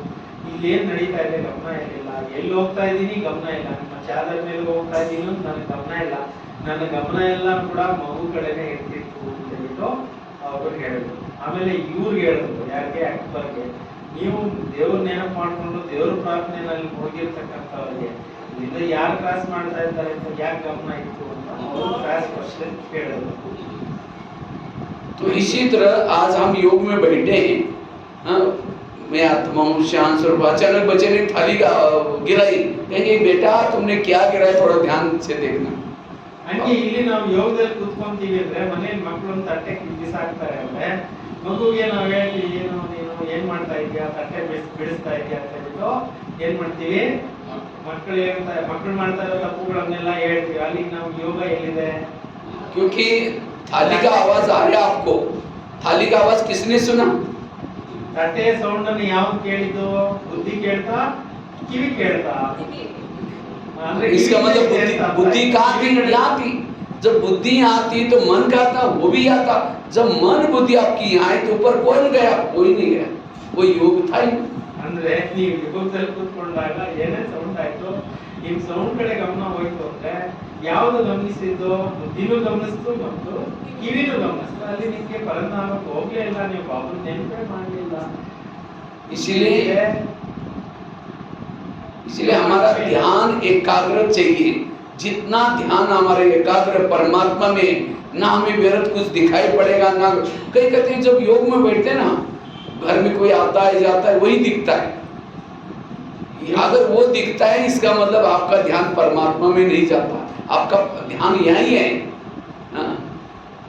ಇಲ್ಲಿ ಏನ್ ನಡೀತಾ ಇದೆ ಗಮನ ಇರಲಿಲ್ಲ, ಎಲ್ಲಿ ಹೋಗ್ತಾ ಇದ್ದೀನಿ ಗಮನ ಇಲ್ಲ, ನಮ್ಮ ಚಾದರ್ ಮೇಲೆ ಹೋಗ್ತಾ ಇದ್ದೀನಿ ಅಂತ ನನಗೆ ಗಮನ ಇಲ್ಲ, ನನ್ನ ಗಮನ ಎಲ್ಲ ಕೂಡ ಮಗು ಕಡೆನೇ ಇರ್ತಿತ್ತು ಅಂತ ಹೇಳ್ಬಿಟ್ಟು ಅವ್ರಿಗೆ ಹೇಳಿದ್ರು. ಆಮೇಲೆ ಇವ್ರಿಗೆ ಹೇಳಿದ್ರು, ಯಾರಿಗೆ? ಅಕ್ಬರ್ಗೆ, ನೀವು ದೇವ್ರ ನೆನಪು ಮಾಡ್ಕೊಂಡು ದೇವ್ರ ಪ್ರಾರ್ಥನೆಯಲ್ಲಿ ಮುಳುಗಿರ್ತಕ್ಕಂಥವ್ರಿಗೆ ಇಲ್ಲಿಂದ ಯಾರು ಕ್ರಾಸ್ ಮಾಡ್ತಾ ಇದ್ದಾರೆ ಅಂತ ಯಾಕೆ ಗಮನ ಇತ್ತು ಅಂತ ಅವರು ಕ್ರಾಸ್ ಕ್ವಶನ್ ಕೇಳಿದ್ರು. तो इसी तरह आज हम योग में बैठे हैं, मैं आत्मा हूँ शांत स्वरूप। अचानक बच्चे ने थाली गिराई, कहेंगे बेटा तुमने क्या गिराया, थोड़ा ध्यान से देखना। ಹಂಗೆ ಇಲ್ಲಿ ನಾವು ಯೋಗದಲ್ಲಿ ಕೂತ್ಕೊಂತೀವಿ ಅಂದ್ರೆ ಮನೇಲಿ ಮಕ್ಕಳು ತಟ್ಟೆ ಬಿಸಾಕ್ತಾರೆ ಅಂದ್ರೆ ಮಗುಗೆ ನಾವು ಹೇಳ್ತೀವಿ, ಏನು ನೀನು ಏನ್ ಮಾಡ್ತಾ ಇದೀಯಾ, ತಟ್ಟೆ ಬಿಡಿಸ್ತಾ ಇದೀಯಾ ಅಂತ ಹೇಳ್ಬಿಟ್ಟು ಏನ್ ಮಾಡ್ತೀವಿ, ಮಕ್ಕಳು ಮಾಡ್ತಾ ಇರೋ ತಪ್ಪುಗಳನ್ನೆಲ್ಲ ಹೇಳ್ತೀವಿ. ಅಲ್ಲಿ ನಾವು ಯೋಗ ಎಲ್ಲಿದೆ? क्योंकि थाली का आवाज आ रहा है आपको, थाली का आवाज किसने सुना? ತಟ್ಟೆ ಸೌಂಡ್ ಅನ್ನು ಯಾವ್ದು ಕೇಳಿದ್ದು? ಬುದ್ಧಿ ಕೇಳ್ತಾ, ಕಿವಿ ಕೇಳ್ತಾ? इसका मतलब बुद्धि कहाँ थी? यहाँ थी। जब बुद्धि यहाँ थी तो मन का था, वो भी यहाँ था। जब मन बुद्धि आपकी यहाँ है तो ऊपर कौन गया? कोई नहीं गया, वो योग था ही। ಅಂದ್ರೆ ನೀವು ಯೋಗದಲ್ಲಿ ಕೂತ್ಕೊಂಡಾಗ ಏನೇ ಸೌಂಡ್ ಆಯ್ತು, ನಿಮ್ ಸೌಂಡ್ ಕಡೆ ಗಮನ ಹೋಯ್ತು ಅಂದ್ರೆ ಯಾವ್ದು ಗಮನಿಸಿದ್ದು? ಬುದ್ಧಿನೂ ಗಮನಿಸ್ತು ಮತ್ತು ಕಿವಿನೂ ಗಮನಿಸ್ತು. ಅಲ್ಲಿ ನಿಮ್ಗೆ ಪರನಾಮಕ್ಕೆ ಹೋಗ್ಲೇ ಇಲ್ಲ, ನೀವು ಬಾಬು ನೆನಪೇ ಮಾಡಲಿಲ್ಲ. इसलिए हमारा ध्यान एकाग्र चाहिए। जितना ध्यान हमारे एकाग्र परमात्मा में, ना हमें व्यर्थ कुछ दिखाई पड़ेगा। ना कई कहते हैं जब योग में बैठते ना, घर में कोई आता है जाता है वही दिखता है। अगर वो दिखता है इसका मतलब आपका ध्यान परमात्मा में नहीं जाता, आपका ध्यान यहीं है।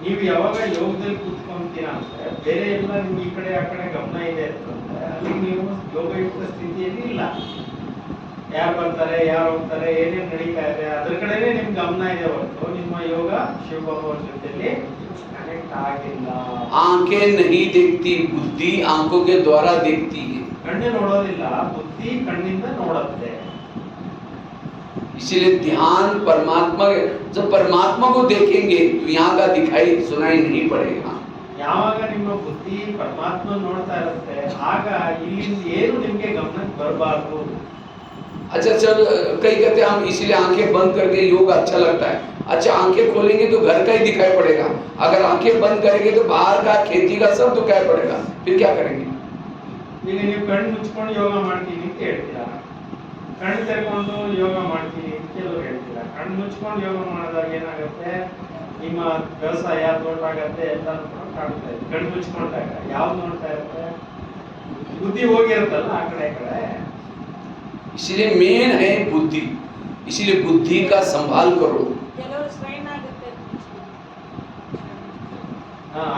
ನೀವು ಯಾವಾಗ ಯೋಗದಲ್ಲಿ ಕೂತ್ಕೊಂತೀರ ಮಾಡ್ತೀರಾ ಅಂದ್ರೆ ಬೇರೆ ಎಲ್ಲ ನಿಮ್ಗೆ ಈ ಕಡೆ ಆ ಕಡೆ ಗಮನ ಇದೆ ಅಂತಂದ್ರೆ ಅಲ್ಲಿ ನೀವು ಯೋಗಯುಕ್ತ ಸ್ಥಿತಿಯಲ್ಲಿ ಇಲ್ಲ. ಯಾರು ಬರ್ತಾರೆ, ಯಾರು ಹೋಗ್ತಾರೆ, ಏನೇನ್ ನಡೀತಾ ಇದೆ ಅದ್ರ ಕಡೆನೆ ನಿಮ್ ಗಮನ ಇದೆ ಹೊರತು ನಿಮ್ಮ ಯೋಗ ಶಿವಬಾಬಾ ಅವ್ರ ಜೊತೆಲಿ ಕನೆಕ್ಟ್ ಆಗಿಲ್ಲ. आंखें नहीं देखती, बुद्धि आंखों के द्वारा देखती है। ಕಣ್ಣು ನೋಡೋದಿಲ್ಲ, ಬುದ್ಧಿ ಕಣ್ಣಿಂದ ನೋಡುತ್ತೆ. इसीलिए ध्यान परमात्मा, जब परमात्मा को देखेंगे तो यहाँ का दिखाई सुनाई नहीं पड़ेगा। ಯಾವಾಗ ನಿಮ್ಮ ಬುದ್ಧಿ ಪರಮಾತ್ಮ ನೋಡ್ತಾ ಇರುತ್ತೆ ಆಗ ಇಲ್ಲಿಂದ ಏನು ನಿಮ್ಗೆ ಗಮನಕ್ಕೆ ಬರಬಾರ್ದು. अच्छा चल, कई कहते हैं हम इसीलिए आंखें बंद करके योग अच्छा लगता है। अच्छा आंखें खोलेंगे तो घर का ही दिखाई पड़ेगा, अगर आंखें बंद करेंगे तो बाहर का खेती का सब दिखाई पड़ेगा, फिर क्या करेंगे? ಈಗ ನೀವು ಕಣ್ಣು ಮುಚ್ಕೊಂಡು ಯೋಗ ಮಾಡ್ತೀನಿ ಅಂತ ಹೇಳ್ತೀರಾ, ಕಣ್ಣು ತೆರೆಕೊಂಡು ಯೋಗ ಮಾಡ್ತೀನಿ ಅಂತ ಕೆಲವರು ಹೇಳ್ತೀರಾ. ಕಣ್ಣು ಮುಚ್ಕೊಂಡು ಯೋಗ ಮಾಡಿದಾಗ ಏನಾಗುತ್ತೆ, ನಿಮ್ಮ ವ್ಯವಸಾಯ ತೋಟ ಆಗತ್ತೆ ಎಲ್ಲ ಕಾಣ್ತಾ ಇದೆ. ಕಣ್ಣು ಮುಚ್ಕೊಂಡಾಗ ಯಾವ್ದು ನೋಡ್ತಾ ಇರುತ್ತೆ, ಬುದ್ಧಿ ಹೋಗಿರುತ್ತಲ್ಲ ಆ ಕಡೆ ಈ ಕಡೆ. इसलिए मेन है बुद्धि, इसलिए बुद्धि का संभाल करो।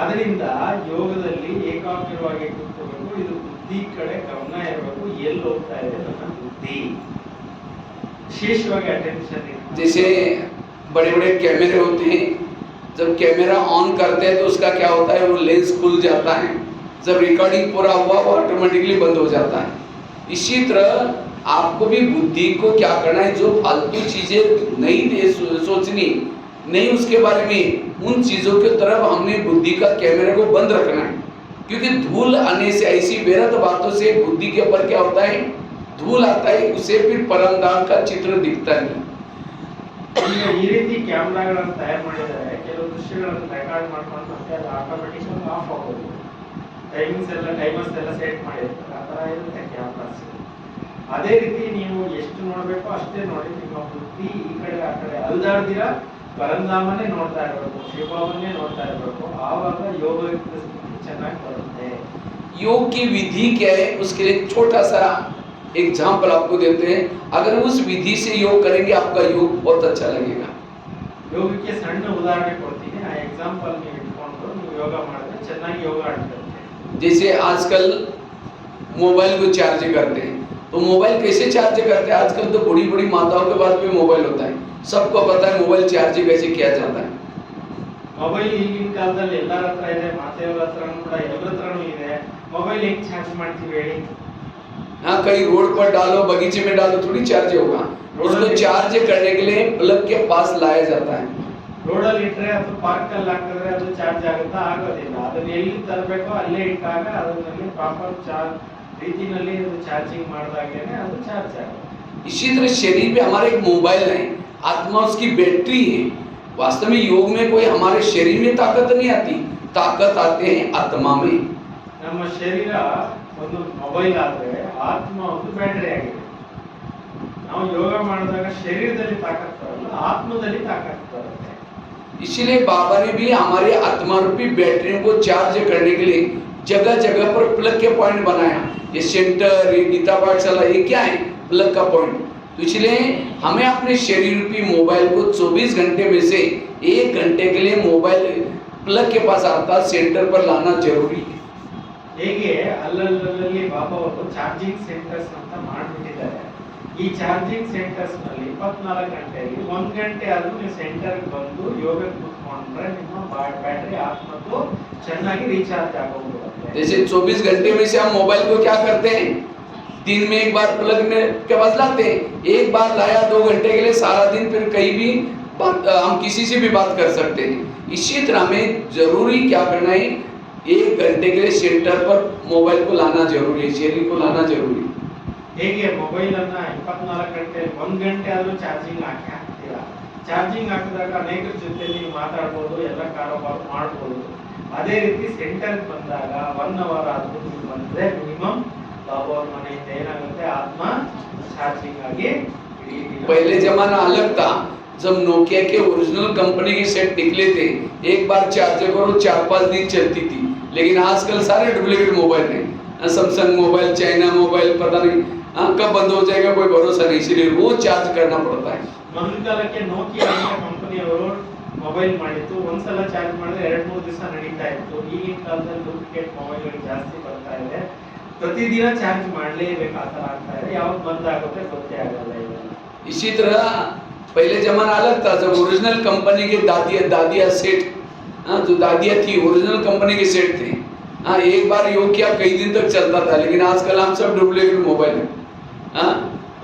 ಅದರಿಂದ ಯೋಗದಲ್ಲಿ ಏಕಾಗ್ರವಾಗಿ ಕೂತ್ಕೋಬೇಕು. ಇದು ಬುದ್ಧಿ ಕಡೆ ಗಮನ ಇರಬೇಕು. ಎಲ್ಲಿ ಹೋಗ್ತಾ ಇದೆ ನನ್ನ ಬುದ್ಧಿ, ವಿಶೇಷವಾಗಿ ಅಟೆನ್ಷನ್. जैसे बड़े बड़े कैमरे होते हैं, जब कैमरा ऑन करते हैं तो उसका क्या होता है, वो लेंस खुल जाता है। जब रिकॉर्डिंग पूरा हुआ वो ऑटोमेटिकली बंद हो जाता है। इसी तरह आपको भी बुद्धि को क्या करना है, जो फालतू चीजें नहीं सोचनी, नहीं उसके बारे में, उन चीजों की तरफ हमने बुद्धि का कैमरे को बंद रखना है। क्योंकि धूल आने से, ऐसी बेरत बातों से बुद्धि के ऊपर क्या होता है, धूल आता है, उसे फिर परमधाम का चित्र दिखता नहीं। ಈ ರೀತಿ ಕ್ಯಾಮ್ರಾಗಳನ್ನು ತಯಾರು ಮಾಡಿದ್ದಾರೆ, ಕೆಲವು ದೃಶ್ಯಗಳನ್ನು ರೆಕಾರ್ಡ್ ಮಾಡ್ಕೊಂಡು ಮತ್ತೆ ಅದು ಆಟೋಮೆಟಿಕ್ ಆಫ್ ಆಗೋದು. ಟೈಮರ್ಸ್ ಎಲ್ಲ ಸೆಟ್ ಮಾಡಿರ್ತಾರೆ, ಆ ತರ ಇರುತ್ತೆ ಕ್ಯಾಮ್ರಾಸ್. ಅದೇ ರೀತಿ ನೀವು ಎಷ್ಟು ನೋಡಬೇಕು ಅಷ್ಟೇ ನೋಡಿ. ನಿಮ್ಮ ಬುದ್ಧಿ ಈ ಕಡೆ ಆ ಕಡೆ ಅಲ್ದಾಡ್ದಿರ ಪರಂಧಾಮನೇ ನೋಡ್ತಾ ಇರಬೇಕು, ಶಿವಭಾವನ್ನೇ ನೋಡ್ತಾ ಇರಬೇಕು. ಆವಾಗ ಯೋಗ ಚೆನ್ನಾಗಿ ಬರುತ್ತೆ. योग की विधि क्या है, उसके लिए छोटा सा एग्जाम्पल आपको देते हैं। अगर उस विधि से योग करेंगे आपका योग बहुत अच्छा लगेगा। ಯೋಗಕ್ಕೆ ಸಣ್ಣ ಉದಾಹರಣೆ ಕೊಡ್ತೀನಿ, ಆ ಎಕ್ಸಾಂಪಲ್ ನೀವು ಇಟ್ಕೊಂಡು ನೀವು ಯೋಗ ಮಾಡಿದ್ರೆ ಚೆನ್ನಾಗಿ ಯೋಗ ಆಗುತ್ತೆ. जैसे आजकल मोबाइल को चार्ज करते हैं, तो मोबाइल कैसे चार्ज करते हैं? आजकल तो बड़ी बड़ी माताओं के पास भी मोबाइल होता है, सबको पता है मोबाइल चार्ज कैसे किया जाता है। ಮೊಬೈಲ್ ಈಗಿನ ಕಾಲದಲ್ಲಿ ಎಲ್ಲರ ಹತ್ರ ಇದೆ, ಮಾತೆಯವರ ಹತ್ರನೂ ಕೂಡ ಎಲ್ಲರ ಹತ್ರನೂ ಇದೆ. ಮೊಬೈಲ್ ಹೆಂಗ್ ಚಾರ್ಜ್ ಮಾಡ್ತೀವಿ ಹೇಳಿ? हाँ, कहीं रोड पर डालो, बगीचे में डालो, थोड़ी चार्ज होगा। उसको चार्ज करने के लिए प्लग के पास लाया जाता है। ರೋಡಲ್ಲಿ ಇಟ್ಟರೆ ಅಥವಾ ಪಾರ್ಕ್ ಅಲ್ಲಿ ಹಾಕಿದ್ರೆ ಅದು ಚಾರ್ಜ್ ಆಗುತ್ತಾ? ಆಗೋದಿಲ್ಲ. ಅದನ್ನ ಎಲ್ಲಿ ತರಬೇಕೋ ಅಲ್ಲೇ ಇಟ್ಟಾಗ ಅದರಲ್ಲಿ ಪ್ರಾಪರ್ ಚಾರ್ಜ್ ರೀತಿನಲ್ಲಿ ಅದು ಚಾರ್ಜಿಂಗ್ ಮಾಡಿದಾಗೇನೆ ಅದು ಚಾರ್ಜ್ ಆಗುತ್ತೆ. इसी तरह शरीर में हमारे एक मोबाइल है, आत्मा उसकी बैटरी है। वास्तव में योग में कोई हमारे शरीर में ताकत नहीं आती, ताकत आते हैं आत्मा में। ನಮ್ಮ ಶರೀರ ಒಂದು ಮೊಬೈಲ್ ಆದ್ರೆ ಆತ್ಮ ಒಂದು ಬ್ಯಾಟರಿ ಆಗಿದೆ. ನಾವು ಯೋಗ ಮಾಡಿದಾಗ ಶರೀರದಲ್ಲಿ ತಾಕತ್ ಬರಲ್ಲ, ಆತ್ಮದಲ್ಲಿ ತಾಕತ್ ಬರುತ್ತೆ. इसीलिए बाबा ने भी हमारे आत्मा रूपी बैटरियों को चार्ज करने के लिए जगह जगह पर प्लग के पॉइंट बनाया। ये सेंटर, ये गीता पाठशाला, ये क्या है? प्लग का पॉइंट। तो इसलिए हमें अपने शरीर रूपी मोबाइल को 24 घंटे में से 1 घंटे के लिए मोबाइल प्लग के पास आता सेंटर पर लाना जरूरी है। ಹೇಗೆ ಅಲ್ಲಲ್ಲಿ ಬಾಬಾ ಅವರು ಚಾರ್ಜಿಂಗ್ ಸೆಂಟರ್ಸ್ ಅಂತ ಮಾಡಿಬಿಟ್ಟಿದ್ದಾರೆ. ಈ ಚಾರ್ಜಿಂಗ್ ಸೆಂಟರ್ಸ್ ನಲ್ಲಿ 24 ಗಂಟೆಯಲ್ಲಿ 1 ಗಂಟೆ ಆದ್ರೂ ನೀವು ಸೆಂಟರ್ ಬಂದು ಯೋಗ ಕೂತ್ಕೊಂಡ್ರೆ ನಿಮ್ಮ ಬ್ಯಾಟರಿ ಆತ್ಮದ್ದು ಚೆನ್ನಾಗಿ ರೀಚಾರ್ಜ್ ಆಗೋಗುತ್ತೆ. जैसे 24 घंटे में से हम मोबाइल को क्या करते हैं, दिन में एक बार प्लग में के पास लाते हैं, एक बार लाया 2 घंटे के लिए, सारा दिन फिर कहीं भी हम किसी से भी बात कर सकते हैं। इसी तरह हमें जरूरी क्या करना है, 1 घंटे के लिए सेंटर पर मोबाइल को लाना जरूरी है, शरीर को लाना जरूरी है। ಹೇಗೆ ಮೊಬೈಲ್ ಅನ್ನ 24 ಗಂಟೆ 1 ಗಂಟೆ ಆದ್ರೂ ಚಾರ್ಜಿಂಗ್ ಹಾಕ್ತೀರಾ. ಚಾರ್ಜಿಂಗ್ ಹಾಕಿದಾಗ ಅನೇಕರ ಜೊತೆ ನೀವು ಮಾತಾಡ್ಬೋದು, ಎಲ್ಲ ಕಾರೋಬಾರ್ ಮಾಡ್ಬೋದು. ಅದೇ ರೀತಿ ಸೆಂಟರ್ ಬಂದಾಗ 1 ಅವರ್ ಆದ್ರೂ ನೀವು ಬಂದ್ರೆ ಮಿನಿಮಮ್ ಬಾಬಾ ಅವ್ರ ಮನೆಯಿಂದ ಏನಾಗುತ್ತೆ, ಆತ್ಮ ಚಾರ್ಜಿಂಗ್ ಆಗಿ पहले जमाना अलग था, जब नोकिया के ओरिजिनल कंपनी के सेट निकले थे, एक बार चार्ज करो 4-5 दिन चलती थी। लेकिन आजकल सारे डुप्लीकेट मोबाइल हैं, सैमसंग मोबाइल, चाइना मोबाइल, पता नहीं कब बंद हो जाएगा कोई भरोसा नहीं, इसलिए रोज चार्ज करना पड़ता है। ಮೊದಲ ಕಾಲಕ್ಕೆ ನೋಕಿಯಾ ಅಂತ ಕಂಪನಿಯವರು ಮೊಬೈಲ್ ಮಾಡಿತ್ತು, ಒಂದ್ಸಲ ಚಾರ್ಜ್ ಮಾಡಿದ್ರೆ 2-3 ದಿವಸ ನಡೀತಾ ಇತ್ತು. ಈಗಿನ ಕಾಲದಲ್ಲಿ ಡೂಪ್ಲಿಕೇಟ್ ಮೊಬೈಲ್ಗಳು ಜಾಸ್ತಿ ಬರ್ತಾ ಇದೆ, ಪ್ರತಿದಿನ ಚಾರ್ಜ್ ಮಾಡಲೇಬೇಕು, ಆ ತರ ಆಗ್ತಾ ಇದೆ. ಯಾವಾಗ ಬಂದ್ ಆಗುತ್ತೆ ಗೊತ್ತೇ ಆಗಲ್ಲ ಇವೆಲ್ಲ. इसी तरह पहले जमाना अलग था, जब ओरिजिनल कंपनी के दादिया सेट, हाँ, जो दादियाँ थी ओरिजिनल कंपनी के सेट थे, हाँ, एक बार योग किया कई दिन तक चलता था। लेकिन आजकल हम सब डुप्लीकेट मोबाइल है, हाँ,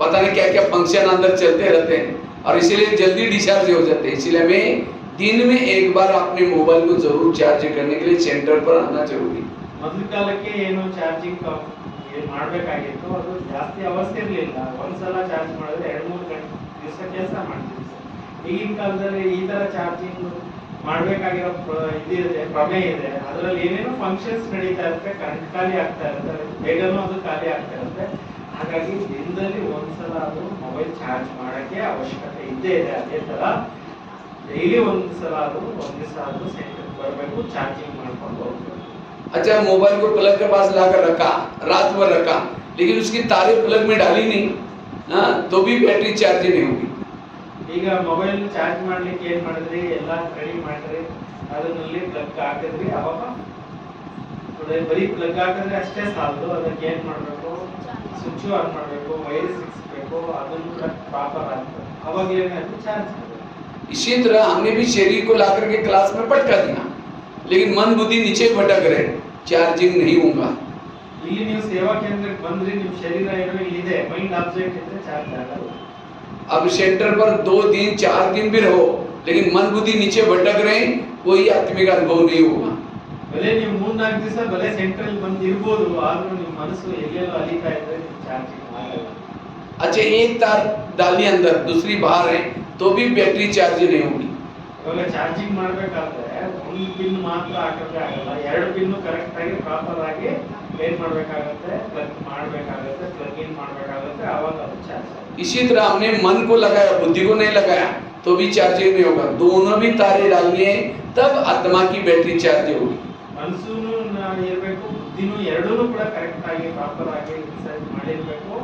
पता नहीं क्या क्या फंक्शन अंदर चलते रहते हैं और इसीलिए जल्दी डिस्चार्ज हो जाते हैं। इसलिए हमें दिन में एक बार अपने मोबाइल को जरूर चार्ज करने के लिए सेंटर पर आना जरूरी। ಮೊದಲ ಕಾಲಕ್ಕೆ ಏನು ಚಾರ್ಜಿಂಗ್ ಮಾಡಬೇಕಾಗಿತ್ತು, ಅದು ಜಾಸ್ತಿ ಅವಶ್ಯ ಇರಲಿಲ್ಲ. ಒಂದ್ಸಲ ಚಾರ್ಜ್ ಮಾಡಿದ್ರೆ 2-3 ದಿವಸ ಕೆಲಸ ಮಾಡ್ತೀವಿ. ಈಗಿನ ಕಾಲದಲ್ಲಿ ಈ ತರ ಚಾರ್ಜಿಂಗ್ ಮಾಡಬೇಕಾಗಿರೋ ಇದಿದೆ, ಪ್ರಮೇಯ ಇದೆ. ಅದರಲ್ಲಿ ಏನೇನೋ ಫಂಕ್ಷನ್ಸ್ ನಡೀತಾ ಇರುತ್ತೆ, ಕರೆಂಟ್ ಖಾಲಿ ಆಗ್ತಾ ಇರುತ್ತೆ, ಬೇಗನೂ ಅದು ಖಾಲಿ ಆಗ್ತಾ ಇರುತ್ತೆ. ಹಾಗಾಗಿ ದಿನದಲ್ಲಿ ಒಂದ್ಸಲ ಅದು ಮೊಬೈಲ್ ಚಾರ್ಜ್ ಮಾಡಕ್ಕೆ ಅವಶ್ಯಕತೆ ಇದ್ದೇ ಇದೆ. ಅದೇ ತರ ಡೈಲಿ ಒಂದ್ಸಲ ಅದು ಒಂದ್ ದಿವಸ ಅದು ಸೆಂಟರ್ ಬರಬೇಕು, ಚಾರ್ಜಿಂಗ್ ಮಾಡ್ಕೊಂಡು ಹೋಗ್ಬೇಕು. अच्छा, मोबाइल को प्लग के पास लाकर रखा, रात भर रखा, लेकिन उसकी तारें प्लग में डाली नहीं, हाँ, तो भी बैटरी चार्ज नहीं होगी। ಈಗ ಮೊಬೈಲ್ ಚಾರ್ಜ್ ಮಾಡ್ಲಿಕ್ಕೆ ಏನ್ ಮಾಡಿದ್ರಿ, ಎಲ್ಲ ರೆಡಿ ಮಾಡ್ರಿ, ಅದರಲ್ಲಿ ಪ್ಲಗ್ ಹಾಕಿದ್ರಿ. ಅವಾಗ ಬರೀ ಪ್ಲಗ್ ಹಾಕಿದ್ರೆ ಅಷ್ಟೇ ಸಾಲದು, ಅದಕ್ಕೆ ಏನ್ ಮಾಡ್ಬೇಕು, ಸ್ವಿಚ್ ಆನ್ ಮಾಡ್ಬೇಕು, ವೈರ್ ಸಿಕ್ಸ್ಬೇಕು, ಅದನ್ನು ಪ್ರಾಪರ್ ಆಗ್ತದೆ. ಅವಾಗ ಏನಾಯ್ತು, ಚಾರ್ಜ್ ಆಗುತ್ತೆ. इसी तरह हमने भी शरीर को लाकर के क्लास में पटका दिया, लेकिन मन बुद्धि नीचे भटक रहे, चार्जिंग नहीं होगा। ಇಲ್ಲಿ ನೀವು ಸೇವಾ ಕೇಂದ್ರಕ್ಕೆ ಬಂದ್ರಿ, ನಿಮ್ ಶರೀರ ಏನೋ ಇಲ್ಲಿದೆ, ಮೈಂಡ್ ಆಬ್ಜೆಕ್ಟ್ ಇದ್ರೆ ಚಾರ್ಜ್ ಆಗಲ್ಲ. अब सेंटर पर 2 दिन 4 दिन भी रहो, लेकिन मन बुद्धि नीचे भटक रहे, कोई आत्मिक अनुभव नहीं होगा। ಭಲೆ ನೀವು 3-4 ದಿವಸ ಭಲೆ ಸೆಂಟ್ರಲ್ ಬಂದ್ ಇರ್ಬೋದು, ಆದ್ರೂ ನಿಮ್ ಮನಸ್ಸು ಎಲ್ಲೆಲ್ಲೋ ಅಲಿತಾ ಇದ್ರೆ ಚಾರ್ಜಿಂಗ್ ಆಗಲ್ಲ. अच्छा, एक तार डाली अंदर, दूसरी बाहर है, तो भी बैटरी चार्ज नहीं होगी। ಇವಾಗ ಚಾರ್ಜಿಂಗ್ ಮಾಡ್ಬೇಕಾದ್ರೆ ಒಂದು ಪಿನ್ ಮಾತ್ರ ಹಾಕಿದ್ರೆ ಆಗಲ್ಲ, 2 ಪಿನ್ ಕರೆಕ್ಟ್ ಆಗಿ ಪ್ರಾಪರ್ ಆಗಿ ಏನ್ ಮಾಡ್ಬೇಕಾಗುತ್ತೆ, ಪ್ಲಗ್ ಮಾಡ್ಬೇಕಾಗುತ್ತೆ, ಪ್ಲಗ್ ಇನ್ ಮಾಡ್ಬೇಕಾಗುತ್ತೆ, ಅವಾಗ ಅದು ಚಾರ್ಜ್ ಆಗುತ್ತೆ. इसी तरह हमने मन को लगाया, बुद्धि को नहीं लगाया, तो भी चार्जिंग नहीं होगा। दोनों भी तारे डालनी है, तब आत्मा की बैटरी चार्ज होगी। ಮನಸ್ಸುನು ಇರಬೇಕು, ಬುದ್ಧಿನೂ ಎರಡೂನು ಕೂಡ ಕರೆಕ್ಟ್ ಆಗಿ ಪ್ರಾಪರ್ ಆಗಿ ರಿಸರ್ಚ್ ಮಾಡಿರ್ಬೇಕು,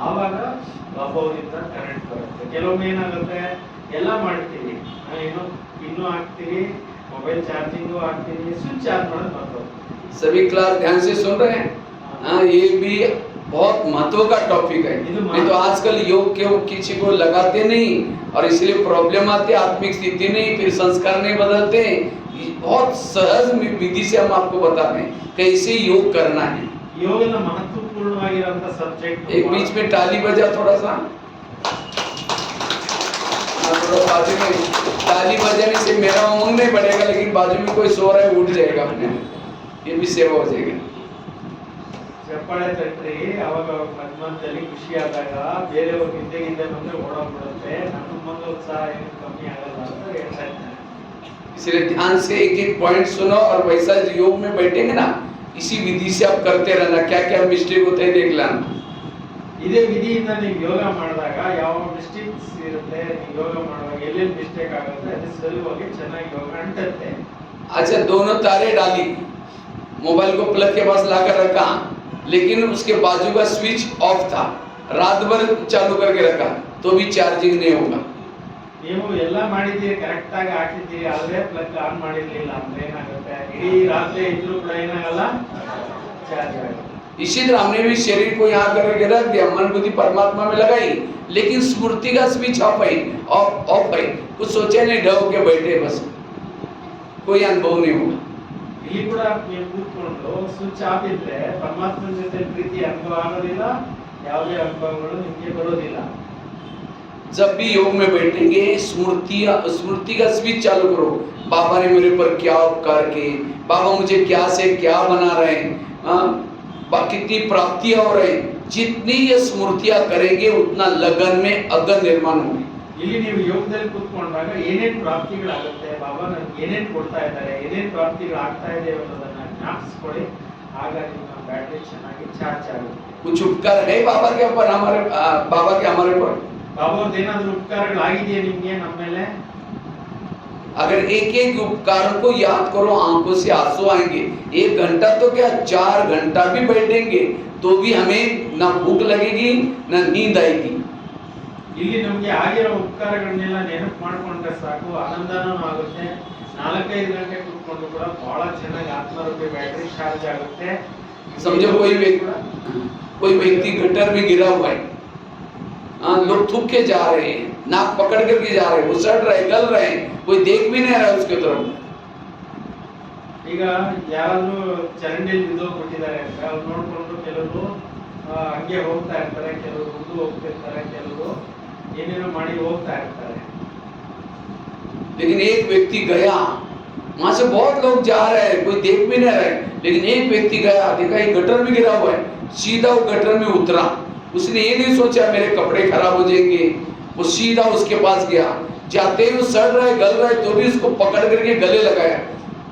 ಆವಾಗ ಬಾಬಾವರಿಂದ ಕರೆಂಟ್ ಬರುತ್ತೆ. ಕೆಲವೊಮ್ಮೆ ಏನಾಗುತ್ತೆ, ಎಲ್ಲ ಮಾಡ್ತೀವಿ, ಏನು ಪಿನ್ನು ಹಾಕ್ತೀವಿ, ಮೊಬೈಲ್ ಚಾರ್ಜಿಂಗು ಹಾಕ್ತೀವಿ, ಸ್ವಿಚ್ ಚಾರ್ಜ್ ಮಾಡೋದು ಬರ್ತದೆ. सभी क्लास ध्यान से सुन रहे हैं, हाँ, ये भी बहुत महत्व का टॉपिक है। नहीं तो आजकल योग के किसी को लगाते नहीं और इसलिए प्रॉब्लम आती है, आत्मिक स्थिति नहीं, फिर संस्कार नहीं बदलते। बहुत सहज विधि से हम आपको बता रहे हैं कैसे योग करना है। ಯೋಗದ ಮಹತ್ವಪೂರ್ಣವಾಗಿರುವಂತ ಸಬ್ಜೆಕ್ಟ್. एक बीच में ताली बजा थोड़ा सा, थोड़ा बाजू में ताली बजाने से मेरा उमंग नहीं बढ़ेगा, लेकिन बाजू में कोई सो रहा है उठ जाएगा अपने, ये भी सेवा हो जाएगी। ಚಪ್ಪಾಳೆ ತಟ್ರಿ, ಅವಾಗ ಮಧ್ಯದಲ್ಲಿ ಖುಷಿ ಆದಾಗ ಬೇರೆಯವ್ರ ಹಿಂದೆ ಬಂದ್ರೆ ಓಡೋಗ್ಬಿಡುತ್ತೆ, ನಮ್ಮ ಮುಂದೆ ಉತ್ಸಾಹ ಏನು ಕಮ್ಮಿ ಆಗಲ್ಲ ಅಂತ ಹೇಳ್ತಾ ಇದ್ದಾರೆ. इसलिए ध्यान से एक एक पॉइंट सुनो और वैसा योग में बैठेंगे ना, इसी विधि से आप करते रहना, क्या क्या मिस्टेक होते हैं देख लेना। ಇದೇ ವಿಧಿಯಿಂದ ನೀವು ಯೋಗ ಮಾಡಿದಾಗ ಯಾವ ಮಿಸ್ಟೇಕ್ಸ್ ಇರುತ್ತೆ, ನೀವು ಯೋಗ ಮಾಡುವಾಗ ಎಲ್ಲೆಲ್ಲಿ ಮಿಸ್ಟೇಕ್ ಆಗುತ್ತೆ, ಅದು ಸರಿ ಹೋಗಿ ಚೆನ್ನಾಗಿ ಯೋಗ ಅಂಟುತ್ತೆ. अच्छा, दोनों तारे डाली, मोबाइल को प्लग के पास लाकर रखा, लेकिन उसके बाजू का स्विच ऑफ था, रात भर चालू करके रखा, तो भी चार्जिंग नहीं होगा। ನೀವು ಎಲ್ಲ ಮಾಡಿದ್ದೀರಿ, करेक्ट ಆಗಿ ಹಾಕಿದ್ದೀರಿ, ಆದ್ರೆ ಪ್ಲಗ್ ಆನ್ ಮಾಡಿರ್ಲಿಲ್ಲ ಅಂದ್ರೆ ಏನಾಗುತ್ತೆ, ಇಡೀ ರಾತ್ರಿ ಇದ್ರೂ ಕೂಡ ಏನಾಗಲ್ಲ, ಚಾರ್ಜ್ ಆಗಲ್ಲ. इसी तरह हमने भी शरीर को यहाँ करके रख दिया, मन बुद्धि परमात्मा में लगाई, लेकिन स्मृति का स्विच ऑफ है, कुछ सोचे नहीं, डर के बैठे, बस कोई अनुभव नहीं होगा। ಇಲ್ಲಿ ಕೂಡ ನೀವು ಕೂತ್ಕೊಂಡು ಸ್ವಿಚ್ ಆಫ್ ಇದ್ರೆ ಪರಮಾತ್ಮನ ಜೊತೆ ಪ್ರೀತಿ ಅನುಭವ ಆಗೋದಿಲ್ಲ, ಯಾವುದೇ ಅನುಭವಗಳು ನಿಮಗೆ ಬರೋದಿಲ್ಲ. जब भी योग में बैठेंगे स्मृति का स्विच चालू करो, बाबा ने मेरे पर क्या उपकार किए, बाबा मुझे क्या से क्या बना रहे हैं, कितनी प्राप्तियां हो रही, जितनी ये स्मृतियां करेंगे उतना लगन में अगन निर्माण होगी। ಇಲ್ಲಿ ನೀವು ಯೋಗದಲ್ಲಿ ಕೂತ್ಕೊಂಡಾಗ ಏನೇನು ಪ್ರಾಪ್ತಿಗಳಾಗುತ್ತೆ, ಬಾಬಾ ನನಗೆ ಏನೇನು ಕೊಡ್ತಾ ಇದ್ದಾರೆ, ಏನೇನು ಪ್ರಾಪ್ತಿಗಳು ಆಗ್ತಾ ಇದೆ ಅನ್ನೋದನ್ನ ಜ್ಞಾಪಿಸ್ಕೊಳ್ಳಿ, ಆಗ ನಿಮ್ಮ ಬ್ಯಾಟರಿ ಚೆನ್ನಾಗಿ ಚಾರ್ಜ್ ಆಗುತ್ತೆ. कुछ उपकार है बाबा के ऊपर, हमारे बाबा के हमारे ऊपर, ಬಾಬಾ ಅವ್ರದ್ದು ಏನಾದ್ರು ಉಪಕಾರಗಳಾಗಿದೆಯಾ ನಿಮ್ಗೆ ನಮ್ಮ ಮೇಲೆ? अगर एक एक उपकार को याद करो, आंखों से आंसू आएंगे। 1 घंटा तो क्या 4 घंटा भी बैठेंगे तो भी हमें ना भूख लगेगी ना नींद आएगी। ಇಲ್ಲಿ ನಮ್ಗೆ ಆಗಿರೋ ಉಪಕಾರಗಳನ್ನೆಲ್ಲ ನೆನಪು ಮಾಡ್ಕೊಂಡ್ರೆ ಸಾಕು, ಆನಂದನೂ ಆಗುತ್ತೆ. 4-5 ಗಂಟೆ ಕೂತ್ಕೊಂಡು ಕೂಡ ಬಹಳ ಚೆನ್ನಾಗಿ ಆತ್ಮರೂಪಿ ಬ್ಯಾಟ್ರಿ ಚಾರ್ಜ್ ಆಗುತ್ತೆ. समझो कोई व्यक्ति गटर में गिरा हुआ है, लोग थूक के जा रहे हैं, नाक पकड़ करके जा रहे हैं, वो सड़ रहे गल रहे हैं, कोई देख भी नहीं रहा उसके तरफ. ಈಗ ಯಾರಾದ್ರೂ ಚರಂಡಿಯಲ್ಲಿ ಬಿದ್ದೋಗ್ಬಿಟ್ಟಿದ್ದಾರೆ ಅಂತ ಅವ್ರು ನೋಡ್ಕೊಂಡು ಕೆಲವರು ಹಂಗೆ ಹೋಗ್ತಾ ಇರ್ತಾರೆ, ಕೆಲವರು ಉದ್ದು ಹೋಗ್ತಿರ್ತಾರೆ, ಕೆಲವರು ಏನೇನೋ ಮಾಡಿ ಹೋಗ್ತಾ ಇರ್ತಾರೆ. लेकिन एक व्यक्ति गया, वहां से बहुत लोग जा रहे हैं, कोई देख भी नहीं रहे, लेकिन एक व्यक्ति गया, देखा ये गटर में गिरा हुआ है, सीधा वो गटर में उतरा. उसने ये नहीं सोचा मेरे कपड़े खराब हो जाएंगे, वो सीधा उसके पास गया. जाते ही वो सड़ रहा है गल रहा है तो भी उसको पकड़ करके गले लगाया.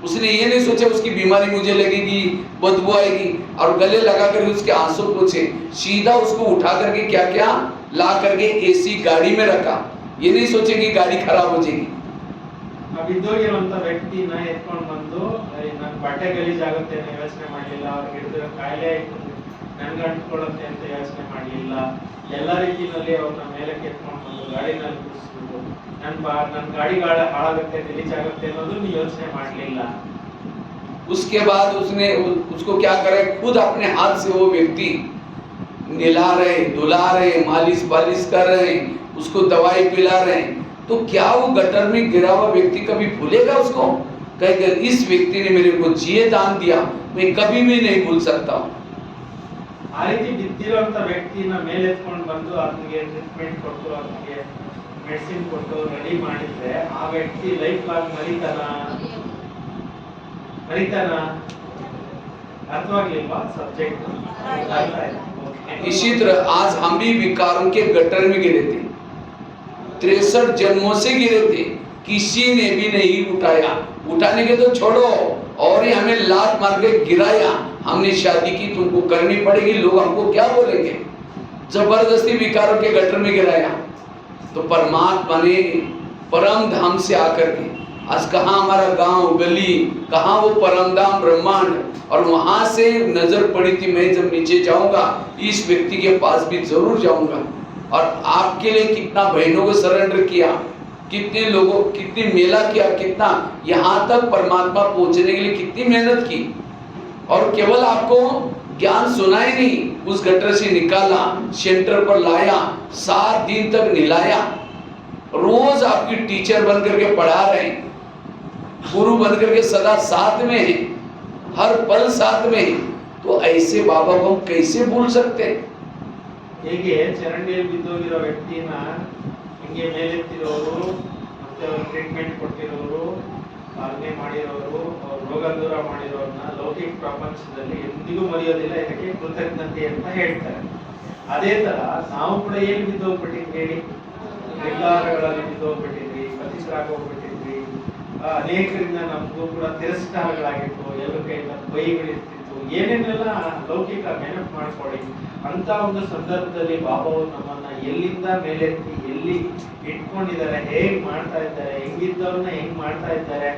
उसने ये नहीं सोचा उसकी बीमारी मुझे लगेगी, बदबू आएगी, और गले लगा कर उसके आंसू पोंछे. सीधा उसको उठा करके क्या क्या ला करके एसी गाड़ी में रखा. ये नहीं सोचे कि गाड़ी खराब हो जाएगी. ಆ ಬಿದ್ದೋಗಿರುವಂತ ವ್ಯಕ್ತಿನ ಎತ್ಕೊಂಡು ಬಂದು ನನ್ನ ಬಟ್ಟೆ ಗಲೀಜಾಗುತ್ತೆ ಅಂತ ಯೋಚನೆ ಮಾಡಲಿಲ್ಲ, ಅವ್ರಿಗೆ ಹಿಡಿದಿರೋ ಕಾಯಿಲೆ ನನ್ಗೆ ಅಂಟ್ಕೊಳ್ಳುತ್ತೆ ಅಂತ ಯೋಚನೆ ಮಾಡಲಿಲ್ಲ. ಎಲ್ಲ ರೀತಿಯಲ್ಲಿ ಅವ್ರನ್ನ ಮೇಲಕ್ಕೆ ಎತ್ಕೊಂಡು ಬಂದು ಗಾಡಿನಲ್ಲಿ ಕೂರಿಸ್ಬಿಟ್ಟು ನನ್ನ ಗಾಡಿ ಹಾಳಾಗುತ್ತೆ ಗಲೀಜಾಗುತ್ತೆ ಅನ್ನೋದು ಯೋಚನೆ ಮಾಡಲಿಲ್ಲ. उसके बाद उसने उसको क्या करे, खुद अपने हाथ से वो व्यक्ति नहला रहे, धुला रहे, मालिश पालिश कर रहे, उसको दवाई पिला रहे. तो क्या वो गटर में गिरा हुआ व्यक्ति कभी भूलेगा उसको? कहेगा इस व्यक्ति ने मेरे को जिए दान दिया, मैं कभी भी नहीं भूल सकता हूँ. ಆ ರೀತಿ ಬಿದ್ದಿರುವಂತ ವ್ಯಕ್ತಿನ ಮೇಲೆ ಎತ್ಕೊಂಡು ಬಂದು ಅದಕ್ಕೆ ಟ್ರೀಟ್ಮೆಂಟ್ ಕೊಟ್ಟು ಅದಕ್ಕೆ ಮೆಡಿಸಿನ್ ಕೊಟ್ಟು ರೆಡಿ ಮಾಡಿದ್ರೆ ಆ ವ್ಯಕ್ತಿ ಲೈಫ್ ಲಾಂಗ್ ಮರಿತಾನ ಅರ್ಥವಾಗ್ಲಿಲ್ವಾ ಸಬ್ಜೆಕ್ಟ್? इसी तरह आज हम भी विकारों के गटर में गिरे थे, 63 जन्मों से गिरे थे, किसी ने भी नहीं उठाया. उठाने के तो छोड़ो, और ही हमें लात मार के गिराया. हमने शादी की, तुमको करनी पड़ेगी, लोग हमको क्या बोलेंगे? जबरदस्ती विकारों के गटर में गिराया. तो परमात्मा ने परम धाम से आकर के आज कहाँ हमारा गांव गली, कहाँ वो परम धाम ब्रह्मांड, और वहां से नजर पड़ी थी मैं जब नीचे जाऊंगा इस व्यक्ति के पास भी जरूर जाऊंगा. और आपके लिए कितना बहनों को सरेंडर किया, कितने लोगों कितनी मेला किया, कितना यहाँ तक परमात्मा पहुंचने के लिए कितनी मेहनत की. और केवल आपको ज्ञान सुना ही नहीं, उस गटर से निकाला, सेंटर पर लाया, 7 दिन तक निलाया, रोज आपकी टीचर बन करके पढ़ा रहे, गुरु बन करके सदा साथ में है, हर पल साथ में है. तो ऐसे बाबा को हम कैसे भूल सकते हैं? ಹೇಗೆ ಚರಂಡಿಯಲ್ಲಿ ಬಿದ್ದೋಗಿರೋ ವ್ಯಕ್ತಿನ ಹಿಂಗೆ ಮೇಲೆತ್ತಿರೋರು, ಮತ್ತೆ ಅವ್ರ ಟ್ರೀಟ್ಮೆಂಟ್ ಕೊಟ್ಟಿರೋರು, ಪಾಲನೆ ಮಾಡಿರೋರು, ಅವ್ರ ರೋಗ ದೂರ ಮಾಡಿರೋರನ್ನ ಲೌಕಿಕ ಪ್ರಪಂಚದಲ್ಲಿ ಎಂದಿಗೂ ಮರೆಯೋದಿಲ್ಲ. ಇದಕ್ಕೆ ಕೃತಜ್ಞತೆ ಅಂತ ಹೇಳ್ತಾರೆ. ಅದೇ ತರ ನಾವು ಕೂಡ ಏನ್ ಬಿದ್ದೋಗ್ಬಿಟ್ಟಿದ್ವಿ ಹೇಳಿ, ನಿರ್ಧಾರಗಳಲ್ಲಿ ಬಿದ್ದೋಗ್ಬಿಟ್ಟಿದ್ವಿ, ಪತಿತರಾಗೋಗ್ಬಿಟ್ಟಿದ್ವಿ. ಅನೇಕರಿಂದ ನಮಗೂ ಕೂಡ ತಿರಸ್ಕಾರಗಳಾಗಿತ್ತು, ಎಲ್ಲ ಕೈಯಿಂದ ಬೈಗಳಿರ್ತಿತ್ತು, ಏನೇನೆಲ್ಲ ಲೌಕಿಕ ನೆನಪು ಮಾಡ್ಕೊಳ್ಳಿ. ಅಂತ ಒಂದು ಸಂದರ್ಭದಲ್ಲಿ ಬಾಬಾ ಅವರು ನಮ್ಮನ್ನ ಎಲ್ಲಿಂದ ಮೇಲೆತ್ತಿ ಎಲ್ಲಿ ಇಟ್ಕೊಂಡಿದ್ದಾರೆ, ಹೇಗ್ ಮಾಡ್ತಾ ಇದ್ದಾರೆ, ಹೆಂಗಿದ್ದವ್ರನ್ನ ಹೆಂಗ್ ಮಾಡ್ತಾ ಇದ್ದಾರೆ,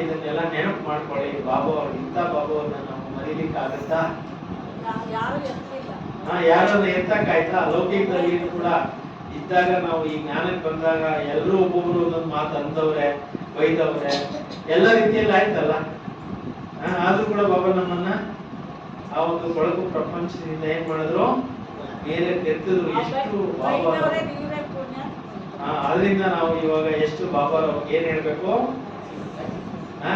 ಇದನ್ನೆಲ್ಲ ನೆನಪು ಮಾಡ್ಕೊಳ್ಳಿ. ಬಾಬಾ ಅವ್ರು ಇಂಥ ಬಾಬಾ ಅವ್ರನ್ನ ನಾವು ಮರೀಲಿಕ್ಕೆ ಆಗತ್ತಾ? ಯಾರನ್ನ ಎತ್ತಕ್ಕಾಯ್ತಾ? ಲೌಕಿಕದಲ್ಲಿ ಕೂಡ ಇದ್ದಾಗ ನಾವು ಈ ಜ್ಞಾನಕ್ಕೆ ಬಂದಾಗ ಎಲ್ಲರೂ ಒಬ್ಬೊಬ್ರು ಒಂದೊಂದು ಮಾತು ಅಂದವ್ರೆ, ಬೈದವ್ರೆ, ಎಲ್ಲ ರೀತಿಯಲ್ಲಿ ಆಯ್ತಲ್ಲ. ಆದ್ರೂ ಕೂಡ ಬಾಬಾ ನಮ್ಮನ್ನ ಆ ಒಂದು ಕೊಳಕು ಪ್ರಪಂಚದಿಂದ ಏನ್ ಮಾಡಿದ್ರು, ಮೇಲೆ ಎತ್ತಿದ್ರು. ಎಷ್ಟು ಬಾಬಾ, ಅದರಿಂದ ನಾವು ಇವಾಗ ಎಷ್ಟು ಬಾಬಾ ಏನ್ ಹೇಳ್ಬೇಕು,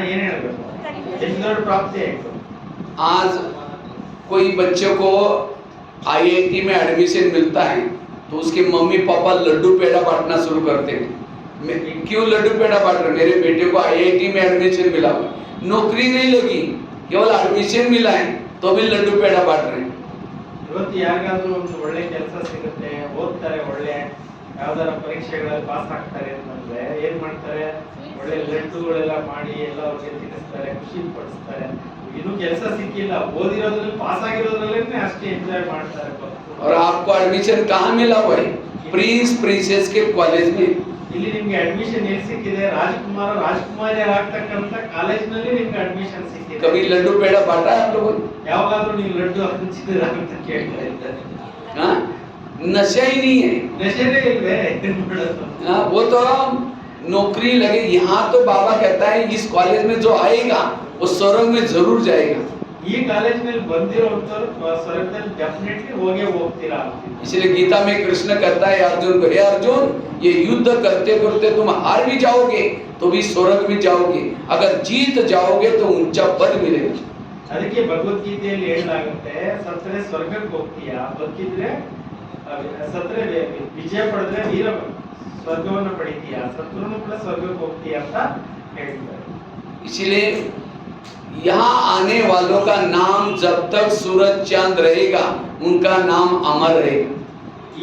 ಏನ್ ಹೇಳ್ಬೇಕು, ಎಷ್ಟು ದೊಡ್ಡ ಪ್ರಾಪ್ತಿ ಆಯ್ತು. आज कोई बच्चे को आईआईटी में एडमिशन मिलता है तो उसके मम्मी पापा लड्डू पेड़ा बांटना शुरू करते हैं. क्यों लड्डू पेड़ा बांट रहे? मेरे बेटे को आईआईटी में एडमिशन मिला हुआ, नौकरी नहीं लगी, केवल एडमिशन मिला है तो भी लड्डू पेड़ा बांट रहे हैं. ಇವತ್ತು ಯಾರಿಗಾದ್ರೂ ಒಂದು ಒಳ್ಳೆ ಕೆಲಸ ಸಿಗುತ್ತೆ, ಓದ್ತಾರೆ, ಒಳ್ಳೆ ಯಾವ್ದಾರ ಪರೀಕ್ಷೆಗಳಲ್ಲಿ ಪಾಸ್ ಆಗ್ತಾರೆ ಅಂತಂದ್ರೆ ಏನ್ ಮಾಡ್ತಾರೆ, ಒಳ್ಳೆ ಲಡ್ಡುಗಳೆಲ್ಲ ಮಾಡಿ ಎಲ್ಲ ಅವ್ರಿಗೆ ತಿನ್ನಿಸ್ತಾರೆ, ಖುಷಿ ಪಡಿಸ್ತಾರೆ. ಇನ್ನು ಕೆಲಸ ಸಿಕ್ಕಿಲ್ಲ, ಓದಿರೋದ್ರಲ್ಲಿ ಪಾಸ್ ಆಗಿರೋದ್ರಲ್ಲೇ ಅಷ್ಟೇ ಎಂಜಾಯ್ ಮಾಡ್ತಾರೆ. और आपको एडमिशन कहाँ मिला हुआ है? प्रिंस प्रिंसेस के कॉलेज में. ಇಲ್ಲಿ ನಿಮ್ಗೆ ಅಡ್ಮಿಷನ್ ಎಲ್ಲಿ ಸಿಕ್ಕಿದೆ? ರಾಜಕುಮಾರ ರಾಜಕುಮಾರಿಯರ್ ಆಗ್ತಕ್ಕಂತ ಕಾಲೇಜ್ನಲ್ಲಿ ನಿಮ್ಗೆ ಅಡ್ಮಿಷನ್ ಸಿಕ್ಕಿದೆ. कभी लड्डू पेड़ा बांटा है आप लोगों ने? ಯಾವಾಗಾದ್ರೂ ನೀವು ಲಡ್ಡು ಹಂಚಿದ್ದೀರಾ ಅಂತ ಕೇಳ್ತಾ ಇದ್ದಾರೆ. हाँ, नशा ही नहीं है. ನಶೆನೇ ಇಲ್ವೇ? हाँ, वो तो नौकरी लगे। यहाँ तो बाबा कहता है इस कॉलेज में जो आएगा वो स्वर्ग में जरूर जाएगा। ಈ ಕಾಲೇಜ್ ಮೇಲೆ ಬಂದಿರೋಂತರು ಸ್ವರ್ಗದಲ್ಲಿ ಡೆಫಿನೆಟ್ಲಿ ಹೋಗೇ ಹೋಗ್ತೀರಾ ಅಂತೀವಿ। इसलिए गीता में कृष्ण कहता है अर्जुन को, हे अर्जुन ये युद्ध करते करते तुम हार भी जाओगे तो भी स्वर्ग में जाओगे, अगर जीत जाओगे तो ऊंचा पद मिलेगा। ಅದಕ್ಕೆ ಭಗವದ್ಗೀತೆಯಲ್ಲಿ ಹೇಳಲಾಗುತ್ತೆ, ಸತ್ತರೆ ಸ್ವರ್ಗಕ್ಕೆ ಹೋಗ್ತೀಯಾ, ಬದುಕಿದ್ರೆ ಸತ್ತರೆ ವಿಜಯ ಪಡೆದ್ರೆ ವೀರ ಸ್ವರ್ಗವನ್ನು ಪಡಿತೀಯಾ, ಸತ್ರುನು ಕೂಡ ಸ್ವರ್ಗಕ್ಕೆ ಹೋಗ್ತೀಯಾ ಅಂತ ಹೇಳ್ತಾರೆ। इसलिए यहाँ आने वालों का नाम जब तक सूरज चांद रहेगा उनका नाम अमर रहेगा।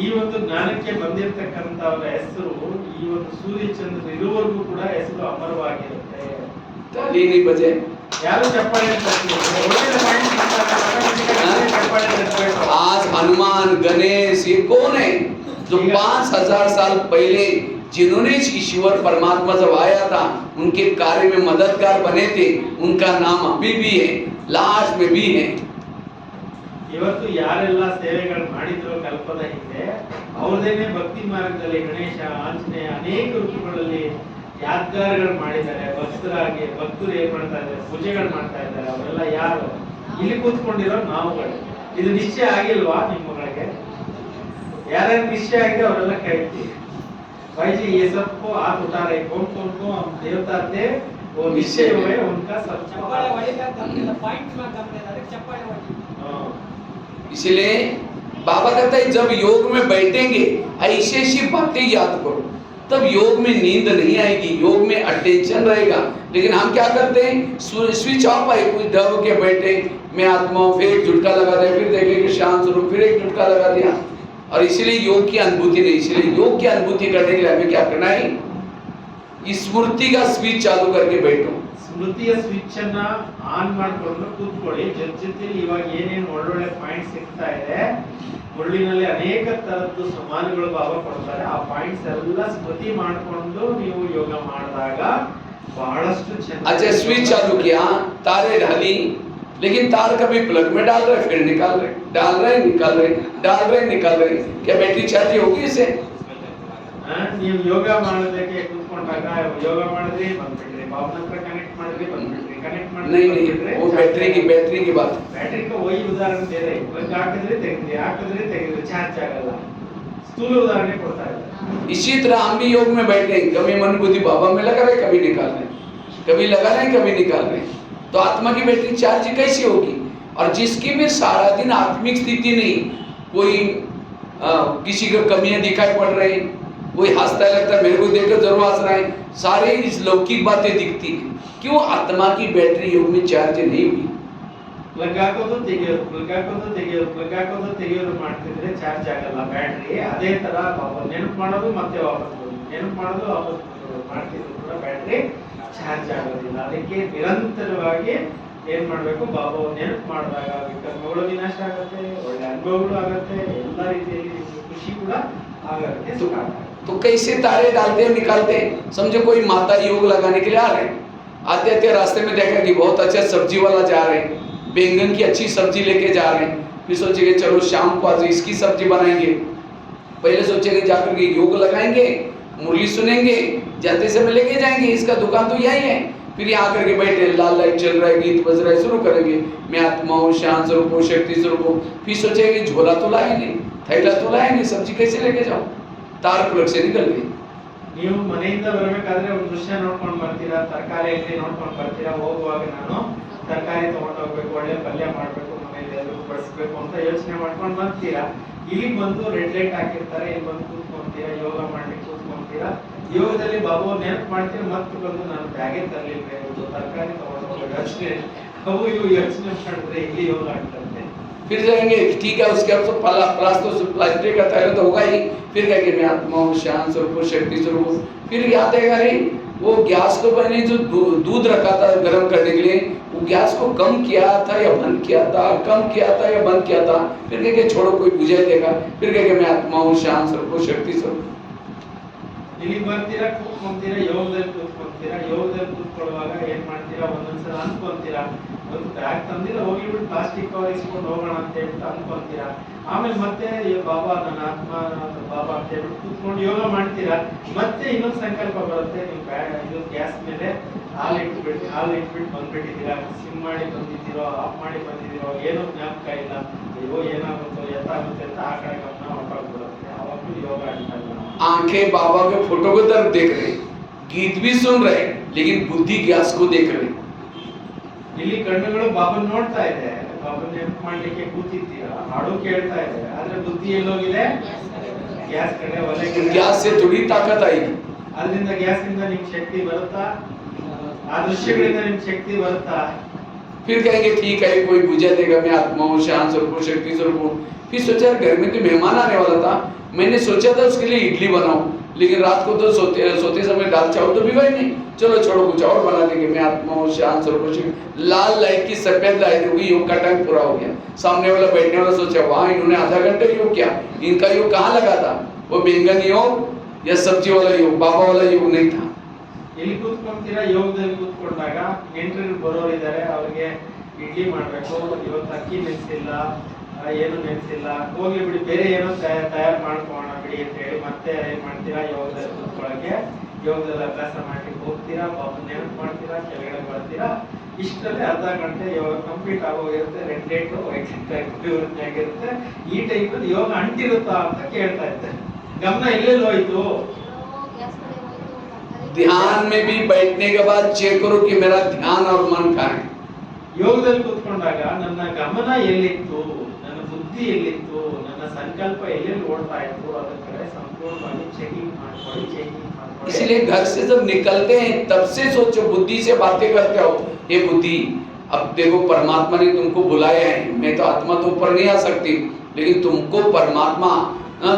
ಈ ಒಂದು ಜ್ಞಾನಕ್ಕೆ ಬಂದಿರತಕ್ಕಂತವರ ಹೆಸರು ಈ ಒಂದು ಸೂರ್ಯ ಚಂದ್ರ ಇರುವವರೆಗೂ ಕೂಡ ಹೆಸರು ಅಮರವಾಗಿರುತ್ತೆ। ताली नहीं बजे, ಯಾರು ಚಪ್ಪಾಳೆ ತಟ್ಟಬೇಕು, ಒಳ್ಳೆಯ ಪಾಯಿಂಟ್ ಚಪ್ಪಾಳೆ ತಟ್ಟಬೇಕು। आज हनुमान गणेश ये कौन है जो 5000 साल पहले जिन्होंने ईश्वर परमात्मा जब आया था उनके कार्य में मददगार बने थे, उनका नाम अभी भी है, लास्ट में भी है। ಇವತ್ತು ಯಾರೆಲ್ಲ ಸೇವೆಗಳು ಮಾಡಿದ್ರು ಕಲ್ಪದ ಹಿಂದೆ ಅವ್ರದೇನೆ ಭಕ್ತಿ ಮಾರ್ಗದಲ್ಲಿ ಗಣೇಶ, ಆಂಜನೇಯ ಅನೇಕ ರೂಪಗಳಲ್ಲಿ ಯಾದ್ಗಾರಗಳು ಮಾಡಿದ್ದಾರೆ। ಭಕ್ತರು ಏನ್ ಮಾಡ್ತಾ ಇದ್ದಾರೆ, ಪೂಜೆಗಳು ಮಾಡ್ತಾ ಇದ್ದಾರೆ। ಅವರೆಲ್ಲ ಯಾರು? ಇಲ್ಲಿ ಕೂತ್ಕೊಂಡಿರೋ ನಾವುಗಳು। ಇದು ನಿಶ್ಚಯ ಆಗಿಲ್ವಾ ನಿಮ್ಮಗಳಿಗೆ? ಯಾರ್ಯಾರು ನಿಶ್ಚಯ ಆಗಿದೆ ಅವರೆಲ್ಲ ಕೇಳ್ತೀವಿ। भाई जी ये सबको हाथ उठा रहे, कौन कौन को हम देवता थे वो निश्चय हुए, उनका सब चप्पाಳೆ ಹೊಡಿಬೇಕು ಪಾಯಿಂಟ್ ಮಾರ್ಕ್ ಅಂತ ಚಪ್ಪಾಳೆ ಹೊಡಿ। इसलिए बाबा कहता है जब योग में बैठेंगे ऐसी ऐसी बातें याद करो, तब योग में नींद नहीं आएगी, योग में अटेंशन रहेगा। लेकिन हम क्या करते हैं, स्विच ऑफ है, कुछ डर के बैठे, मैं आत्मा हूं, फिर एक झुटका लगा दिया, फिर देखे कि शांत स्वरूप, फिर एक झुटका लगा दिया, और इसीलिए योग की अनुभूति नहीं। इसलिए योग की अनुभूति करने के लिए हमें क्या करना है, स्मृति का स्विच चालू करके बैठो। ಸ್ಮೃತಿಯ ಸ್ವಿಚ್ ಅನ್ನ ಆನ್ ಮಾಡ್ಕೊಂಡು ಕೂತ್ಕೊಳ್ಳಿ। ಜೊತೆಲಿ ಇವಾಗ ಏನೇನು ಒಳ್ಳೊಳ್ಳೆ ಪಾಯಿಂಟ್ ಸಿಗ್ತಾ ಇದೆ, ಮುಳ್ಳಿನಲ್ಲಿ ಅನೇಕ ತರದ್ದು ಸಮಾನಗಳು ಬಾಬಾ ಕೊಡ್ತಾರೆ, ಆ ಪಾಯಿಂಟ್ಸ್ ಎಲ್ಲ ಸ್ಮೃತಿ ಮಾಡ್ಕೊಂಡು ನೀವು ಯೋಗ ಮಾಡಿದಾಗ ಬಹಳಷ್ಟು ಚೆನ್ನಾಗಿ। अच्छा स्विच चालू किया, तारे डाली, लेकिन तार कभी प्लग में डाल रहे फिर निकाल रहे, डाल रहे निकाल रहे, डाल रहे निकाल रहे, क्या बैटरी चार्ज होगी इससे? ನೀವು ಯೋಗ ಮಾಡೋದಕ್ಕೆ ಕೂತ್ಕೊಂಡಾಗ ಯೋಗ ಮಾಡಿದ್ರಿ ಬಂದ್ಬಿಟ್ರಿ, ಬಾಬನ ಹತ್ರ ಕನೆಕ್ಟ್ ಮಾಡಿದ್ರಿ ಬಂದ್ಬಿಟ್ರಿ, ಕನೆಕ್ಟ್ नहीं नहीं, वो बैटरी की बात। ಬ್ಯಾಟ್ರಿ वही ಉದಾಹರಣೆ ಬೇರೆ, ಪ್ಲಗ್ ಹಾಕಿದ್ರಿ ತೆಗೆದ್ರಿ, ಹಾಕಿದ್ರಿ ತೆಗೆದ್ರಿ, ಚಾರ್ಜ್ ಆಗಲ್ಲ। ಸ್ಥೂಲ ಉದಾಹರಣೆ ಕೊಡ್ತಾ ಇದ್ದಾರೆ। इसी तरह हम भी योग में बैठे, कभी मन बुद्धि बाबा में लगा रहे, कभी निकाल रहे, कभी लगा रहे कभी निकाल रहे, तो आत्मा की बैटरी चार्ज कैसी होगी? और जिसकी भी सारा दिन आत्मिक स्थिति नहीं, कोई किसी को कमियां दिखाई पड़ रही, कोई हंसता लगता है, मेरे को देखकर जरूर हंस रहा है, सारे इस लौकिक बातें दिखती है। क्यों? आत्मा की बैटरी योग में चार्ज नहीं हुई। ಪ್ಲಗ್ ಹಾಕೋದು ತೆಗೆಯೋದು, ಪ್ಲಗ್ ಹಾಕೋದು ತೆಗೆಯೋದು, ಪ್ಲಗ್ ಹಾಕೋದು ತೆಗೆಯೋದು ಮಾಡ್ತಿದ್ರೆ ಚಾರ್ಜ್ ಆಗಲ್ಲ ಬ್ಯಾಟ್ರಿ। ಅದೇ ತರ ನೆನಪು ಮಾಡೋದು ಮತ್ತೆ ವಾಪಸ್ ಬರೋದು, ನೆನಪು ಮಾಡೋದು ವಾಪಸ್ ಬರೋದು ಮಾಡ್ತಿದ್ರು ಕೂಡ ಬ್ಯಾಟ್ರಿ ಚಾರ್ಜ್ ಆಗೋದಿಲ್ಲ। ಅದಕ್ಕೆ ನಿರಂತರವಾಗಿ ಏನ್ ಮಾಡ್ಬೇಕು, ಬಾಬಾ ನೆನಪು ಮಾಡಿದಾಗ ವಿಕರ್ಮಗಳು ವಿನಾಶ ಆಗುತ್ತೆ, ಒಳ್ಳೆ ಅನುಭವಗಳು ಆಗುತ್ತೆ, ಎಲ್ಲ ರೀತಿಯಲ್ಲಿ ನಿಮ್ಗೆ ಖುಷಿ ಕೂಡ ಆಗುತ್ತೆ, ಸುಖ ಆಗುತ್ತೆ। तो कैसे तारे डालते हैं निकालते हैं? समझो कोई माता योग लगाने के लिए आ रहे हैं, आते आते रास्ते में देखा कि बहुत अच्छा सब्जी वाला जा रहे हैं, बैंगन की अच्छी सब्जी लेके जा रहे हैं, फिर सोचेंगे चलो शाम को आज इसकी सब्जी बनाएंगे। पहले सोचेंगे जाकर के योग लगाएंगे, मुरली सुनेंगे, जाते समय लेके जाएंगे, इसका दुकान तो यही है। फिर यहाँ करके बैठे, लाल लाइट चल रहा है, गीत बज रहा है, शुरू करेंगे, मैं आत्मा हूँ, शांत स्वरूप हूँ, शक्ति स्वरूप हूँ। फिर सोचेंगे झोला तो लाए नहीं, थैला तो लाए नहीं, सब्जी कैसे लेके जाओ? तार प्लग से निकल गई। ನೀವು ಮನೆಯಿಂದ ಬರಬೇಕಾದ್ರೆ ಒಂದು ದೃಶ್ಯ ನೋಡ್ಕೊಂಡು ಬರ್ತೀರಾ, ತರಕಾರಿ ಅಂಗಡಿ ನೋಡ್ಕೊಂಡು ಬರ್ತೀರಾ, ಹೋಗುವಾಗ ನಾನು ತರಕಾರಿ ತಗೊಂಡು ಹೋಗ್ಬೇಕು, ಒಳ್ಳೆ ಪಲ್ಯ ಮಾಡ್ಬೇಕು, ಮನೇಲಿ ಎಲ್ಲರೂ ಬಡಿಸ್ಬೇಕು ಅಂತ ಯೋಚನೆ ಮಾಡ್ಕೊಂಡು ಬರ್ತೀರಾ। ಇಲ್ಲಿ ಬಂದು ರೆಡ್ ಲೈಟ್ ಹಾಕಿರ್ತಾರೆ, ಇಲ್ಲಿ ಬಂದು ಕೂತ್ಕೊಂತೀರಾ, ಯೋಗ ಮಾಡ್ಲಿಕ್ಕೆ ಕೂತ್ಕೊಂತೀರಾ, ಯೋಗದಲ್ಲಿ ಬಾಬು ನೆನಪು ಮಾಡ್ತೀರಾ, ಮತ್ತೆ ಬಂದು ನಾನು ಬ್ಯಾಗೆ ತರಲಿಲ್ಲ ತರಕಾರಿ ತಗೊಂಡು ಹೋಗ್ಬೇಕು ಯೋಚನೆ, ಅವು ಇವು ಯೋಚನೆ ಮಾಡಿದ್ರೆ ಇಲ್ಲಿ ಯೋಗ ಆಗ್ತದೆ। फिर जाएंगे, ठीक है, उसके बाद तो प्लास्टिक का थैला तो होगा ही, फिर कहेंगे मैं आत्मा हूँ, शांत स्वरूप हूँ, शक्ति स्वरूप हूँ। फिर याद आएगा अरे वो गैस को मैंने जो दूध रखा था गर्म करने के लिए, वो गैस को कम किया था या बंद किया था, कम किया था या बंद किया था। फिर कहेंगे छोड़ो कोई बुझा देगा, फिर कहेंगे मैं आत्मा हूँ, शांत स्वरूप हूँ, शक्ति स्वरूप। ಇಲ್ಲಿ ಬರ್ತೀರಾ, ಕೂತ್ಕೊಂತೀರಾ, ಯೋಗದಲ್ಲಿ ಕೂತ್ಕೊಂತೀರಾ, ಯೋಗದಲ್ಲಿ ಕೂತ್ಕೊಳ್ಳುವಾಗ ಏನ್ ಮಾಡ್ತೀರಾ, ಒಂದೊಂದ್ಸಲ ಅನ್ಕೊಂತೀರಾ, ಒಂದು ಬ್ಯಾಗ್ ತಂದಿಲ್ಲ ಹೋಗ್ಲಿ ಬಿಟ್ಟು ಪ್ಲಾಸ್ಟಿಕ್ ಕವರ್ ಇಸ್ಕೊಂಡು ಹೋಗೋಣ ಅಂತ ಹೇಳ್ಬಿಟ್ಟು ಅನ್ಕೊಂತೀರಾ, ಆಮೇಲೆ ಮತ್ತೆ ಬಾಬಾ ನನ್ನ ಆತ್ಮ ಬಾಬಾ ಅಂತ ಹೇಳ್ಬಿಟ್ಟು ಕೂತ್ಕೊಂಡು ಯೋಗ ಮಾಡ್ತೀರಾ. ಮತ್ತೆ ಇನ್ನೊಂದು ಸಂಕಲ್ಪ ಬರುತ್ತೆ, ನೀವು ಇದು ಗ್ಯಾಸ್ ಮೇಲೆ ಹಾಲು ಇಟ್ಬಿಟ್ಟು ಬಂದ್ಬಿಟ್ಟಿದ್ದೀರಾ, ಸಿಮ್ ಮಾಡಿ ಬಂದಿದ್ದೀರೋ ಆಫ್ ಮಾಡಿ ಬಂದಿದ್ದೀರೋ ಏನೋ ಜ್ಞಾಪಕ ಇಲ್ಲ, ಅಯ್ಯೋ ಏನಾಗುತ್ತೋ ಎತ್ತಾಗುತ್ತೆ ಅಂತ ಆ ಕಡೆ ಗಮನ ಹೊರಟೋಗ್ಬಿಡುತ್ತೆ. ಅವಾಗಲೂ ಯೋಗ ಅಂತಲ್ಲ. आंखें बाबा के फोटो को तरफ देख रहे, गीत भी सुन रहे, लेकिन बुद्धि गैस को देख रहे. ಇಲ್ಲಿ ಕಣ್ಣುಗಳು ಬಾಬನ್ ನೋಡ್ತಾ ಇದೆ, ಬಾಬನ್ ನೆನಪು ಮಾಡ್ಲಿಕ್ಕೆ ಕೂತಿದ್ದೀರಾ, ಹಾಡು ಕೇಳ್ತಾ ಇದೆ, ಆದ್ರೆ ಬುದ್ಧಿ ಎಲ್ಲೋಗಿದೆ? ಗ್ಯಾಸ್ ಕಡೆ, ಒಲೆ ಕಡೆ. गैस से थोड़ी ताकत आएगी. ಅದರಿಂದ ಗ್ಯಾಸ್ ಇಂದ ನಿಮ್ಗೆ ಶಕ್ತಿ ಬರುತ್ತಾ? ಆ ದೃಶ್ಯಗಳಿಂದ ನಿಮ್ಗೆ ಶಕ್ತಿ ಬರುತ್ತಾ? फिर कहेंगे ठीक है कोई बुझा देगा, मैं आत्मा हूँ, शांत स्वरूप हूँ, शक्ति स्वरूप हूँ. फिर सोचा घर में तो मेहमान आने वाला था, मैंने सोचा था उसके लिए इडली बनाऊं, लेकिन रात को तो सोते समय दाल चावल तो भिगोए नहीं, चलो छोड़ो कुछ और बना देंगे. मैं आत्मा हूँ, शांत स्वरूप हूँ. लाल लाइट की सफेद लाइट होगी, योग का टाइम पूरा हो गया. सामने वाला बैठने वाला सोचा वाह इन्होंने आधा घंटे योग किया, इनका योग कहाँ लगा था? वो बैंगन योग या सब्जी वाला योग, बाबा वाला योग नहीं था. ಇಲ್ಲಿ ಕೂತ್ಕೊಂತೀರಾ, ಯೋಗದಲ್ಲಿ ಕೂತ್ಕೊಂಡಾಗ ನೆಂಟರು ಬರೋರಿದ್ದಾರೆ, ಅವ್ರಿಗೆ ಇಡ್ಲಿ ಮಾಡ್ಬೇಕು, ಇವತ್ತು ಅಕ್ಕಿ ನೆನೆಸಿಲ್ಲ, ಏನು ನೆನೆಸಿಲ್ಲ, ಹೋಗ್ಲಿ ಬಿಡಿ ಬೇರೆ ಏನೋ ತಯಾರು ಮಾಡ್ಕೋಣ ಬಿಡಿ ಅಂತ ಹೇಳಿ ಮತ್ತೆ ಏನ್ ಮಾಡ್ತೀರಾ, ಯೋಗದಲ್ಲಿ ಕೂತ್ಕೊಳ್ಳೋಕೆ ಯೋಗದಲ್ಲಿ ಅಭ್ಯಾಸ ಮಾಡ್ಲಿಕ್ಕೆ ಹೋಗ್ತೀರಾ, ಬಾಬು ನೆನಪು ಮಾಡ್ತೀರಾ, ಕೆಳಗಡೆ ಬರ್ತೀರಾ. ಇಷ್ಟರಲ್ಲಿ ಅರ್ಧ ಗಂಟೆ ಯೋಗ ಕಂಪ್ಲೀಟ್ ಆಗೋಗಿರುತ್ತೆ, ರೆಡ್ ಲೈಟ್ ವೈಟ್ ಆಗಿರುತ್ತೆ. ಈ ಟೈಪ್ ಯೋಗ ಅಂಟಿರುತ್ತಾ ಅಂತ ಕೇಳ್ತಾ ಇದ್ದೆ. ಗಮನ ಎಲ್ಲೆಲ್ಲಿ ಹೋಯ್ತು? ध्यान में भी बैठने के बाद चेक करो कि मेरा ध्यान और मन कहाँ है. ಯೋಗದಲ್ಲಿ ಕೂತ್ಕೊಂಡಾಗ ನನ್ನ ಗಮನ ಎಲ್ಲಿತ್ತು, ನನ್ನ ಬುದ್ಧಿ ಎಲ್ಲಿತ್ತು, ನನ್ನ ಸಂಕಲ್ಪ ಎಲ್ಲೆಲ್ಲಿ ಓಡ್ತಾ ಇತ್ತು, ಅದರ ಕಡೆ ಸಂಪೂರ್ಣವಾಗಿ ಚೆಕಿಂಗ್ ಮಾಡ್ಕೊಳ್ಳಿ. इसलिए घर से जब निकलते हैं तब से सोचो, बुद्धि से बातें करते हो, ये बुद्धि अब देखो परमात्मा ने तुमको बुलाया है, मैं तो आत्मा तो ऊपर नहीं आ सकती, लेकिन तुमको परमात्मा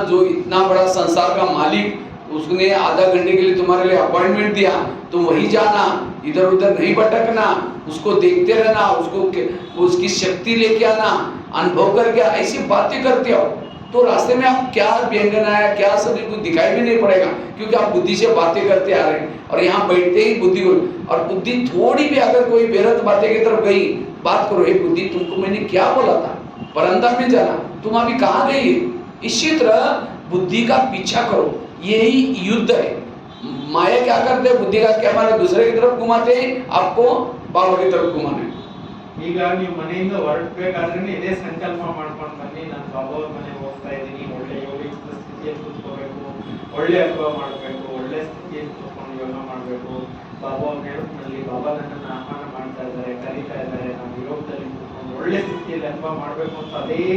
जो इतना बड़ा संसार का मालिक, उसने आधा घंटे के लिए तुम्हारे लिए अपॉइंटमेंट दिया, तुम वही जाना, इधर उधर नहीं भटकना, उसको देखते रहना, उसकी शक्ति लेके आना, अनुभव करके ऐसी बातें करते हो तो रास्ते में आप क्या व्यंजन आया क्या सभी कुछ दिखाई भी नहीं पड़ेगा, क्योंकि आप बुद्धि से बातें करते आ रहे हैं. और यहाँ बैठते ही बुद्धि को, और बुद्धि थोड़ी भी अगर कोई बेरत बातें की तरफ गई, बात करो, हे बुद्धि तुमको मैंने क्या बोला था, परंदा में जाना, तुम अभी कहाँ गई है. इसी तरह बुद्धि का पीछा करो, यही युद्ध है. माया क्या करते हैं, बुद्धि का क्या माने, दूसरे की तरफ घुमाते हैं, आपको बाबा की तरफ घुमाने. ಈಗ ನೀವು ಮನೆಯಿಂದ ಹೊರಡಬೇಕಾದ್ರೆ ಇದೇ ಸಂಕಲ್ಪ ಮಾಡ್ಕೊಂಡು ಬನ್ನಿ, ನಾನು ಬಾಬಾ ಅವ್ರ ಮನೆಗೆ ಹೋಗ್ತಾ ಇದ್ದೀನಿ, ಒಳ್ಳೆ ಯೋಗಿಕ ಸ್ಥಿತಿಯಲ್ಲಿ ಕೂತ್ಕೋಬೇಕು, ಒಳ್ಳೆ ಅನುಭವ ಮಾಡಬೇಕು, ಒಳ್ಳೆ ಸ್ಥಿತಿಯಲ್ಲಿ ಕೂತ್ಕೊಂಡು ಯೋಗ ಮಾಡಬೇಕು, ಬಾಬಾ ಅವ್ರ ನೆನಪಿನಲ್ಲಿ ಬಾಬಾ ನನ್ನನ್ನು ಆಹ್ವಾನ ಮಾಡ್ತಾ ಇದ್ದಾರೆ, ಕರೀತಾ ಇದ್ದಾರೆ, ನಾನು ಯೋಗದಲ್ಲಿ ಕೂತ್ಕೊಂಡು ಒಳ್ಳೆ ಸ್ಥಿತಿಯಲ್ಲಿ ಅನುಭವ ಮಾಡಬೇಕು ಅಂತ ಅದೇ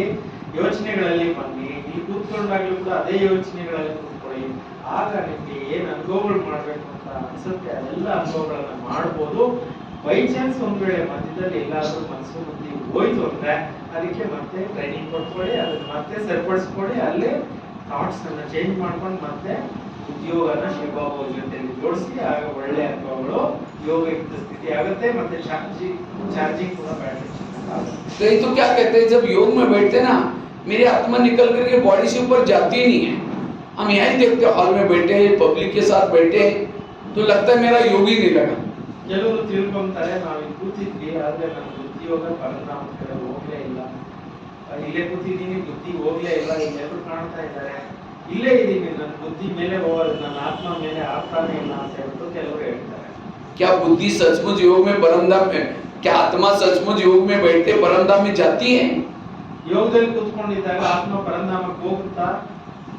ಯೋಚನೆಗಳಲ್ಲಿ ಬನ್ನಿ. ಇಲ್ಲಿ ಕೂತ್ಕೊಂಡಾಗ್ಲೂ ಕೂಡ ಅದೇ ಯೋಚನೆಗಳಲ್ಲಿ ಕೂತ್ಕೊಳ್ಳಿ. ಆಗ ನಿಮ್ಗೆ ಏನ್ ಅನುಭವಗಳು ಮಾಡ್ಬೇಕು ಅಂತ ಅನ್ಸುತ್ತೆ ಅದೆಲ್ಲ ಅನುಭವಗಳನ್ನ ಮಾಡ್ಬೋದು. ಬೈ ಚಾನ್ಸ್ ಒಂದ್ ವೇಳೆ ಮಧ್ಯದಲ್ಲಿ ಎಲ್ಲಾದ್ರೂ ಮನಸ್ಸು ಬುದ್ಧಿ ಹೋಯ್ತು ಅಂದ್ರೆ ಅದಕ್ಕೆ ಮತ್ತೆ ಟ್ರೈನಿಂಗ್ ಕೊಟ್ಕೊಳ್ಳಿ, ಅದನ್ನ ಮತ್ತೆ ಸರಿಪಡಿಸ್ಕೊಳ್ಳಿ, ಅಲ್ಲೇ ಥಾಟ್ಸ್ ಅನ್ನ ಚೇಂಜ್ ಮಾಡ್ಕೊಂಡು ಮತ್ತೆ ಉದ್ಯೋಗನ ಶಿವಬಾಬಾ ಜೊತೆಲಿ ಜೋಡಿಸಿ, ಆಗ ಒಳ್ಳೆ ಅನುಭವಗಳು ಯೋಗಯುಕ್ತ ಸ್ಥಿತಿ ಆಗುತ್ತೆ. ಮತ್ತೆ ಚಾರ್ಜಿಂಗ್ ಕೂಡ ಬ್ಯಾಟ್ರಿ कई तो क्या कहते हैं, जब योग में बैठते ना, मेरी आत्मा निकल करके बॉडी से ऊपर जाती ही नहीं है. हम यही देखते हैं, हॉल में बैठे हैं, पब्लिक के साथ बैठे हैं, तो लगता है मेरा योग ही नहीं लगा. ಕೆಲವರು ತಿಳ್ಕೊಂತಾರೆ ನಾವಿಲ್ಲಿ ಕೂತಿದ್ವಿ, ಆದ್ರೆ ನನ್ನ ಬುದ್ಧಿ ಯೋಗ ಪರಿಣಾಮ ಕಡೆ ಹೋಗ್ಲೇ ಇಲ್ಲ, ಇಲ್ಲೇ ಕೂತಿದ್ದೀನಿ ಬುದ್ಧಿ ಹೋಗ್ಲೇ ಇಲ್ಲ, ಇಲ್ಲೆಲ್ಲರೂ ಕಾಣ್ತಾ ಇದ್ದಾರೆ, ಇಲ್ಲೇ ಇದ್ದೀನಿ, ನನ್ನ ಬುದ್ಧಿ ಮೇಲೆ ಹೋಗೋದು, ನನ್ನ ಆತ್ಮ ಮೇಲೆ ಆಗ್ತಾನೆ ಇಲ್ಲ ಅಂತ ಹೇಳ್ಬಿಟ್ಟು ಕೆಲವರು ಹೇಳ್ತಾರೆ. क्या बुद्धि सचमुच योग में परमधाम में, क्या आत्मा सचमुच योग में बैठते परमधाम में जाती है? ಯೋಗದಲ್ಲಿ ಕೂತ್ಕೊಂಡಿದ್ದಾಗ ಆತ್ಮ ಪರಂಧಾಮಕ್ಕೆ ಹೋಗುತ್ತಾ?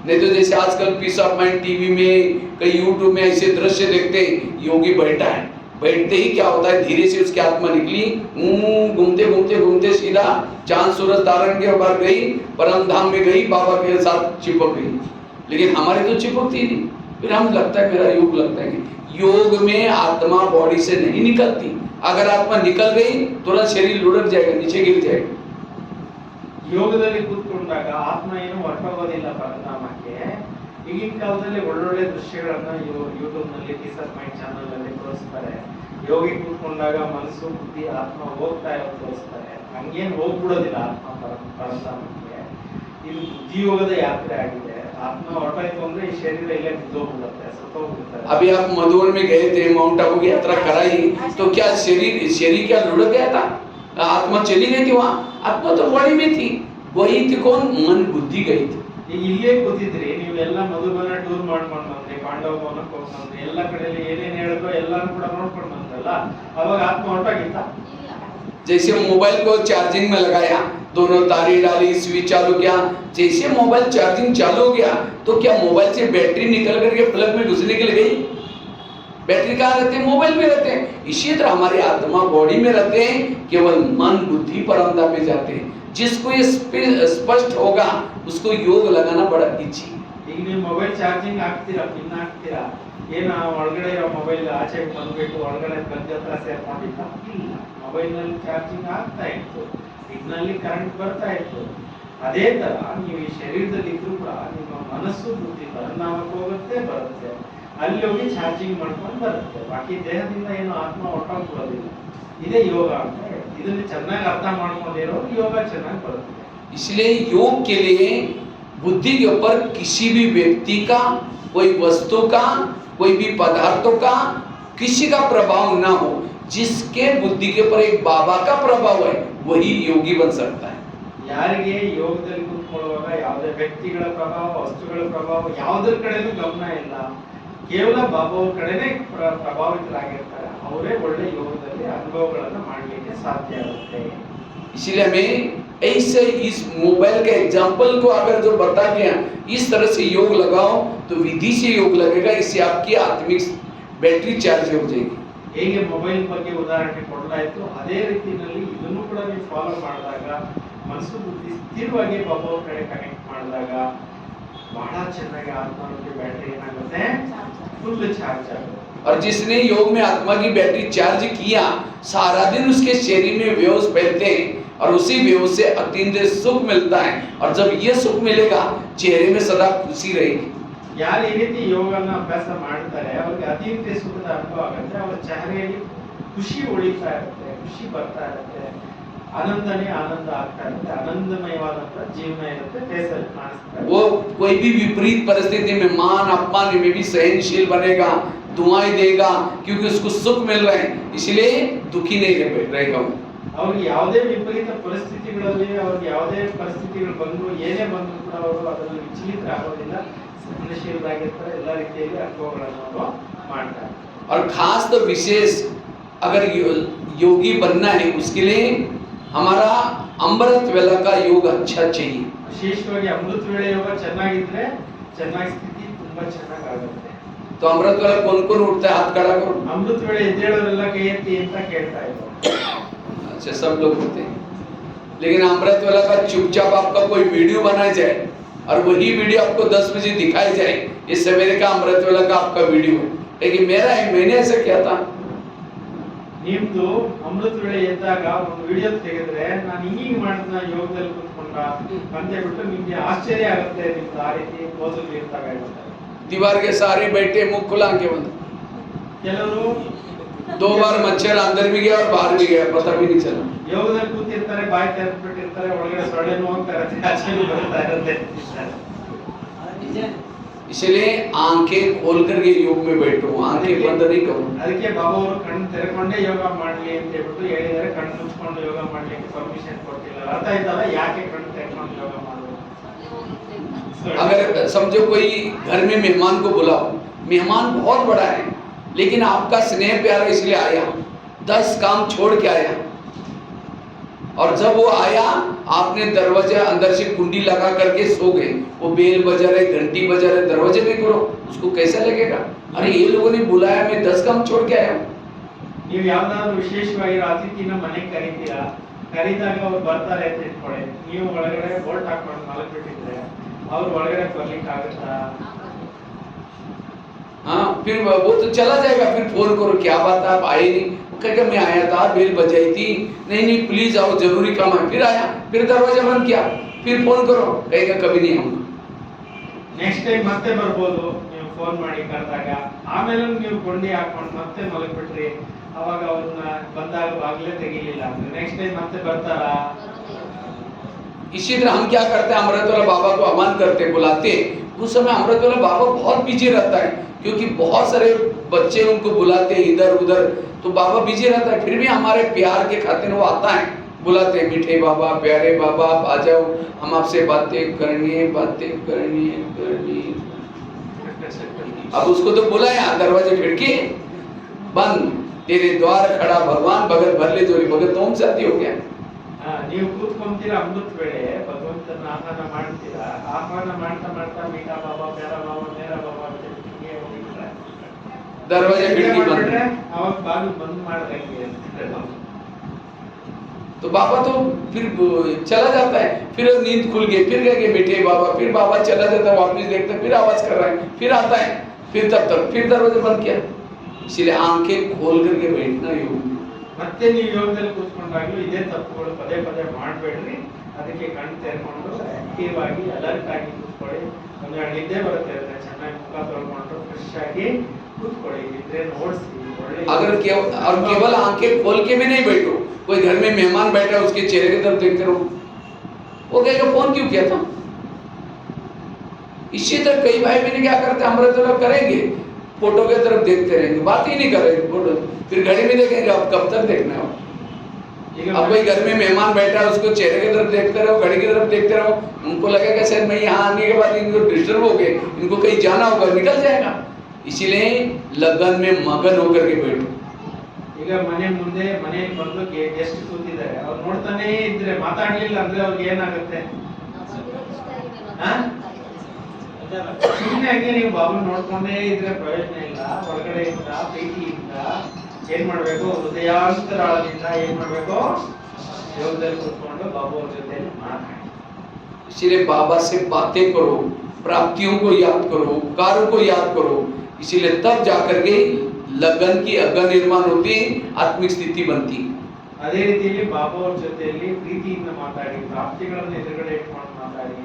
नहीं तो जैसे आजकल पीस ऑफ माइंड टीवी में कई यूट्यूब में ऐसे दृश्य देखते हैं, योगी बैठा है, बैठते ही क्या होता है, धीरे से उसकी आत्मा निकली, घूमते घूमते घूमते सीधा चांद सूरज तारण के ऊपर गई, परम धाम में गई, बाबा के साथ चिपक गई. लेकिन हमारी तो चिपकती नहीं, फिर हम लगता है मेरा योग लगता है. योग में आत्मा बॉडी से नहीं निकलती, अगर आत्मा निकल गई तुरंत शरीर लुढ़क जाएगा, नीचे गिर जाएगा. ಯೋಗದಲ್ಲಿ ಕೂತ್ಕೊಂಡಾಗ ಆತ್ಮ ಏನು ಹೊರಟೋಗೋದಿಲ್ಲ ಪರಂಧಾಮಕ್ಕೆ. ಈಗಿನ ಕಾಲದಲ್ಲಿ ಒಳ್ಳೊಳ್ಳೆ ದೃಶ್ಯಗಳನ್ನ ಯೂಟ್ಯೂಬ್ ನಲ್ಲಿ ಪೀಸ್ ಆಫ್ ಮೈಂಡ್ ಚಾನಲ್ ಅಲ್ಲಿ ತೋರಿಸ್ತಾರೆ. ಯೋಗಿ ಕೂತ್ಕೊಂಡಾಗ ಮನಸ್ಸು ಬುದ್ಧಿ ಆತ್ಮ ಹೋಗ್ತಾ ಇರೋದು ತೋರಿಸ್ತಾರೆ. ಹಂಗೇನ್ ಹೋಗ್ಬಿಡೋದಿಲ್ಲ ಆತ್ಮ ಪರಂಧಾಮಕ್ಕೆ. ಇದು ಬುದ್ಧಿಯೋಗದ ಯಾತ್ರೆ ಆಗಿದೆ. ಆತ್ಮ ಹೊರಟಾಯ್ತು ಅಂದ್ರೆ ಈ ಶರೀರ ಇಲ್ಲೇ ಬಿದ್ದೋಗ್ಬಿಡುತ್ತೆ, ಸತ್ತೋಗ್ಬಿಡುತ್ತೆ. अभी आप मधुबन में गए थे, माउंट आबू की यात्रा कराई, तो क्या शरीर क्या लुढ़क गया था? आत्मा चली गई थी वहां? आत्मा तो बॉडी में थी, वही थी कौन? मन बुद्धि गई थी। ಈಗ ಇಲ್ಲೇ ಕೂತಿದ್ರಿ ನೀವೆಲ್ಲ ಮಧುಬನ ಟೂರ್ ಮಾಡ್ಕೊಂಡು ಬಂದ್ರಿ, ಪಾಂಡವ ಭವನಕ್ಕೆ ಹೋಗಿ ಬಂದ್ರಿ, ಎಲ್ಲ ಕಡೆಯಲ್ಲಿ ಏನೇನ್ ಹೇಳಿದ್ರು ಎಲ್ಲಾನು ಕೂಡ ನೋಡ್ಕೊಂಡು ಬಂದ್ರಲ್ಲ, ಅವಾಗ ಆತ್ಮ ಹೊರಟಾಗಿತ್ತ? जैसे मोबाइल को चार्जिंग में लगाया, दोनों तारी डाली, स्विच चालू किया, जैसे मोबाइल चार्जिंग चालू हो गया तो क्या मोबाइल से बैटरी निकल करके प्लग में घुस निकल गई? बैटरी कहाँ रहते हैं? मोबाइल में रहते हैं। इसी तरह हमारी आत्मा बॉडी में रहते हैं, केवल मन बुद्धि परमधाम में जाते हैं। जिसको ये स्पष्ट होगा उसको योग लगाना बड़ा इजी। ಈಗ ನೀವು ಮೊಬೈಲ್ ಚಾರ್ಜಿಂಗ್ ಹಾಕ್ತೀರಾ, ಪಿನ್ ಹಾಕ್ತೀರಾ, ಏನ ಒಳಗಡೆ ಇರೋ ಮೊಬೈಲ್ ಆಚೆಗೆ ಬಂದ್ಬಿಟ್ಟು ಒಳಗಡೆ ಗಂಜ ಹತ್ರ ಸೇರ್ಕೊಂಡಿತ್ತ? ಇಲ್ಲ, ಮೊಬೈಲ್ ನಲ್ಲಿ ಚಾರ್ಜಿಂಗ್ ಆಗ್ತಾ ಇತ್ತು, ಸಿಗ್ನಲ್ ಕರೆಂಟ್ ಬರ್ತಾ ಇತ್ತು. ಅದೇ ತರ ನೀವು ಈ ಶರೀರದಲ್ಲಿ ಇದ್ರೂ ಕೂಡ ನಿಮ್ಮ ಮನಸ್ಸು ಬುದ್ಧಿ ಪರಿಣಾಮಕ್ಕೆ ಹೋಗುತ್ತೆ, ಬರುತ್ತೆ, ಅಲ್ಲಿ ಹೋಗಿ ಚಾರ್ಜಿಂಗ್ ಮಾಡ್ಕೊಂಡು ಬರುತ್ತೆ. ಬಾಕಿ ದೇಹದಿಂದ ಏನು ಆತ್ಮ ಹೊರಟೋಗ್ಬಿಡೋದಿಲ್ಲ. ಇದೇ ಯೋಗ ಅಂತ ಹೇಳಿ. ಇದನ್ನ ಚೆನ್ನಾಗಿ ಅರ್ಥ ಮಾಡ್ಕೊಂಡಿರೋ ಯೋಗ ಚೆನ್ನಾಗಿ ಬರುತ್ತೆ. इसलिए योग के लिए बुद्धि के ऊपर किसी भी व्यक्ति का, कोई वस्तु का, कोई भी पदार्थों का किसी का प्रभाव ना हो। जिसके बुद्धि के ऊपर एक बाबा का प्रभाव है वही योगी बन सकता है। ಯಾರಿಗೆ ಯೋಗದಲ್ಲಿ ಕೂತ್ಕೊಳ್ಳುವಾಗ ಯಾವುದೇ ವ್ಯಕ್ತಿಗಳ ಪ್ರಭಾವ, ವಸ್ತುಗಳ ಪ್ರಭಾವ ಯಾವುದರ ಕಡೆನೂ ಗಮನ ಇಲ್ಲ, ಕೇವಲ ಬಾಬಾ ಅವ್ರ ಕಡೆನೇ ಪ್ರಭಾವಿತರಾಗಿರ್ತಾರೆ, ಅವರೇ ಒಳ್ಳೆ ಯೋಗದಲ್ಲಿ ಅನುಭವಗಳನ್ನು ಮಾಡಲಿಕ್ಕೆ ಸಾಧ್ಯ ಆಗುತ್ತೆ. इसलिए हमें ऐसे इस मोबाइल के एग्जाम्पल को अगर जो बता दिया, इस तरह से योग लगाओ तो विधि से योग लगेगा, इससे आपकी आत्मिक बैटरी चार्ज हो जाएगी। ಹೇಗೆ ಮೊಬೈಲ್ ಬಗ್ಗೆ ಉದಾಹರಣೆ ಕೊಡಲಾಯಿತು, ಅದೇ ರೀತಿಯಲ್ಲಿ ಇದನ್ನು ಕೂಡ ನೀವು ಫಾಲೋ ಮಾಡಿದಾಗ, ಮನಸ್ಸು ಬುದ್ಧಿ ಸ್ಥಿರವಾಗಿ ಬಾಬಾ ಅವ್ರ ಕಡೆ ಕನೆಕ್ಟ್ ಮಾಡಿದಾಗ ಬಹಳ ಚೆನ್ನಾಗಿ ಆತ್ಮಕ್ಕೆ ಬ್ಯಾಟರಿ ಏನಾಗುತ್ತೆ, ಫುಲ್ ಚಾರ್ಜ್ ಆಗುತ್ತೆ. और जिसने योग में आत्मा की बैटरी चार्ज किया, सारा दिन उसके शरीर में वेव्स फैलते हैं और उसी वेव से अतीन्द्रिय सुख मिलता है। और जब ये सुख मिलेगा चेहरे में सदा खुशी रहेगी। ಯಾರು ಈ ರೀತಿ ಯೋಗನ ಅಭ್ಯಾಸ ಮಾಡ್ತಾರೆ ಅವ್ರಿಗೆ ಅತೀಂದ್ರಿಯ ಸುಖದ ಅನುಭವ ಆಗುತ್ತೆ, ಅವರ ಚಹರೆಯಲ್ಲಿ ಖುಷಿ ಉಳಿತಾ ಇರುತ್ತೆ, ಖುಷಿ ಬರ್ತಾ ಇರುತ್ತೆ, ಆನಂದನೇ ಆನಂದ ಆಗ್ತಾ ಇರುತ್ತೆ, ಆನಂದಮಯವಾದಂತ ಜೀವನ ಇರುತ್ತೆ, ಫೇಸಲ್ಲಿ ಕಾಣಿಸ್ತಾ वो कोई भी विपरीत परिस्थिति में मान अपमान में भी सहनशील बनेगा, दुआएं देगा, क्योंकि उसको सुख मिल रहा है, इसलिए दुखी नहीं रहेगा वो। ಅವ್ರಿಗೆ ಯಾವುದೇ ವಿಪರೀತ ಪರಿಸ್ಥಿತಿಗಳಲ್ಲಿ, ಅವ್ರಿಗೆ ಯಾವುದೇ ಪರಿಸ್ಥಿತಿಗಳು ಬಂದ್ರು, ಏನೇ ಬಂದ್ರು ಕೂಡ ಅವರು ಅದರಲ್ಲಿ ವಿಚಲಿತರಾಗೋದಿಲ್ಲ, ಸಹನಶೀಲರಾಗಿರ್ತಾರೆ, ಎಲ್ಲ ರೀತಿಯಲ್ಲಿ ಅನುಭವಗಳನ್ನು ಅವರು ಮಾಡ್ತಾರೆ. और खास तो विशेष अगर योगी बनना है उसके लिए हमारा अमृत वेला का योग अच्छा चाहिए। ವಿಶೇಷವಾಗಿ ಅಮೃತ ವೇಳೆ ಯೋಗ ಚೆನ್ನಾಗಿದ್ರೆ ಚೆನ್ನಾಗಿ ಸ್ಥಿತಿ ತುಂಬಾ ಚೆನ್ನಾಗಿ ಆಗುತ್ತೆ. तो अमृत वेला कौन कौन उठता है? हाथ खड़ा करो। ಅಮೃತ ವೇಳೆ ಎದ್ದೇಳೋರೆಲ್ಲ ಕೈ ಎತ್ತಿ ಅಂತ ಕೇಳ್ತಾ ಇದ್ರು. अच्छा, सब लोग होते हैं, लेकिन अमृत वेला का चुपचाप आपका कोई वीडियो बनाया जाए और वही वीडियो आपको 10 बजे दिखाई जाए, ये सवेरे का अमृत वेला का आपका वीडियो है, लेकिन मेरा है, मैंने ऐसा किया था। ನಿಮ್ದು ಅಮೃತ ವೇಳೆ ಎದ್ದಾಗ ಒಂದು ವಿಡಿಯೋ ತೆಗೆದ್ರೆ ನಾನು ಹೀಗೆ ಮಾಡಿದ್ನ ಯೋಗದಲ್ಲಿ ಕೂತ್ಕೊಂಡ ಅಂತ ಹೇಳ್ಬಿಟ್ಟು ನಿಮ್ಗೆ ಆಶ್ಚರ್ಯ ಆಗುತ್ತೆ, ನಿಮ್ದು ಆ ರೀತಿ ಓದಲು ಇರ್ತಾಗ ಇರುತ್ತೆ. दीवार के सारे बैठे मुंह खुला के बंद, ಕೆಲವರು 2 बार मच्छर अंदर भी गया और बाहर भी गया, पता भी नहीं चला। ಯೋಗದಲ್ಲಿ ಕೂತಿರ್ತಾರೆ, ಬಾಯಿ ತೆರೆದ್ಬಿಟ್ಟಿರ್ತಾರೆ, ಒಳಗಡೆ ಸೊಳ್ಳೆನೂ ಹೋಗ್ತಾ ಇರುತ್ತೆ, ಆಚೆನೂ ಬರ್ತಾ ಇರುತ್ತೆ. इसलिए आंखें खोल करके योग में बैठो, आंखें बंद नहीं करो। ಅದಕ್ಕೆ ಬಾಬಾ ಅವರು ಕಣ್ಣು ತೆರೆಕೊಂಡೇ ಯೋಗ ಮಾಡ್ಲಿ ಅಂತ ಹೇಳ್ಬಿಟ್ಟು ಹೇಳಿದ್ದಾರೆ. ಕಣ್ಣು ಮುಚ್ಕೊಂಡು ಯೋಗ ಮಾಡ್ಲಿಕ್ಕೆ ಪರ್ಮಿಷನ್ ಕೊಟ್ಟಿಲ್ಲ. ಅರ್ಥ ಆಯ್ತಲ್ಲ ಯಾಕೆ ಕಣ್ಣು ತೆರೆಕೊಂಡು ಯೋಗ ಮಾಡೋದು? अगर समझो कोई घर में मेहमान को बुलाओ, मेहमान बहुत बड़ा है लेकिन आपका स्नेह प्यार इसलिए आया, 10 काम छोड़ के आया, और जब वो आया आपने दरवाजे अंदर से कुंडी लगा करके सो गए, वो बेल बजा रहे, घंटी बजा रहे, दरवाजे नहीं खोलो, उसको कैसा लगेगा? अरे ये लोगों ने बुलाया, मैं 10 काम छोड़ के आया। ನೀವು ಯಾವ್ದಾದ್ರು ವಿಶೇಷವಾಗಿರೋ ಅತಿಥಿನ ಮನೆಗೆ ಕರೀತೀರಾ, ಕರೀದಾಗ ಅವ್ರು ಬರ್ತಾರೆ ಅಂತ ಇಟ್ಕೊಳ್ಳಿ, ನೀವು ಒಳಗಡೆ ಬೋಲ್ಟ್ ಹಾಕೊಂಡು ಮಲಗ್ಬಿಟ್ಟಿದ್ರೆ ಅವ್ರು ಒಳಗಡೆ ಬರ್ಲಿಕ್ಕೆ ಆಗುತ್ತಾ? हाँ, फिर वो तो चला जाएगा, फिर फोन करो क्या बात आप आए नहीं, वो कहेगा मैं आया था, बेल बजाई थी, नहीं प्लीज आओ जरूरी काम है, फिर आया, फिर दरवाजा बंद किया, फिर फोन करो, कहेगा कभी नहीं आऊंगा। ನೆಕ್ಸ್ಟ್ ಟೈಮ್ ಮತ್ತೆ ಬರ್ಬೋದು ನೀವು ಫೋನ್ ಮಾಡಿ ಕರೆದಾಗ, ಆಮೇಲೆ ನೀವು ಕೊಂಡಿ ಹಾಕೊಂಡು ಮತ್ತೆ ಮಲಗ್ಬಿಟ್ರಿ, ಅವಾಗ ಅವ್ರನ್ನ ಬಂದಾಗ ಬಾಗ್ಲೇ ತೆಗಿಲಿಲ್ಲ ಅಂದ್ರೆ ನೆಕ್ಸ್ಟ್ ಟೈಮ್ ಮತ್ತೆ ಬರ್ತಾರಾ? इसी तरह हम क्या करते हैं, अमृत वाला बाबा को आह्वान करते, बुलाते, उस समय अमृत वाला बाबा बहुत बिजी रहता है, क्योंकि बहुत सारे बच्चे उनको बुलाते हैं इधर उधर, तो बाबा बिजी रहता है, फिर भी हमारे प्यार के खातिर वो आता है, बुलाते हैं, मीठे बाबा, प्यारे बाबा, आप आ जाओ, हम आपसे बातें करनी है। अब उसको तो बुलाया, दरवाजे खिड़की बंद, तेरे द्वार खड़ा भगवान, भगत भरले जोरी भगत तोम शादी हो गया। ನೀವು ಕೂತ್ಕೊಂತೀರಾ ಅಮೃತ ವೇಳೆ ಭಗವಂತನ ಆಹ್ವಾನ ಮಾಡ್ತೀರಾ, ಆಹ್ವಾನ ಮಾಡ್ತಾ ಮಾಡ್ತಾ ಮೀಠಾ ಬಾಬಾ, ಪ್ಯಾರಾ ಬಾಬಾ, ಮೇರಾ ಬಾಬಾ ಅಂತ ಹಿಂಗೆ ಹೋಗಿದ್ರೆ दरवाजे खिड़की बंद, ಅವಾಗ ಬಾಗಿಲು ಬಂದ್ ಮಾಡ್ದಂಗೆ ಅಂತಿದ್ರೆ ಬಾಬಾ। तो बाबा तो फिर चला जाता है, फिर नींद खुल गई, फिर गए मीठे बाबा, फिर बाबा चला जाता है, वापस देखते फिर आवाज कर रहा है, फिर आता है, फिर तब तक फिर दरवाजे बंद किया। इसलिए आंखें खोल करके बैठना योग। ಮತ್ತೆ ನೀವು ಯೋಗದಲ್ಲಿ ಕೂತ್ಕೊಂಡಾಗಲೂ ಇದೇ ತಪ್ಪುಗಳು ಪದೇ ಪದೇ ಮಾಡಬೇಡ್ರಿ, ಅದಕ್ಕೆ ಕಣ್ಣು ತೆರೆಕೊಂಡು ಆಕ್ಟಿವ್ ಆಗಿ ಅಲರ್ಟ್ ಆಗಿ ಕೂತ್ಕೊಳ್ಳಿ। ಒಂದು ನಿದ್ದೆ ಬರುತ್ತೆ, ಚೆನ್ನಾಗಿ ಮುಖ ತೊಳ್ಕೊಂಡು ಫ್ರೆಶ್ ಆಗಿ ಕೂತ್ಕೊಳ್ಳಿ, ನಿದ್ರೆ ನೋಡಿಸಿ ಒಳ್ಳೆ। अगर केवल आंखें खोल के भी नहीं बैठो, कोई घर में मेहमान बैठा है उसके चेहरे की तरफ देखते रहो, वो कहेगा फोन क्यों किया था। इसी तरह कई भाई बहन क्या करते हैं, अमृत लोग करेंगे, फोटो की तरफ देखते रहेंगे, बात ही नहीं करेंगे, फोटो फिर घड़ी में देखेंगे, अब कब तक देखना है। अब कोई घर में मेहमान बैठा है उसको चेहरे की तरफ देखते रहो, घड़ी की तरफ देखते रहो, उनको लगेगा शायद मैं यहाँ आने के बाद इनको डिस्टर्ब हो गए, इनको कहीं जाना होगा, निकल जाएगा। इसीलिए लगन में मगन होकर के बैठो। ಈಗ ಮನೆ ಮುಂದೆ ಮನೆಯಲ್ಲಿ ಬಂದು ಗೆಸ್ಟ್ ಕೂತಿದ್ದಾರೆ, ಅವ್ರು ನೋಡ್ತಾನೆ ಇದ್ರೆ ಮಾತಾಡ್ಲಿಲ್ಲ ಅಂದ್ರೆ ಅವ್ರಿಗೆ ಏನಾಗುತ್ತೆ? ಸುಮ್ಮನೆ ಹಂಗೆ ನೀವು ಬಾಬು ನೋಡ್ಕೊಂಡೇ ಇದ್ರೆ ಪ್ರಯೋಜನ ಇಲ್ಲ। ಹೊರಗಡೆಯಿಂದ ಪ್ರೀತಿಯಿಂದ ಏನ್ ಮಾಡ್ಬೇಕು, ಹೃದಯಾಂತರಾಳದಿಂದ ಏನ್ ಮಾಡ್ಬೇಕು, ಯೋಗದಲ್ಲಿ ಕೂತ್ಕೊಂಡು ಬಾಬು ಅವ್ರ ಜೊತೆ ಮಾತಾಡಿ। इसीलिए बाबा से बातें करो, प्राप्तियों को याद करो, उपकारों को याद करो, इसीलिए तब जाकर के लगन की अग्न निर्माण होती, आत्मिक स्थिति बनती। ಅದೇ ರೀತಿಯಲ್ಲಿ ಬಾಬಾ ಅವ್ರ ಜೊತೆಯಲ್ಲಿ ಪ್ರೀತಿಯಿಂದ ಮಾತಾಡಿ, ಪ್ರಾಪ್ತಿಗಳನ್ನ ಎದುರುಗಡೆ ಇಟ್ಕೊಂಡು ಮಾತಾಡಿ,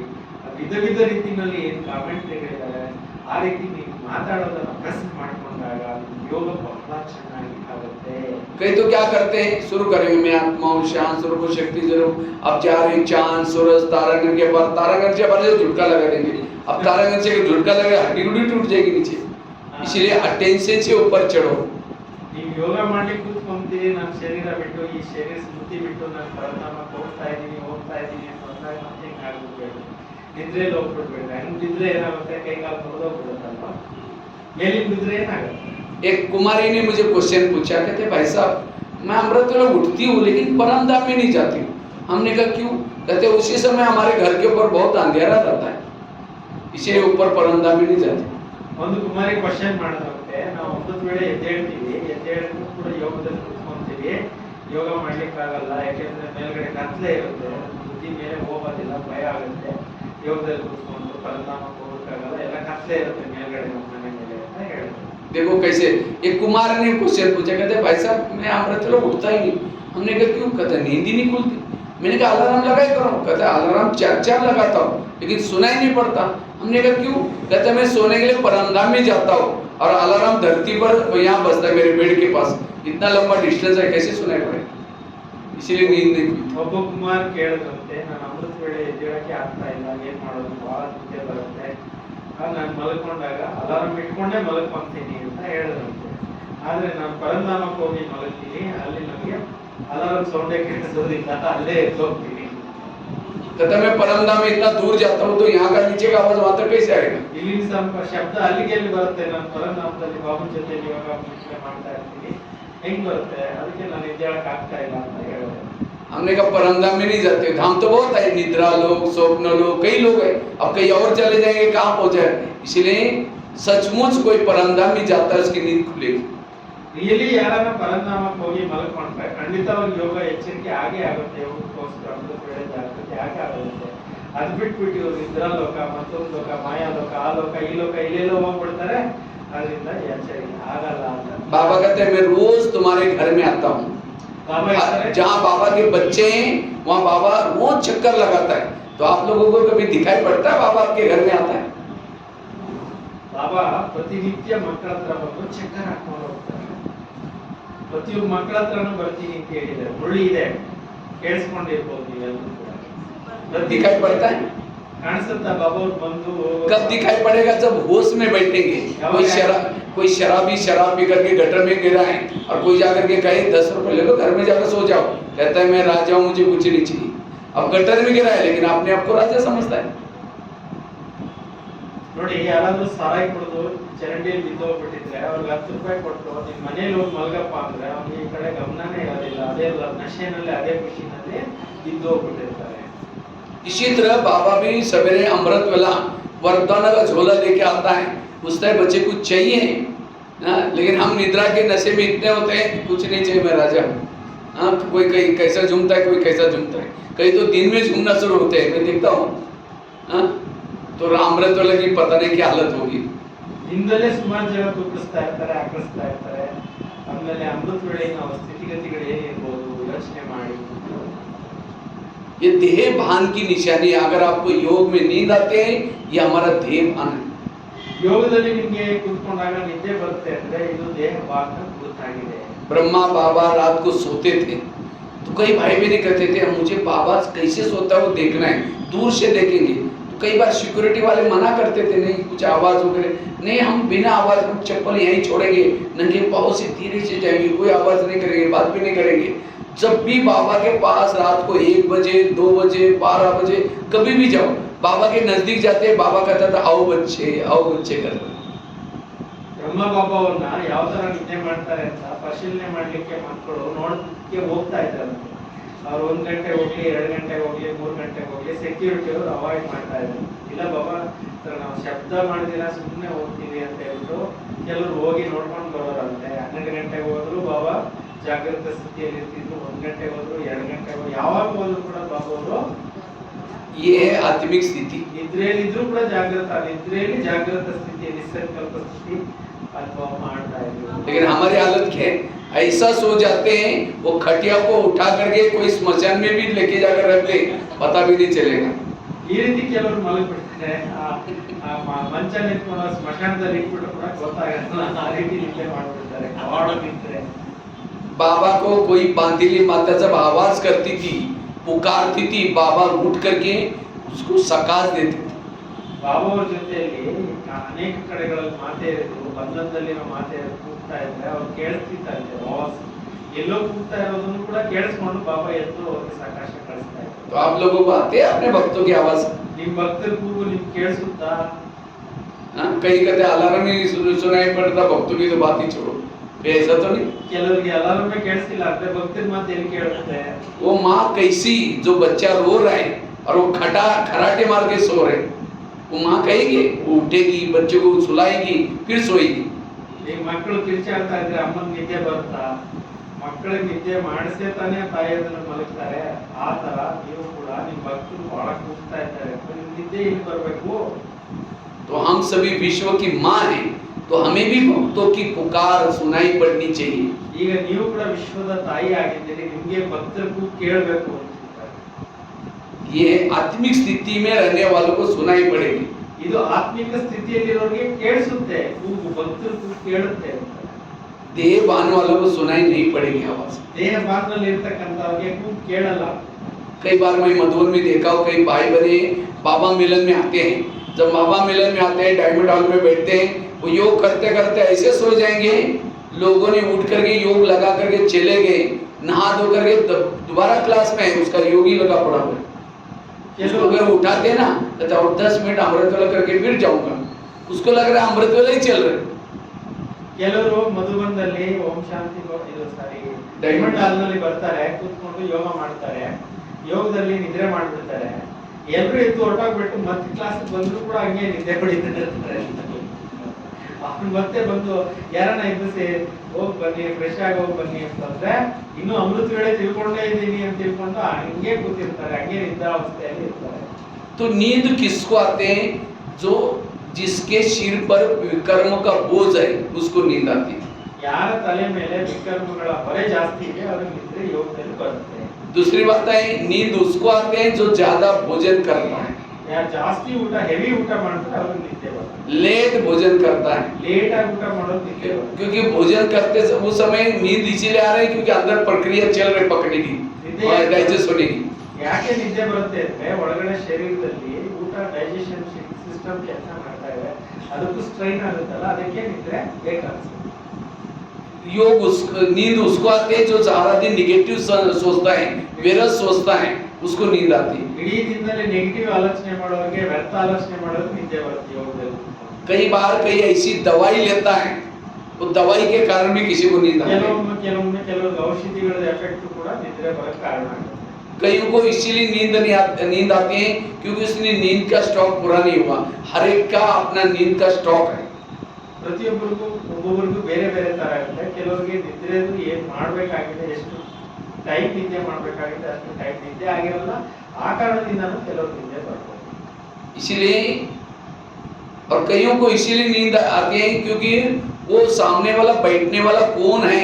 ವಿಧ ವಿಧ ರೀತಿಯಲ್ಲಿ ಏನ್ ಕಾಮೆಂಟ್ರಿಗಳಿದ್ದಾರೆ ಆ ರೀತಿ ನೀವು ಮಾತಾಡೋದನ್ನ ಅಭ್ಯಾಸ ಮಾಡ್ಕೊಂಡಾಗ ಯೋಗ ಬಹಳ ಚೆನ್ನಾಗಿ ಆಗುತ್ತೆ। कई तो क्या करते हैं, शुरू करेंगे मैं आत्मा हूँ, शांत स्वरूप शक्ति जरूर, अब जा रहे चांद सूरज तारागण के बाद, तारागण से बाद झुटका लगा देंगे, अब तारागण से झुटका लगा हड्डी गुड्डी टूट जाएगी नीचे। इसीलिए अटेंशन से ऊपर चढ़ो। ನೀವು ಯೋಗ ಮಾಡ್ಲಿಕ್ಕೆ ಕೂತ್ಕೊಂತೀರಿ, ನನ್ನ ಶರೀರ ಬಿಟ್ಟು ಈ ಶರೀರ ಸ್ಮೃತಿ ಬಿಟ್ಟು ನಾನು ಪರಮಾತ್ಮಕ್ಕೆ ಹೋಗ್ತಾ ಇದ್ದೀನಿ ಅಂತ ಅಂದಾಗ ಮತ್ತೆ ಹಿಂಗೆ ಆಗ್ಬಿಡ್ಬೇಡಿ, ನಿದ್ರೆಯಲ್ಲಿ ಹೋಗ್ಬಿಡ್ಬೇಡ್ರಿ। ಹಂಗೆ ಬಿದ್ರೆ ಏನಾಗುತ್ತೆ, ಕೈಕಾಲು ಮುರಿದೋಗ್ಬಿಡುತ್ತಲ್ವಾ, ಮೇಲಿಗೆ ಬಿದ್ರೆ ಏನಾಗುತ್ತೆ? एक कुमारी ने मुझे क्वेश्चन पूछा, कहते भाई साहब मैं अमृत वेला उठती हूँ लेकिन परमधाम में नहीं जाती हूँ। हमने कहा क्यों? कहते उसी समय हमारे घर के ऊपर बहुत अंधेरा रहता है, इसीलिए ऊपर परमधाम में नहीं जाते। ಒಂದು ಕುಮಾರಿ ಕ್ವಶನ್ ಮಾಡೋದಂತೆ, ನಾವು ಒಂದೊಂದು ವೇಳೆ ಎದ್ದೇಳ್ತೀವಿ, ಎದ್ದೇಳಿದ್ರು ಕೂಡ ಯೋಗದಲ್ಲಿ ಕೂತ್ಕೊಂತೀವಿ, ಯೋಗ ಮಾಡ್ಲಿಕ್ಕಾಗಲ್ಲ, ಯಾಕೆಂದ್ರೆ ಮೇಲ್ಗಡೆ ಕತ್ಲೆ ಇರುತ್ತೆ, ಬುದ್ಧಿ ಮೇಲೆ ಹೋಗೋದಿಲ್ಲ, ಭಯ ಆಗುತ್ತೆ, ಯೋಗದಲ್ಲಿ ಕೂತ್ಕೊಂಡು ಪರಮಾತ್ಮಕ್ಕೆ ಹೋಗಕ್ಕಾಗಲ್ಲ, ಎಲ್ಲ ಕತ್ಲೆ ಇರುತ್ತೆ ಮೇಲ್ಗಡೆ ನಮ್ಮ ಮನೆ ಮೇಲೆ ಅಂತ ಹೇಳಿದ್ರು। देखो कैसे, एक कुमार ने क्वेश्चन पूछा, कहते भाई साहब मैं अमृत वेला उठता ही नहीं। हमने कहा क्यों? कहते नींद ही नहीं खुलती। मैंने कहा अलार्म लगाई करो। कहते अलार्म 4 लगाता हूँ लेकिन सुना ही नहीं पड़ता। हमने कहा क्यों? कहते मैं सोने के लिए परमधाम में जाता हूँ और अलार्म धरती पर यहाँ बजता है मेरे बेड के पास, इतना लंबा डिस्टेंस है, कैसे सुनाई पड़े? इसीलिए नींद नहीं खुलती। ಒಬ್ಬ ಕುಮಾರ್ ಕೇಳಿದಂತೆ, ನಾನು ಅಮೃತ ವೇಳೆ ಎದ್ದೇಳಕ್ಕೆ ಆಗ್ತಾ ಇಲ್ಲ, ಏನ್ ಮಾಡೋದು, ಬಹಳ ನಿದ್ದೆ ಬರುತ್ತೆ, ನಾನು ಮಲ್ಕೊಂಡಾಗ ಅಲಾರ್ಮ್ ಇಟ್ಕೊಂಡೇ ಮಲ್ಕೊಂತೀನಿ ಅಂತ ಹೇಳಿದಂತೆ। ಆದ್ರೆ ನಾನು ಪರಮಧಾಮಕ್ಕೆ ಹೋಗಿ ಮಲಗ್ತೀನಿ, ಅಲ್ಲಿ ನಮಗೆ ಅಲಾರ್ಮ್ ಸೌಂಡೇ ಕೇಳಿಸೋದಿಲ್ಲ, ಅಲ್ಲೇ ಎದ್ದೋಗ್ತೀನಿ। कहता मैं परमधाम में इतना दूर जाता हूँ तो यहाँ का नीचे का आवाज वहां तक कैसे आएगा? ಇಲ್ಲಿನ ಶಬ್ದ ಅಲ್ಲಿಗೆ ಎಲ್ಲಿ ಬರುತ್ತೆ? ನಾನು ಪರಮಧಾಮದಲ್ಲಿ ಬಾಬುನ ಜೊತೆ ಯೋಗ ಮಾಡ್ತಾ ಇರ್ತೀನಿ, ಹೆಂಗ್ ಬರುತ್ತೆ? ಅದಕ್ಕೆ ನಾನು ಎದ್ದೇಳಕ್ಕೆ ಆಗ್ತಾ ಇಲ್ಲ ಅಂತ ಹೇಳಿದೆ। हमने कहा परमधाम में नहीं जाते, धाम तो बहुत है, निद्रा लोग, स्वप्न लोग, कई लोग हैं, अब कहीं और चले जाएंगे, कहाँ पहुंचे? इसलिए सचमुच कोई परमधाम में जाता है उसकी नींद खुलेगी। ರಿಯಲಿ ಯಾರನ್ನ ಪರಮಧಾಮಕ್ಕೆ ಹೋಗಿ ಮಲ್ಕೊಂಡ್ರೆ ಖಂಡಿತವಾಗಿ ಯೋಗ ಎಚ್ಚರಿಕೆ ಆಗೇ ಆಗುತ್ತೆ, ಯೋಗಕ್ಕೋಸ್ಕರ ಅಮೃತ ವೇಳೆ ಜಾಗೃತಿ ಆಗೇ ಆಗುತ್ತೆ। ಅದು ಬಿಟ್ಬಿಟ್ಟು ಇವರು ನಿದ್ರಾ ಲೋಕ, ಮತ್ತೊಂದು ಲೋಕ, ಮಾಯಾ ಲೋಕ, ಆ ಲೋಕ, ಈ ಲೋಕ, ಇಲ್ಲೆಲ್ಲೋ ಹೋಗ್ಬಿಡ್ತಾರೆ, ಅದರಿಂದ ಎಚ್ಚರಿಕೆ ಆಗಲ್ಲ ಅಂತ बाबा कहते हैं मैं रोज तुम्हारे घर में आता हूँ, ಬಾಬಾ ಹೇಳ್ತಾರೆ, जहाँ बाबा के बच्चे हैं वहाँ बाबा रोज चक्कर लगाता है। तो आप लोगों को कभी दिखाई पड़ता है बाबा आपके घर में आता है? ಬಾಬಾ ಪ್ರತಿನಿತ್ಯ ಮಕ್ಕಳ ಹತ್ರ ಬಂದು ಚಕ್ಕರ್ ಹಾಕೊಂಡು ಹೋಗ್ತಾರೆ। ಪ್ರತಿಯೊಬ್ಬ ಮಕ್ಕಳ ಹತ್ರನೂ ಬರ್ತೀನಿ ಅಂತ ಹೇಳಿದ್ದಾರೆ, ಮುಳ್ಳಿ ಇದೆ, ಕೇಳಿಸ್ಕೊಂಡಿರ್ಬೋದು ನೀವೆಲ್ಲರೂ ಕೂಡ। दिखाई पड़ता है? ಕಾಣಿಸುತ್ತಾ ಬಾಬಾ ಅವ್ರು ಬಂದು कब दिखाई पड़ेगा? जब होश में बैठेंगे, कोई शराबी शराब पी करके गटर में गिरा है और कोई जाकर के कहे 10 रुपए ले लो, घर में जाकर सो जाओ, कहता है मैं राजा हूं, मुझे कुछ नहीं चाहिए। अब गटर में गिरा है लेकिन अपने आप को राजा समझता है। ನೋಡಿ, ಯಾರಾದ್ರೂ ಸಾರಾಯಿ ಕುಡಿದು ಚರಂಡಿಯಲ್ಲಿ ಬಿದ್ದೋಗ್ಬಿಟ್ಟಿದ್ರೆ ಅವ್ರಿಗೆ 10 ರೂಪಾಯಿ ಕೊಟ್ಟು ನಿಮ್ ಮನೇಲಿ ಹೋಗಿ ಮಲಗಪ್ಪ ಅಂದ್ರೆ ಅವ್ನಿಗೆ ಈ ಕಡೆ ಗಮನನೇ ಇರೋದಿಲ್ಲ, ಅದೇ ನಶೆನಲ್ಲಿ ಅದೇ ಖುಷಿನಲ್ಲಿ ಬಿದ್ದೋಗ್ಬಿಟ್ಟಿರ್ತಾರೆ। इसी तरह बाबा भी सवेरे अमृत वेला वरदान का झोला लेके आता है, पूछता है बच्चे कुछ चाहिए ना, लेकिन हम निद्रा के नशे में इतने होते हैं कुछ नहीं चाहिए मैं राजा हूँ। हाँ, कोई कहीं कैसा झूमता है, कोई कैसा झूमता है, कहीं तो दिन में झूमना शुरू होते हैं, मैं देखता हूँ। हाँ, तो अमृत वेला की पता नहीं क्या हालत होगी। ಹಿಂದಲೇ ಸುಮಾರು ಜನ ತುಪ್ಪಿಸ್ತಾ ಇರ್ತಾರೆ, ಆಕಳಿಸ್ತಾ ಇರ್ತಾರೆ। ಆಮೇಲೆ ಅಮೃತ ವೇಳೆಯ ಸ್ಥಿತಿಗತಿಗಳು ಏನಿರ್ಬೋದು ಯೋಚನೆ ಮಾಡಿ। ये देह भान की निशानी है। अगर आपको योग में नींद आते हैं, ये हमारा देह भान है। ಯೋಗದಲ್ಲಿ ನಿಮಗೆ ಕೂತ್ಕೊಂಡಾಗ ನಿದ್ದೆ ಬರುತ್ತೆ ಅಂದ್ರೆ ಇದು ದೇಹ ಭಾಗದ ಗುರುತಾಗಿದೆ। ब्रह्मा बाबा रात को सोते थे तो कई भाई बहन कहते थे मुझे बाबा कैसे सोता है वो देखना है, दूर से देखेंगे। तो कई बार सिक्योरिटी वाले मना करते थे, नहीं कुछ आवाज वगैरह नहीं, हम बिना आवाज, हम चप्पल यहीं छोड़ेंगे, नंगे पाँव से धीरे से जाएंगे, कोई आवाज नहीं करेंगे, बात भी नहीं करेंगे। जब भी बाबा के पास रात को 1 बजे 2 बजे 12 बजे कभी भी जाओ, बाबा के नजदीक जाते बाबा कहता था आओ बच्चे कर। ಬ್ರಹ್ಮ ಬಾಬಾ ಅವ್ರನ್ನ ಯಾವ ತರ ನಿದ್ದೆ ಮಾಡ್ತಾರೆ ಅಂತ ಪರಿಶೀಲನೆ ಮಾಡ್ಲಿಕ್ಕೆ ಮಕ್ಕಳು ನೋಡಕ್ಕೆ ಹೋಗ್ತಾ ಇದ್ದಾರೆ। ಅವ್ರು 1 ಗಂಟೆ ಹೋಗ್ಲಿ 2 ಗಂಟೆ ಹೋಗ್ಲಿ 3 ಗಂಟೆ ಹೋಗ್ಲಿ ಸೆಕ್ಯೂರಿಟಿ ಅವರು ಅವಾಯ್ಡ್ ಮಾಡ್ತಾ ಇದ್ದಾರೆ। ಇಲ್ಲ ಬಾಬಾ ನಾವು ಶಬ್ದ ಮಾಡಿದಿರ ಸುಮ್ಮನೆ ಹೋಗ್ತೀವಿ ಅಂತ ಹೇಳ್ಬಿಟ್ಟು ಕೆಲವರು ಹೋಗಿ ನೋಡ್ಕೊಂಡು ಬರೋರಂತೆ। 12 ಗಂಟೆಗೆ ಹೋದ್ರು ಬಾಬಾ ಜಾಗೃತ ಸ್ಥಿತಿಯಲ್ಲಿ ಇರ್ತಿದ್ರು, 1 ಗಂಟೆಗೆ ಹೋದ್ರು 2 ಗಂಟೆಗೆ ಹೋದ್ರು, ಯಾವಾಗ ಹೋದ್ರು ಕೂಡ ಬಾಬಾ ಅವರು ये है आत्मिक स्थिति। ನಿದ್ರೆಯಲ್ಲಿ ಇದ್ರೂ ಕೂಡ ನಿದ್ರೆಯಲ್ಲಿ ಜಾಗೃತ ಸ್ಥಿತಿ ನಿಸ್ಸಂಕಲ್ಪ ಸ್ಥಿತಿ अथवा ಮಾಡ್ತಾ ಇದ್ರು। लेकिन हमारी हालत क्या है, ऐसा सो जाते हैं वो खटिया को उठा करके कोई स्मशान में भी लेके जाकर रख ले, पता भी नहीं चलेगा। ಈ ರೀತಿ ಕೆಲವರು ಮಲಗಿಬಿಡ್ತಾರೆ, ಮಂಚ ನಿಂತ್ಕೊಂಡು ಸ್ಮಶಾನದಲ್ಲಿ ಇಟ್ಬಿಟ್ಟು ಕೂಡ ಗೊತ್ತಾಗಲ್ಲ, ಆ ರೀತಿ ನಿದ್ದೆ ಮಾಡ್ಬಿಡ್ತಾರೆ ಕವಾಡ ನಿಂತ್ರೆ। बाबा को कोई बांधिली माता जब आवाज करती थी, पुकारती थी, बाबा उठ करके उसको सकाश देते थे। ಬಾಬಾ ಅವ್ರ ಜೊತೆಯಲ್ಲಿ ಅನೇಕ ಕಡೆಗಳಲ್ಲಿ ಮಾತೆಯರು ಬಂಧನದಲ್ಲಿರೋ ಮಾತೆಯರು ಕೂಗ್ತಾ ಇದ್ರೆ ಅವ್ರು ಕೇಳಿಸ್ತಾ ಇದ್ರು, ವಾಸ್ ಎಲ್ಲೋ ಕೂಗ್ತಾ ಇರೋದನ್ನು ಕೂಡ ಕೇಳಿಸ್ಕೊಂಡು ಬಾಬಾ ಎದ್ದು ಅವ್ರಿಗೆ ಸಕಾಶ ಕಳಿಸ್ತಾ ಇದ್ರು। तो आप लोगों को आते हैं अपने भक्तों की आवाज? ನಿಮ್ ಭಕ್ತರ ಕೂಗು ನಿಮ್ಗೆ ಕೇಳಿಸುತ್ತಾ? कई कहते अलार्म ही सुनाई पड़ता, भक्तों की तो बात ही छोड़ो, ऐसा तो नहीं। ಕೆಲವರಿಗೆ ಅಲಾರ್ಮೇ ಕೇಳಿಸಿಲ್ಲ ಅಂದ್ರೆ ಭಕ್ತರ ಮಾತು ಎಲ್ಲಿ ಕೇಳುತ್ತೆ? वो माँ कैसी जो बच्चा रो रहा है और वो खराटे मार के सो रहे, वो माँ कहेगी, वो उठेगी, बच्चे को सुलाएगी, फिर सोएगी। ಈಗ ಮಕ್ಕಳು ಕಿರ್ಚಾಡ್ತಾ ಇದ್ರೆ ಅಮ್ಮನ್ ನಿದ್ದೆ ಬರುತ್ತಾ? ಮಕ್ಕಳಿಗೆ ನಿದ್ದೆ ಮಾಡಿಸೇ ತಾನೇ ತಾಯಿ ಅದನ್ನ ಮಲಗ್ತಾರೆ। ಆ ತರ ನೀವು ಕೂಡ ನಿಮ್ ಭಕ್ತರು ಬಹಳ ಕೂಗ್ತಾ ಇದ್ದಾರೆ, ನಿಮ್ ನಿದ್ದೆ ಇಲ್ಲಿ ಬರ್ಬೇಕು। तो हम सभी विश्व की माँ हैं, तो हमें भी भक्तों की पुकार सुनाई पड़नी चाहिए। ಈಗ ನೀವು ಕೂಡ ವಿಶ್ವದ ತಾಯಿ ಆಗಿದ್ದೀರಿ, ನಿಮ್ಗೆ ಭಕ್ತರ ಕೂಗು ಕೇಳಬೇಕು ಅಂತಿದ್ದಾರೆ। ये आत्मिक स्थिति में रहने वालों को सुनाई पड़ेगी। ಇದು ಆತ್ಮಿಕ ಸ್ಥಿತಿಯಲ್ಲಿರೋರಿಗೆ ಕೇಳಿಸುತ್ತೆ, ಕೂಗು ಭಕ್ತರ ಕೂಗು ಕೇಳುತ್ತೆ। देह भान वालों को सुनाई नहीं पड़ेगी आवाज। ದೇಹ ಭಾಗದಲ್ಲಿ ಇರ್ತಕ್ಕಂಥವ್ರಿಗೆ ಕೂಗು ಕೇಳಲ್ಲ। कई बार मैं मधुबन में देखा हूँ, कई भाई बहने बाबा मिलन में आते हैं, जब बाबा मिलन में आते हैं डायमंड हॉल में बैठते हैं, वो योग करते करते ऐसे सो जाएंगे, लोगों ने उठ करके योग लगा करके चले गए, नहा धो करके दोबारा क्लास में उसका योगी लगा पड़ा हुआ है। उसको अगर उठाते ना तो और 10 मिनट अमृत वेला करके फिर जाऊंगा, उसको लग रहा है अमृत वेला ही चल रहा है। ಕೆಲವರು ಮಧುಬನದಲ್ಲಿ ಓಂ ಶಾಂತಿ ಇದು ಸಾರಿ ಡೈಮಂಡ್ ಹಾಲ್ ನಲ್ಲಿ ಬರ್ತಾರೆ, ಕೂತ್ಕೊಂಡು ಯೋಗ ಮಾಡ್ತಾರೆ, ಯೋಗದಲ್ಲಿ ನಿದ್ರೆ ಮಾಡ್ಬಿಡ್ತಾರೆ, ಎಲ್ಲರೂ ಎದ್ದು ಹೊರಟೋಗ್ಬಿಟ್ಟು ಮತ್ತೆ ಕ್ಲಾಸ್ ಬಂದ್ರು ಕೂಡ ಹಂಗೆ ನಿದ್ದೆ ಹೊಡಿತಾರೆ। ಅವ್ನು ಮತ್ತೆ ಬಂದು ಯಾರನ್ನ ಎಬ್ಬಿಸಿ ಹೋಗ್ ಬನ್ನಿ, ಫ್ರೆಶ್ ಆಗಿ ಹೋಗಿ ಬನ್ನಿ ಅಂತಂದ್ರೆ ಇನ್ನು ಅಮೃತ ವೇಳೆ ತಿಳ್ಕೊಂಡೇ ಇದ್ದೀನಿ ಅಂತ ತಿಳ್ಕೊಂಡು ಹಂಗೆ ಕೂತಿರ್ತಾರೆ, ಹಂಗೆ ನಿದ್ರಾವಸ್ಥೆಯಲ್ಲಿ ಇರ್ತಾರೆ। तो नींद किसको आते हैं? जो जिसके सिर पर विकर्म का बोझ है उसको नींद आती है। ಯಾರ ತಲೆ ಮೇಲೆ ವಿಕರ್ಮಗಳ ಹೊರೆ ಜಾಸ್ತಿ ಇದೆ ಅವ್ರಿಗೆ ನಿದ್ರೆ ಯೋಗದಲ್ಲಿ ಬರುತ್ತೆ। दूसरी बात है नींद उसको आते हैं जो ज्यादा भोजन करता है, ಯಾರು ಜಾಸ್ತಿ ಊಟ ಹೆವಿ ಊಟ ಮಾಡ್ತಾರೆ ಅವ್ರಿಗೆ ನಿದ್ದೆ ಬರುತ್ತೆ। लेट भोजन करता है, ಲೇಟ್ ಆಗಿ ಊಟ ಮಾಡೋದು ನಿದ್ದೆ ಬರುತ್ತೆ। क्योंकि भोजन करते उस समय नींद इसीलिए आ रही है क्योंकि अंदर प्रक्रिया चल रही पकने की और डाइजेस्ट होने की। ಯಾಕೆ ನಿದ್ದೆ ಬರುತ್ತೆ ಅಂದ್ರೆ ಒಳಗಡೆ ಶರೀರದಲ್ಲಿ ಊಟ ಡೈಜೆಷನ್ ಸಿಸ್ಟಮ್ ಕೆಲಸ ಮಾಡ್ತಾ ಇದೆ, ಅದಕ್ಕೂ ಸ್ಟ್ರೈನ್ ಆಗುತ್ತಲ್ಲ, ಅದಕ್ಕೆ ನಿದ್ರೆ ಬೇಕಾಗುತ್ತೆ. योग नींद उसको आती है जो सारा दिन निगेटिव सोचता है, विरस सोचता है, उसको नींद आती है. ಇಡೀ ದಿನದಲ್ಲಿ ನೆಗೆಟಿವ್ ಆಲೋಚನೆ ಮಾಡೋರಿಗೆ, ವ್ಯರ್ಥ ಆಲೋಚನೆ ಮಾಡೋರಿಗೆ ನಿದ್ದೆ ಬರುತ್ತೆ ಯೋಗದಲ್ಲಿ. कई बार कई ऐसी दवाई लेता है, वो दवाई के कारण भी किसी को नींद आती है. ಕೆಲವೊಂದು ಔಷಧಿಗಳ ಎಫೆಕ್ಟ್ ಕೂಡ ನಿದ್ರೆ ಬರಕ್ಕೆ ಕಾರಣ ಆಗುತ್ತೆ. कईयों को इसीलिए नींद आती है क्योंकि उसने नींद का स्टॉक पूरा नहीं हुआ. हर एक का अपना नींद का स्टॉक है. ಒಬ್ಬೊಬ್ಬರಿಗೂ ಬೇರೆ ಬೇರೆ ತರ ಇರುತ್ತೆ. ಕೆಲವರಿಗೆ ನಿದ್ರೆ ಏನ್ ಮಾಡ್ಬೇಕಾಗಿದೆ, ಎಷ್ಟು ಟೈಮ್ ನಿದ್ದೆ ಮಾಡ್ಬೇಕಾಗಿದೆ ಅಷ್ಟು ಟೈಮ್ ನಿದ್ದೆ ಆಗಿರಲ್ಲ. ಆ ಕಾರಣದಿಂದನೂ ಕೆಲವರು ನಿದ್ದೆ ಬರ್ಬೋದು. इसीलिए और कईयों को इसीलिए नींद आती है क्योंकि वो सामने वाला बैठने वाला कौन है,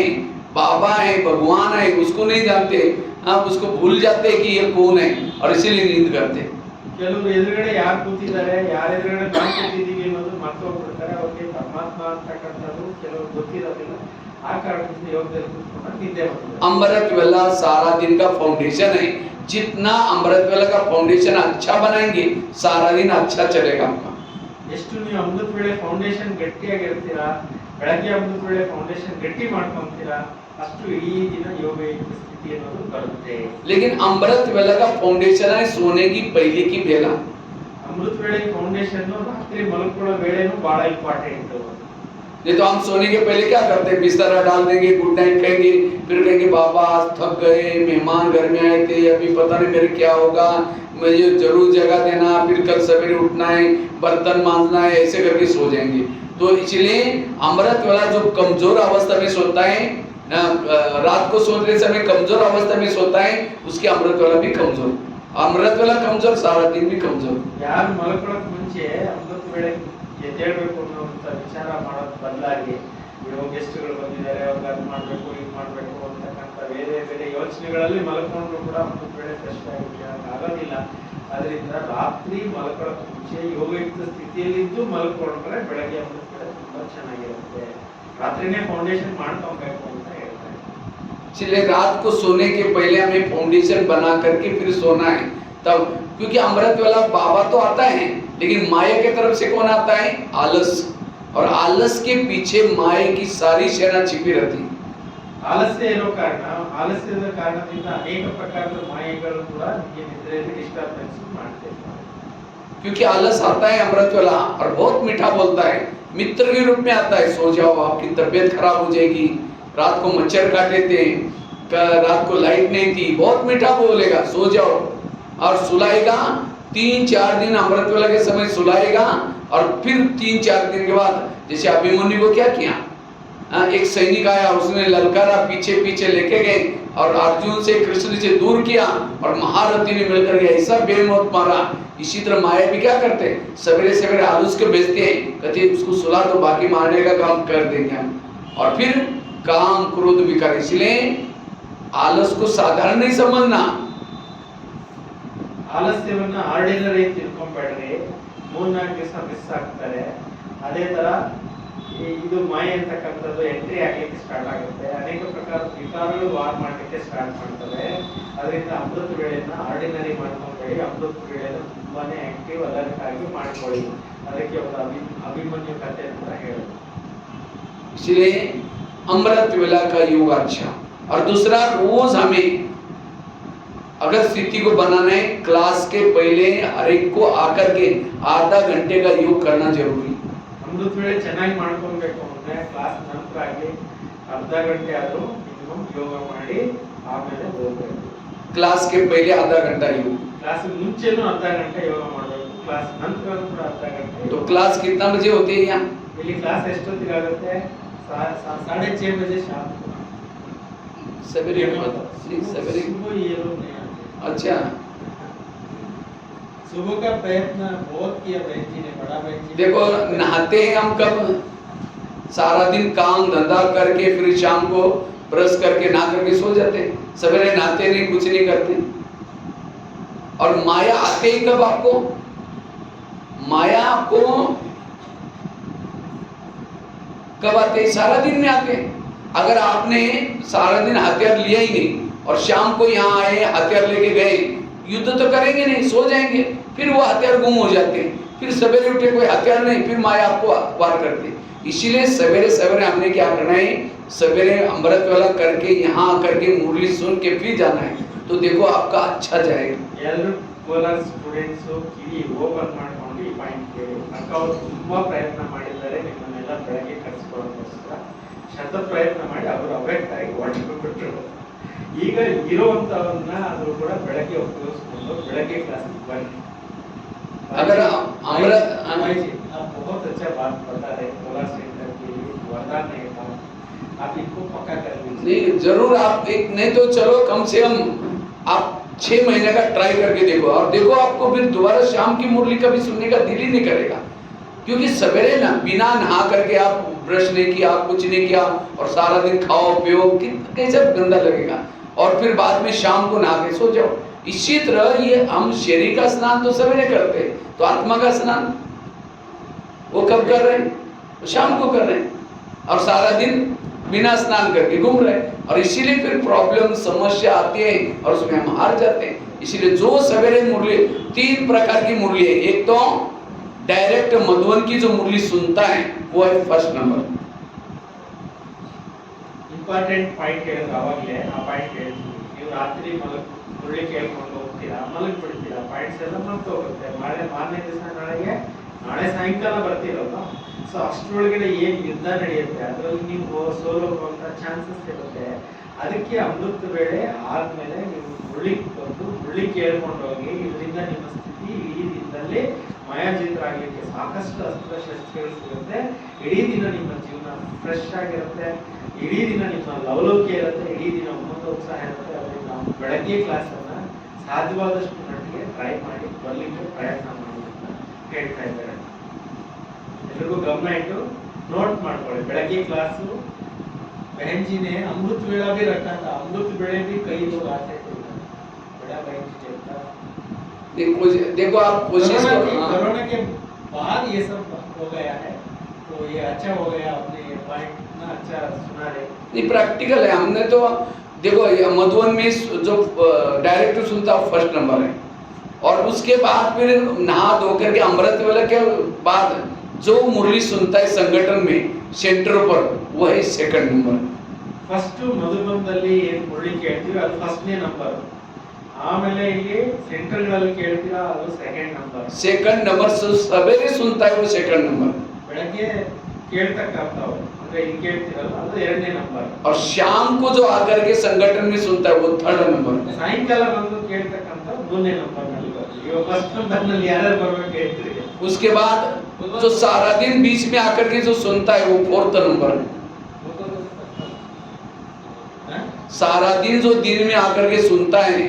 बाबा है, भगवान है, उसको नहीं जानते. हाँ, उसको भूल जाते हैं कि ये कौन है और इसीलिए नींद करते. ಕೆಲವರು ಎದುರುಗಡೆ ಯಾರು ಕೂತಿದ್ದಾರೆ, ಯಾರ ಎದುರುಗಡೆ ನಾವು ಕೂತಿದ್ದೀವಿ ಅನ್ನೋದು ಮರ್ತೋಗ್ಬಿಡ್ತಾರೆ. ಅವ್ರಿಗೆ ಪರಮಾತ್ಮ ಅಂತಕ್ಕಂಥದ್ದು ಕೆಲವರು ಗೊತ್ತಿರೋದಿಲ್ಲ. ಆ ಕಾರಣದಿಂದ ಯೋಗದಲ್ಲಿ ಕೂತ್ಕೊಂಡು ನಿದ್ದೆ ಮಾಡ್ತಾರೆ. अमृत वेला सारा दिन का फाउंडेशन है. जितना अमृत वेला का फाउंडेशन अच्छा बनाएंगे सारा दिन अच्छा चलेगा आपका. ಎಷ್ಟು ನೀವು ಅಮೃತ ವೇಳೆ ಫೌಂಡೇಶನ್ ಗಟ್ಟಿಯಾಗಿರ್ತೀರಾ, ಬೆಳಗ್ಗೆ ಅಮೃತ ವೇಳೆ ಫೌಂಡೇಶನ್ ಗಟ್ಟಿ ಮಾಡ್ಕೊಂತೀರಾ, ಅಷ್ಟು ಇಡೀ ದಿನ ಯೋಗ ಸ್ಥಿತಿ ಅನ್ನೋದು ಬರುತ್ತೆ. लेकिन अमृत वेला का फाउंडेशन है सोने की पहले की बेला. ಅಮೃತ ವೇಳೆ ಫೌಂಡೇಶನ್ ರಾತ್ರಿ ಮಲಕೊಳ್ಳೋ ವೇಳೆನೂ ಬಹಳ ಇಂಪಾರ್ಟೆಂಟ್. नहीं तो हम सोने के पहले क्या करते हैं, बिस्तर डाल देंगे, गुड नाइट कहेंगे, फिर कहेंगे बाबा आज थक गए, मेहमान घर में आए थे, अभी पता नहीं मेरे क्या होगा, मुझे जरूर जगह देना, फिर कल सवेरे उठना है, बर्तन मांजना है, ऐसे करके सो जाएंगे. तो इसलिए अमृत वाला जो कमजोर अवस्था में सोता है, रात को सोते समय कमजोर अवस्था में सोता है, उसके अमृत वाला भी कमजोर. अमृत वाला कमजोर सारा दिन भी कमजोर. ಯಾರು ಮಲಕೊಳ್ಳೋಕೆ ಮುಂಚೆ ಅಮೃತ ವೇಳೆ ಎದ್ದೇಳಬೇಕು ಅನ್ನೋಂಥ ವಿಚಾರ ಮಾಡೋದು ಬದಲಾಗಿ ಇವಾಗ ಗೆಸ್ಟ್ಗಳು ಬಂದಿದ್ದಾರೆ, ಅವ್ರಿಗೆ ಅದು ಮಾಡಬೇಕು ಇದು ಮಾಡಬೇಕು ಅಂತಕ್ಕಂಥ ಬೇರೆ ಬೇರೆ ಯೋಚನೆಗಳಲ್ಲಿ ಮಲ್ಕೊಂಡ್ರು ಕೂಡ ಅಮೃತ ವೇಳೆ ಫ್ರೆಶ್ ಆಗಿರುತ್ತೆ ಆಗೋದಿಲ್ಲ. ಅದರಿಂದ ರಾತ್ರಿ ಮಲ್ಕೊಳ್ಳೋಕೆ ಮುಂಚೆ ಯೋಗಯುಕ್ತ ಸ್ಥಿತಿಯಲ್ಲಿದ್ದು ಮಲ್ಕೊಂಡ್ರೆ ಬೆಳಗ್ಗೆ ಅಮೃತ ವೇಳೆ ತುಂಬಾ ಚೆನ್ನಾಗಿರುತ್ತೆ. ರಾತ್ರಿನೇ ಫೌಂಡೇಶನ್ ಮಾಡ್ಕೊಬೇಕು ಅಂತ ಹೇಳ್ತಾರೆ. इसलिए रात को सोने के पहले हमें फाउंडेशन बना करके फिर सोना है तब, क्योंकि अमृत वाला बाबा तो आता है लेकिन माया के तरफ से कौन आता है, आलस. और आलस के पीछे माया की सारी सेना छिपी रहती है. ಆಲಸ್ಯ ಇರೋ ಕಾರಣ, ಆಲಸ್ಯದ ಕಾರಣದಿಂದ ಅನೇಕ ಪ್ರಕಾರದ ಮಾಯೆಗಳು ಕೂಡ ನಿಮಗೆ ನಿದ್ರೆಯಲ್ಲಿ ಡಿಸ್ಟರ್ಬೆನ್ಸ್ ಮಾಡ್ತಿರ್ತಾರೆ. क्योंकि आलस आता है अमृत वाला और बहुत मीठा बोलता है, मित्र के रूप में आता है. सो जाओ, आपकी तबीयत खराब हो जाएगी, रात को मच्छर काटे थे, रात को लाइट नहीं थी, बहुत मीठा बोलेगा, सो जाओ. और सुलाएगा 3-4 दिन अमृत वेला के समय सुलाएगा और फिर 3-4 दिन के बाद, जैसे अभिमन्यु को क्या किया, एक सैनिक आया, उसने ललकारा, पीछे पीछे लेके गए और अर्जुन से कृष्ण से दूर किया और महारथी ने मिलकर के ऐसा बेमौत मारा. इसी तरह माया भी क्या करते हैं, सवेरे सवेरे आलस को भेजते हैं, कहते हैं उसको सुला तो बाकी मारने का काम कर देंगे हम. और फिर काम क्रोध विकार. इसलिए आलस को साधारण नहीं समझना. ಆಲಸ್ಯವನ್ನ ಆರ್ಡಿನರಿ ತಿಳ್ಕೊಂಬೇಡ್ರಿ. 3-4 ದಿವಸ ಮಿಸ್ ಆಗ್ತಾರೆ. ಅದೇ ತರ ಇದು ಮಾಯೆ ಅಂತಕ್ಕಂಥದ್ದು ಎಂಟ್ರಿ ಆಗ್ಲಿಕ್ಕೆ ಸ್ಟಾರ್ಟ್ ಆಗುತ್ತೆ. ಅನೇಕ ಪ್ರಕಾರದ ವಿಕಾರಗಳು ವಾರ್ ಮಾಡಲಿಕ್ಕೆ ಸ್ಟಾರ್ಟ್ ಮಾಡ್ತವೆ. ಅದರಿಂದ ಅಮೃತ ವೇಳೆಯನ್ನ ಆರ್ಡಿನರಿ ಮಾಡ್ಕೊಂಬೇಡಿ. ಅಮೃತ ವೇಳೆಯನ್ನ ತುಂಬಾನೇ ಆಕ್ಟಿವ್ ಅಲರ್ಟ್ ಆಗಿ ಮಾಡ್ಕೊಳ್ಳಿ. ಅದಕ್ಕೆ ಒಂದು ಅಭಿಮನ್ಯು ಕಥೆ ಅಂತ ಹೇಳೋದು. इसलिए अमृत वेला का योग अच्छा. और दूसरा, रोज हमें अगर स्थिति को बनाना है, क्लास के पहले हर एक को आकर के आधा घंटे का योग करना जरूरी. ಅಮೃತ ವೇಳೆ ಚೆನ್ನಾಗಿ ಮಾಡ್ಕೊಳ್ಬೇಕು ಅಂದ್ರೆ ಕ್ಲಾಸ್ ನಂತರ ಆಗಿ ಅರ್ಧ ಗಂಟೆ ಆದ್ರೂ ಮಿನಿಮಮ್ ಯೋಗ ಮಾಡಿ ಆಮೇಲೆ ಹೋಗ್ಬೇಕು. क्लास के पहले आधा घंटा योग. ಕ್ಲಾಸ್ ಮುಂಚೆನೂ ಅರ್ಧ ಗಂಟೆ ಯೋಗ ಮಾಡಬೇಕು, ಕ್ಲಾಸ್ ನಂತರ ಕೂಡ ಅರ್ಧ ಗಂಟೆ. तो क्लास कितना बजे होती है यहाँ? ಇಲ್ಲಿ ಕ್ಲಾಸ್ ಎಷ್ಟೊತ್ತಿಗೆ ಆಗುತ್ತೆ? 6:30 बजे शाम को. सवेरे सवेरे. सुबह ये लोग नहीं आते. अच्छा. सुबह का प्रयत्न बहुत किया बहन जी ने, बड़ा बहन जी. देखो नहाते हैं हम कब, सारा दिन काम धंधा करके फिर शाम को ब्रश करके नहा करके सो जाते हैं. सवेरे नहाते नहीं, कुछ नहीं करते. और माया आते ही कब आपको, माया आपको कब आते हैं, सारा दिन में आते हैं. अगर आपने सारा दिन हथियार लिया ही नहीं और शाम को यहाँ आए हथियार लेके गए, युद्ध तो करेंगे नहीं, सो जाएंगे, फिर वो हथियार गुम हो जाते हैं. फिर सवेरे उठे कोई हथियार नहीं, फिर माया आपको वार करती। इसीलिए सवेरे सवेरे हमने क्या करना है, सवेरे अमृत वाला करके यहाँ आकर के मुरली सुन के फिर जाना है, तो देखो आपका अच्छा जाएगा। ಎಲ್ಲರೂ ಕೋಲಾರ ಸ್ಟೂಡೆಂಟ್ಸ್ ಕಿವಿ ಓಪನ್ ಮಾಡ್ಕೊಂಡು ಈ ಪಾಯಿಂಟ್ ಕೇಳಿ. ಅಕ್ಕ ಅವರು ತುಂಬಾ ಪ್ರಯತ್ನ ಮಾಡಿದ್ದಾರೆ ನಿಮ್ಮನ್ನೆಲ್ಲ ಬೆಳಗ್ಗೆ ಕರೆಸ್ಕೊಳ್ಳೋದಕ್ಕೋಸ್ಕರ. ಶತ ಪ್ರಯತ್ನ ಮಾಡಿ ಅವರು ಅವೆಕ್ಟ್ ಆಗಿ ಹೊರಟುಬಿಟ್ರು. ಈಗ ಇರುವಂತವನ್ನ ಆದ್ರೂ ಕೂಡ ಬೆಳಗ್ಗೆ ಉಪಯೋಗಿಸ್ಕೊಂಡು ಬೆಳಗ್ಗೆ ಕ್ಲಾಸಿಗೆ ಬನ್ನಿ. अगर अमृत भाई जी आप बहुत अच्छा बात बता रहे हैं, कोलार सेंटर के लिए वरदान है था, आप इनको पक्का कर दीजिए। नहीं जरूर आप एक नहीं तो चलो कम से कम आप 6 महीने का ट्राई करके देखो, और देखो आपको फिर दोबारा शाम की मुरली कभी सुनने का दिल ही नहीं करेगा। क्योंकि सवेरे ना बिना नहा करके आप ब्रश नहीं किया, कुछ नहीं किया, और सारा दिन खाओ पियो, कैसे गंदा लगेगा, और फिर बाद में शाम को नहा के सो जाओ। इसी तरह ये हम शरीर का स्नान तो सवेरे करते हैं, तो आत्मा का स्नान वो कब कर रहे हैं? तो शाम को कर रहे हैं, और सारा दिन बिना स्नान करके घूम रहे हैं, और इसीलिए फिर प्रॉब्लम समस्या आती है और उसमें हम हार जाते हैं। इसीलिए जो सवेरे मुरली, 3 प्रकार की मुरली है। एक तो डायरेक्ट मधुबन की जो मुरली सुनता है वो है फर्स्ट नंबर। ಇಂಪಾರ್ಟೆಂಟ್ ಪಾಯಿಂಟ್ ಹೇಳಿದ್ರೆ ಅವಾಗಲೇ ಆ ಪಾಯಿಂಟ್ ಹೇಳ್ತೀನಿ. ನೀವು ರಾತ್ರಿ ಮುರಳಿ ಕೇಳ್ಕೊಂಡು ಹೋಗ್ತೀರಾ, ಮಲಗಿ ಬಿಡ್ತೀರಾ, ಪಾಯಿಂಟ್ಸ್ ಎಲ್ಲ ಮರ್ತು ಹೋಗುತ್ತೆ. ಮಾರನೇ ದಿವಸ ನಾಳೆ ಸಾಯಂಕಾಲ ಬರ್ತಿರಲ್ಲ, ಸೊ ಅಷ್ಟರೊಳಗಡೆ ಏನು ಯುದ್ಧ ನಡೆಯುತ್ತೆ ಅದರಲ್ಲಿ ನೀವು ಸೋಲೋ ಹೋಗುವಂತ ಚಾನ್ಸಸ್ ಇರುತ್ತೆ. ಅದಕ್ಕೆ ಅಮೃತ ವೇಳೆ ಆದ್ಮೇಲೆ ನೀವು ಮುರಳಿ ಬಂದು ಮುರಳಿ ಕೇಳ್ಕೊಂಡು ಹೋಗಿ, ಇದರಿಂದ ನಿಮ್ಮ ಸ್ಥಿತಿ ಇಡೀ ದಿನದಲ್ಲಿ ಮಾಯಾಜಿತರಾಗಲಿಕ್ಕೆ ಸಾಕಷ್ಟು ಅಸ್ತ್ರಶಸ್ತ್ರಗಳು ಸಿಗುತ್ತೆ. ಇಡೀ ದಿನ ನಿಮ್ಮ ಜೀವನ ಫ್ರೆಶ್ ಆಗಿರುತ್ತೆ, ಇಡೀ ದಿನ ನಿಮ್ಮ ಲವಲೋಕ್ಯ ಇರುತ್ತೆ, ಇಡೀ ದಿನ ಉತ್ಸಾಹ ಇರುತ್ತೆ. ಅದರಿಂದ ಬೆಳಗ್ಗೆ ಕ್ಲಾಸ್ ಅನ್ನ ಸಾಧ್ಯವಾದಷ್ಟು ಮಟ್ಟಿಗೆ ಟ್ರೈ ಮಾಡಿ ಬರ್ಲಿಕ್ಕೆ ಪ್ರಯತ್ನ ಮಾಡಿ ಅಂತ ಹೇಳ್ತಾ ಇದ್ದಾರೆ. ಎಲ್ರಿಗೂ ಗಮನ ಇಟ್ಟು ನೋಟ್ ಮಾಡ್ಕೊಳ್ಳಿ. ಬೆಳಗ್ಗೆ क्लासು बहन जी ने अमृत वेला भी रखा था, अमृत वेले भी कई लोग आते थे, बड़ा बहन जी कहता। देखो आप कोशिश करो। कोरोना के बाद ये सब हो गया है, तो ये अच्छा हो गया, आपने ये पॉइंट ना अच्छा सुना रहे। नहीं प्रैक्टिकल है। हमने तो देखो ये मधुबन में जो डायरेक्ट सुनता फर्स्ट नंबर है, और उसके बाद फिर नहा धो करके अमृत वेला के बाद जो मुरली सुनता है संगठन में सेंटर पर वो है सेकंड नंबर। ಫಸ್ಟ್ ಮಧುಬನದಲ್ಲಿ ಏನು ಮುರಳಿ ಕೇಳ್ತೀವಿ ಅದು ಫಸ್ಟ್ನೇ ನಂಬರ್. ಆಮೇಲೆ ಇಲ್ಲಿ ಸೆಂಟ್ರಲ್ಗಳಲ್ಲಿ ಕೇಳ್ತೀರಾ ಅದು ಸೆಕೆಂಡ್ ನಂಬರ್. सेकंड नंबर सवेरे सुनता है वो सेकंड नंबर, ಬೆಳಗ್ಗೆ ಕೇಳ್ತಕ್ಕಂಥವು ಅಂದ್ರೆ ಇಲ್ಲಿ ಕೇಳ್ತೀರಲ್ಲ ಅದು ಎರಡನೇ ನಂಬರ್. और शाम को जो आकर के संगठन में सुनता है वो थर्ड नंबर। ಸಾಯಂಕಾಲ ಬಂದು ಕೇಳ್ತಕ್ಕಂಥವು ಮೂರನೇ ನಂಬರ್ ನಲ್ಲಿ ಬರುತ್ತೆ. ಇವಾಗ ಫಸ್ಟ್ ನಂಬರ್ ನಲ್ಲಿ ಯಾರ್ಯಾರು ಬರ್ಬೇಕು ಹೇಳ್ತೀರಿ? उसके बाद जो सारा दिन बीच में आकर के जो सुनता है वो फोर्थ नंबर। सारा दिन जो दिन में आकर के सुनता है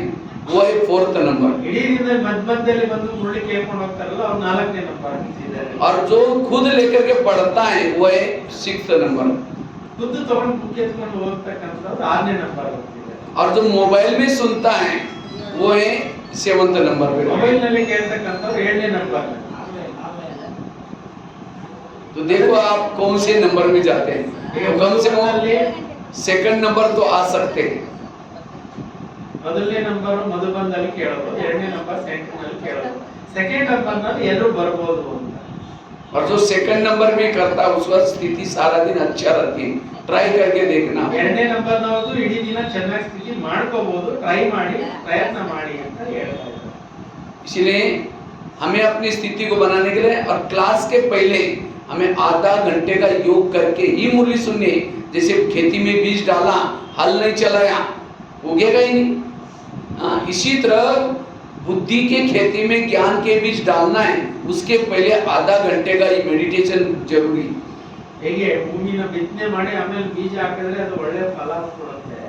वो है फोर्थ नंबर। ಇಡೀ ದಿನದಲ್ಲಿ ಮಧ್ಯದಲ್ಲಿ ಬಂದು ಮುರಳಿ ಕೇಳ್ಕೊಂಡು ಹೋಗ್ತಾರಲ್ಲ ಅವ್ರು ನಾಲ್ಕನೇ ನಂಬರ್ ಅಂತಿದ್ದಾರೆ. और जो खुद लेकर के पढ़ता है वो है सिक्स्थ नंबर। ಖುದ್ದು ತಗೊಂಡು ಬುಕ್ ಎತ್ಕೊಂಡು ಹೋಗ್ತಕ್ಕಂಥದ್ದು ಆರನೇ ನಂಬರ್ ಅಂತಿದ್ದಾರೆ. और जो मोबाइल में सुनता है वो है सेवंथ नंबर पे। ಮೊಬೈಲ್ ನಲ್ಲಿ ಕೇಳ್ತಕ್ಕಂಥವ್ರು ಏಳನೇ ನಂಬರ್. तो देखो आप कौन से नंबर में जाते हैं, तो कम से कम सेकंड नंबर तो आ सकते हैं। ಮೊದಲನೇ ನಂಬರ್ ಮಧುಬನದಲ್ಲಿ ಕೇಳೋದು, ಎರಡನೇ ನಂಬರ್ ಸೆಂಟರ್ ನಲ್ಲಿ ಕೇಳೋದು, ಸೆಕೆಂಡ್ ನಂಬರ್ ನಲ್ಲಿ ಎಲ್ಲರೂ ಬರಬಹುದು ಅಂತ. और जो सेकंड नंबर में करता है उसका स्थिति सारा दिन अच्छा रहती है, ट्राई करके देखना। ಎರಡನೇ ನಂಬರ್ ನವರು ಇಡೀ ದಿನ ಚೆನ್ನಾಗಿ ಸ್ಥಿತಿ ಮಾಡ್ಕೋಬಹುದು, ಟ್ರೈ ಮಾಡಿ ಪ್ರಯತ್ನ ಮಾಡಿ ಅಂತ ಹೇಳ್ತಾ ಇದ್ದಾರೆ. इसलिए हमें अपनी स्थिति को बनाने के लिए और क्लास के पहले हमें आधा घंटे का योग करके ही मुरली सुननी है। जैसे खेती में बीज डाला, हल नहीं चलाया, उगेगा ही नहीं। इसी तरह बुद्धि के खेती में ज्ञान के बीज डालना है, उसके पहले आधा घंटे का ये मेडिटेशन जरूरी। ಹೇಗೆ ಭೂಮಿನ ಬಿತ್ತನೆ ಮಾಡಿ ಆಮೇಲೆ ಬೀಜ ಹಾಕಿದ್ರೆ ಅದು ಒಳ್ಳೆ ಫಲ ಕೊಡುತ್ತೆ.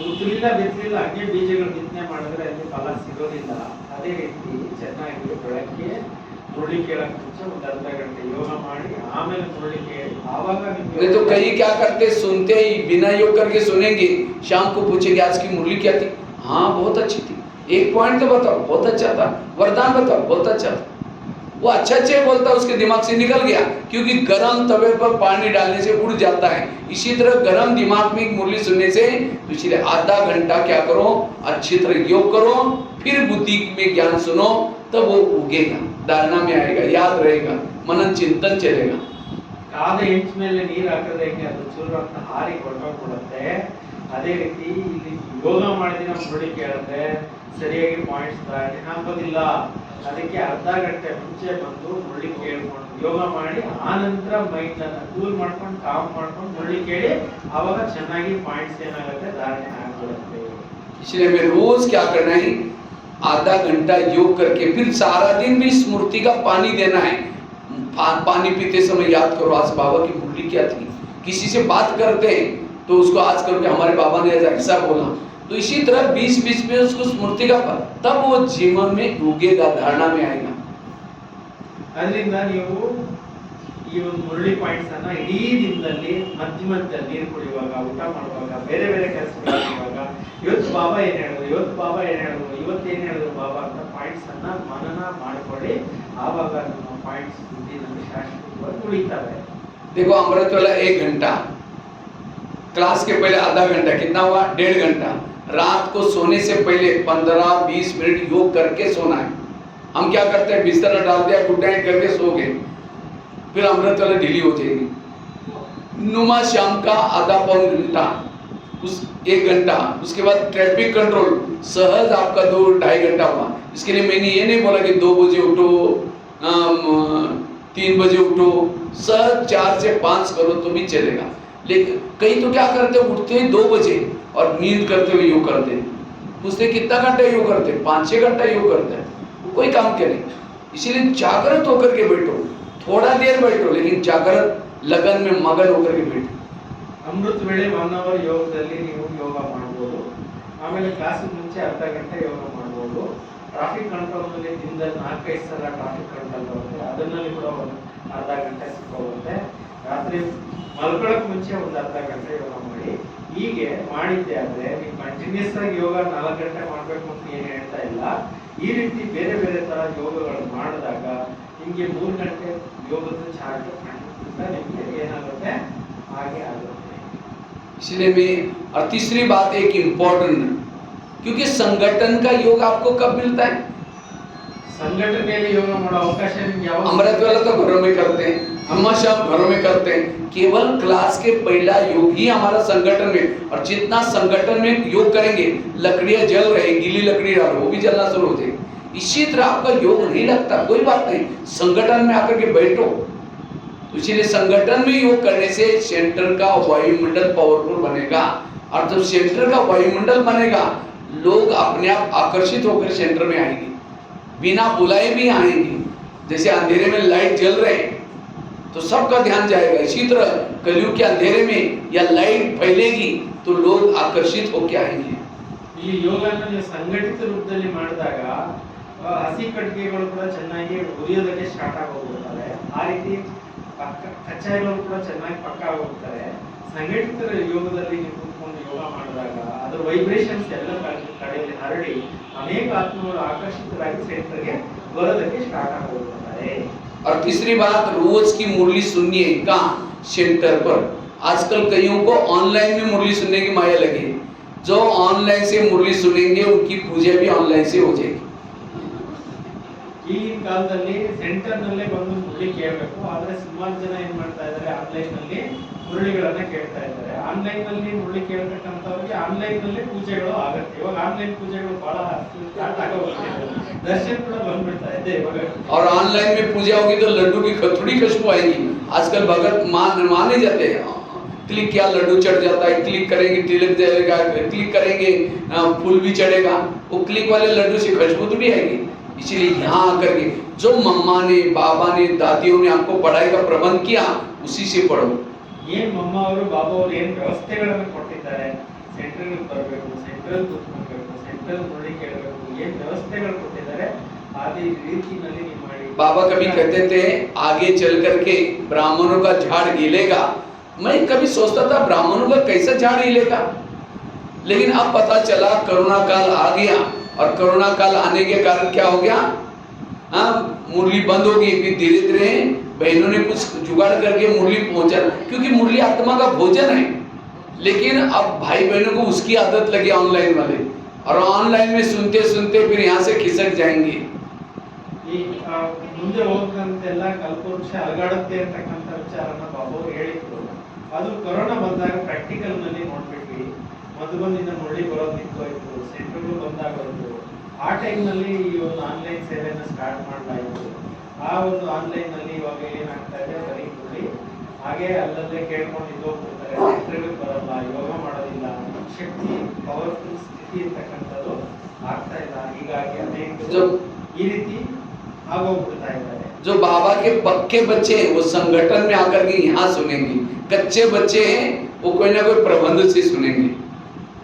ಉತ್ತಲಿಲ್ಲ ಬಿತ್ತಲಿಲ್ಲ ಹಾಗೆ ಬೀಜಗಳು ಬಿತ್ತನೆ ಮಾಡಿದ್ರೆ ಅಲ್ಲಿ ಫಲ ಸಿಗೋದಿಲ್ಲ. ಅದೇ ರೀತಿ ಚೆನ್ನಾಗಿ ಬೆಳಗ್ಗೆ ಮುರಳಿ ಕೇಳಕ್ ಮುಂಚೆ ಒಂದು ಅರ್ಧ ಗಂಟೆ ಯೋಗ ಮಾಡಿ ಆಮೇಲೆ ಮುರಳಿ ಕೇಳಿ ಆವಾಗ नहीं तो कई क्या करते, सुनते ही बिना योग करके सुनेंगे, शाम को पूछेंगे आज की मुरली क्या थी? हाँ बहुत अच्छी थी, एक पॉइंट तो बताओ, बहुत अच्छा था, वरदान बताओ, बहुत अच्छा था। वो अच्छा अच्छे बोलता उसके दिमाग से निकल गया, क्योंकि गर्म तवे पर पानी डालने से उड़ जाता है। इसी तरह गर्म दिमाग में मुरली सुनने से, तो इसलिए आधा घंटा क्या करो, अच्छी तरह योग करो, फिर बुद्धि में ज्ञान सुनो, तब वो उगेगा। धारणा में आएगा, याद रहेगा, मनन चिंतन चलेगा। ಕಾದ ಹೆಂಚ ಮೇಲೆ ನೀರು ಹಾಕಿದ್ರೆ ಅದು ಚೂರು ಅಂತ ಹಾರಿ ಹೊರಟೋಗ್ಬಿಡುತ್ತೆ. ಅದೇ ರೀತಿ ಇಲ್ಲಿ ಯೋಗ ಮಾಡಿದ ನಮ್ಮ ನೋಡಿ ಕೇಳಿದ್ರೆ ಸರಿಯಾಗಿ ಪಾಯಿಂಟ್ಸ್ ಹಾಕೋದಿಲ್ಲ. ಅದಕ್ಕೆ ಅರ್ಧ ಗಂಟೆ ಮುಂಚೆ ಬಂದು ಮುರಳಿ ಕೇಳ್ಕೊಂಡು ಯೋಗ ಮಾಡಿ ಆನಂತರ ಮೈಂಡ್ ಅನ್ನ ಕೂಲ್ ಮಾಡ್ಕೊಂಡು ಕಾಮ್ ಮಾಡ್ಕೊಂಡು ಮುರಳಿ ಕೇಳಿ ಅವಾಗ ಚೆನ್ನಾಗಿ ಪಾಯಿಂಟ್ಸ್ ಏನಾಗುತ್ತೆ ಧಾರಣೆ ಆಗ್ಬಿಡುತ್ತೆ. इसलिए हमें रोज क्या करना है, आधा घंटा योग करके फिर सारा दिन भी स्मृति का पानी देना है। पानी पीते समय याद करो आज बाबा की मुरली क्या थी। किसी से बात करते हैं तो उसको आज करो कि हमारे बाबा ने ऐसा बोला, तो इसी तरह 20-20 में उसको स्मृति का, तब वो जीवन में उगेगा, धारणा में आएगा। ಅದರಿಂದ ನೀವು ಈ ಒಂದು ಮುರಳಿ ಪಾಯಿಂಟ್ಸ್ ಅನ್ನ ಇಡೀ ದಿನದಲ್ಲಿ ಮಧ್ಯ ನೀರು ಕುಡಿಯುವಾಗ, ಊಟ ಮಾಡುವಾಗ, ಬೇರೆ ಬೇರೆ ಕೆಲಸಗಳು ಮಾಡುವಾಗ ಇವತ್ತು ಬಾಬಾ ಏನ್ ಹೇಳಿದ್ರು, ಇವತ್ತೇನ್ ಹೇಳಿದ್ರು ಬಾಬಾ ಅಂತ ಪಾಯಿಂಟ್ಸ್ ಅನ್ನ ಮನನ ಮಾಡಿಕೊಳ್ಳಿ. ಆವಾಗ ನಮ್ಮ ಪಾಯಿಂಟ್ಸ್ ಬುದ್ಧಿನಲ್ಲಿ ಶಾಶ್ವತವಾಗಿ ಉಳಿತವೆ. देखो अमृत वाला 1 घंटा, क्लास के पहले आधा घंटा, कितना हुआ 1.5 घंटा। रात को सोने से पहले 15-20 मिनट योग करके सोना है। हम क्या करते हैं, बिस्तर डाल दिया, गुड नाइट करके सो गए, फिर अमृत वाला ढीली हो जाएगी। नुमा शाम का आधा पौन घंटा, उस 1 घंटा, उसके बाद ट्रैफिक कंट्रोल सहज आपका 2-2.5 घंटा हुआ। इसके लिए मैंने ये नहीं बोला कि 2 बजे उठो, 3 बजे उठो, सहज 4 से 5 करो तो भी चलेगा। लेकिन कई तो क्या करते हैं, उठते हैं 2 बजे और नींद करते हुए योग करते हैं। पूछते कितना घंटा योग करते हैं, 5-6 घंटा योग करते हैं, कोई काम करे। इसीलिए जागृत होकर के बैठो, थोड़ा देर बैठो लेकिन जागृत लगन में मगन होकर के बैठो। ಅಮೃತ ವೇಳೆ 1 ಅವರ್ ಯೋಗದಲ್ಲಿ ನೀವು ಯೋಗ ಮಾಡಬಹುದು. ಆಮೇಲೆ ಕ್ಲಾಸ್ ಮುಂಚೆ ಅರ್ಧ ಗಂಟೆ ಯೋಗ ಮಾಡಬಹುದು. ಟ್ರಾಫಿಕ್ ಕಂಟ್ರೋಲ್ ನಲ್ಲಿ ದಿನದಲ್ಲಿ 4-5 ಸಲ ಟ್ರಾಫಿಕ್ ಕಂಟ್ರೋಲ್ ಬರುತ್ತೆ, ಅದರಲ್ಲಿ ಕೂಡ ಒಂದು ಅರ್ಧ ಗಂಟೆ ಸಿಕ್ಕೋಗುತ್ತೆ. ರಾತ್ರಿ ಮಲ್ಕೊಳ್ಳೋಕೆ ಮುಂಚೆ ಒಂದು ಅರ್ಧ ಗಂಟೆ ಯೋಗ ಮಾಡಿ. ಹೀಗೆ ಮಾಡಿದ್ದೆ ಆದ್ರೆ ನೀವು ಕಂಟಿನ್ಯೂಸ್ ಆಗಿ ಯೋಗ 4 ಗಂಟೆ ಮಾಡಬೇಕು ಅಂತ ಏನು ಹೇಳ್ತಾ ಇಲ್ಲ. ಈ ರೀತಿ ಬೇರೆ ಬೇರೆ ತರ ಯೋಗಗಳು ಮಾಡಿದಾಗ ನಿಮಗೆ 3 ಗಂಟೆ ಯೋಗದ ಚಾರ್ಟ್ ನಿಮಗೆ ಏನಾಗುತ್ತೆ ಹಾಗೆ ಆಗುತ್ತೆ. इसलिए मैं, और तीसरी बात एक इम्पोर्टेंट, क्योंकि संगठन का योग आपको कब मिलता है, संगठन योग ಮಾಡೋ ಅವಕಾಶ ನಿಮಗೆ ಯಾವಾಗ? अमृत वाला तो घरों में करते हैं, हम सब घरों में करते हैं। केवल क्लास के पहला योग ही हमारा संगठन में, और जितना संगठन में योग करेंगे लकड़ियां जल रही, गीली लकड़ी डालो वो भी जलना शुरू हो जाएगी। इसी तरह आपका योग नहीं लगता, कोई बात नहीं, संगठन में आकर के बैठो। इसीलिए संगठन में योग करने से सेंटर का वायुमंडल पावरफुल बनेगा, और जब सेंटर का वायुमंडल बनेगा लोग अपने आप आकर्षित होकर सेंटर में आएंगे, बिना बुलाए भी आएंगे। जैसे अंधेरे में लाइट जल रहे हैं तो सबका ध्यान जाएगा, इसी तरह कलयुग के अंधेरे में या लाइट फैलेगी तो लोग आकर्षित होकर आएंगे। ಈ ಯೋಗನ ನೀವು ಸಂಘಟಿತ ರೂಪದಲ್ಲಿ ಮಾಡಿದಾಗ ಹಸಿ ಕಟ್ಟಿಗೆಗಳು ಕೂಡ ಚೆನ್ನಾಗಿ ಉರಿಯೋದಕ್ಕೆ ಸ್ಟಾರ್ಟ್ ಆಗೋಗ್ಬಿಡ್ತಾರೆ. ಆ ರೀತಿ ಕಚ್ಚಾಯಿಗಳು ಕೂಡ ಚೆನ್ನಾಗಿ ಪಕ್ಕ ಹೋಗ್ತಾರೆ. ಸಂಘಟಿತ ಯೋಗದಲ್ಲಿ ನೀವು ಕೂತ್ಕೊಂಡು ಯೋಗ ಮಾಡಿದಾಗ ಅದರ ವೈಬ್ರೇಷನ್ಸ್ ಎಲ್ಲ ಕಡೆಯಲ್ಲಿ ಹರಡಿ ಅನೇಕ ಆತ್ಮಗಳು ಆಕರ್ಷಿತರಾಗಿ ಸೆಂಟರ್ಗೆ ಬರೋದಕ್ಕೆ ಸ್ಟಾರ್ಟ್ ಆಗೋಗ್ಬಿಡ್ತಾರೆ. और तीसरी बात, रोज की मुरली सुनिए, कहाँ, सेंटर पर। आजकल कईयों को ऑनलाइन में मुरली सुनने की माया लगी, जो ऑनलाइन से मुरली सुनेंगे उनकी पूजा भी ऑनलाइन से हो जाएगी। ಈಗಿನ ಕಾಲದಲ್ಲಿ ಸೆಂಟರ್ ನಲ್ಲೇ ಬಂದು ಮುರಳಿ ಕೇಳಬೇಕು, ಆದ್ರೆ ಸುಮಾರು ಜನ ಏನ್ ಮಾಡ್ತಾ ಇದ್ದಾರೆ, ಆನ್ಲೈನ್ ನಲ್ಲಿ ಮುರಳಿಗಳನ್ನ ಕೇಳ್ತಾ ಇದ್ದಾರೆ. ಆನ್ಲೈನ್ ನಲ್ಲಿ ಮುರಳಿ ಕೇಳ್ಬೇಕಂತವ್ರಿಗೆ ಆನ್ಲೈನ್ ನಲ್ಲಿ ಪೂಜೆಗಳು ಆಗುತ್ತೆ. ಇವಾಗ ಆನ್ಲೈನ್ ಪೂಜೆಗಳು ಬಹಳ ಸ್ಟಾರ್ಟ್ ಆಗೋಗ್ಬಿಟ್ಟಿದೆ, दर्शन ಕೂಡ ಬಂದ್ಬಿಡ್ತಾ ಇದೆ ಇವಾಗ. और ऑनलाइन में पूजा होगी तो लड्डू की थोड़ी खुशबू आएगी। आजकल भगत माने जाते हैं, क्लिक किया लड्डू चढ़ जाता है, क्लिक करेंगे तिलक जाएगा, क्लिक करेंगे फूल भी चढ़ेगा, वो क्लिक वाले लड्डू से खुशबू थोड़ी आएगी। इसीलिए यहाँ आकर के जो मम्मा ने, बाबा ने, दादियों ने आपको पढ़ाई का प्रबंध किया उसी से पढ़ो। ಏನ್ ಮಮ್ಮ ಅವರು ಬಾಬಾ ಅವರು ಏನ್ ವ್ಯವಸ್ಥೆಗಳನ್ನು ಕೊಟ್ಟಿದ್ದಾರೆ, ಸೆಂಟ್ರಲ್ ಬರಬೇಕು, ಸೆಂಟ್ರಲ್ ಕೂತ್ಕೊಳ್ಬೇಕು, ಸೆಂಟ್ರಲ್ ಮುರಳಿ ಕೇಳಬೇಕು, ಏನ್ ವ್ಯವಸ್ಥೆಗಳು ಕೊಟ್ಟಿದ್ದಾರೆ ಅದೇ ರೀತಿಯಲ್ಲಿ ನೀವು ಮಾಡಿ। बाबा कभी कहते थे आगे चल करके ब्राह्मणों का झाड़ हिलेगा। मैं कभी सोचता था ब्राह्मणों का कैसा झाड़ हिलेगा, लेकिन अब पता चला कोरोना काल आ गया, और कोरोना काल आने के कारण क्या हो गया, हाँ मुरली बंद हो गई। फिर धीरे धीरे बहनों ने कुछ जुगाड़ करके मुरली पहुंचा, क्योंकि मुरली आत्मा का भोजन है। लेकिन अब भाई बहनों को उसकी आदत लगी ऑनलाइन वाले, और ऑनलाइन में सुनते सुनते फिर यहाँ से खिसक जाएंगे। ಈ ಮುಂದೆ ಹೋದಂತೆಲ್ಲ ಕಲ್ಪವೃಕ್ಷ ಅಲಗಾಡುತ್ತೆ ಅಂತಕ್ಕಂಥ ವಿಚಾರನ ಬಾಬು ಹೇಳಿದ್ರು. ಅದು ಕೊರೋನಾ ಬಂದಾಗ ಪ್ರಾಕ್ಟಿಕಲ್ ನಲ್ಲಿ ನೋಡ್ಬಿಟ್ವಿ. ಮಧುಬನಿಂದ ಮುರಳಿ ಬರೋದು ನಿಂತೋಯ್ತು, ಸೆಂಟರ್ಗಳು ಬಂದಾಗೋಯ್ತು. ಆ ಟೈಮ್ ನಲ್ಲಿ ಈ ಒಂದು ಆನ್ಲೈನ್ ಸೇವೆಯನ್ನು ಸ್ಟಾರ್ಟ್ ಮಾಡಲಾಯಿತು. ಆ ಒಂದು ಆನ್ಲೈನ್ ನಲ್ಲಿ ಇವಾಗ ಏನಾಗ್ತಾ ಇದೆ, ಬರೀ ಮುರಳಿ ಹಾಗೆ ಅಲ್ಲಲ್ಲೇ ಕೇಳ್ಕೊಂಡು ಇದ್ದೋಗ್ಬಿಡ್ತಾರೆ, ಸೆಂಟರ್ಗಳು ಬರಲ್ಲ, ಯೋಗ ಮಾಡೋದಿಲ್ಲ, ಶಕ್ತಿ ಪವರ್ಫುಲ್ ಸ್ಥಿತಿ ಇರ್ತಕ್ಕಂಥದ್ದು ಆಗ್ತಾ ಇಲ್ಲ. ಹೀಗಾಗಿ ಅನೇಕ ಈ ರೀತಿ आगोगुड़ता है। जो बाबा के पक्के बच्चे हैं वो संगठन में आकर के यहाँ सुनेंगे, कच्चे बच्चे हैं वो कोई ना कोई प्रबंध से सुनेंगे।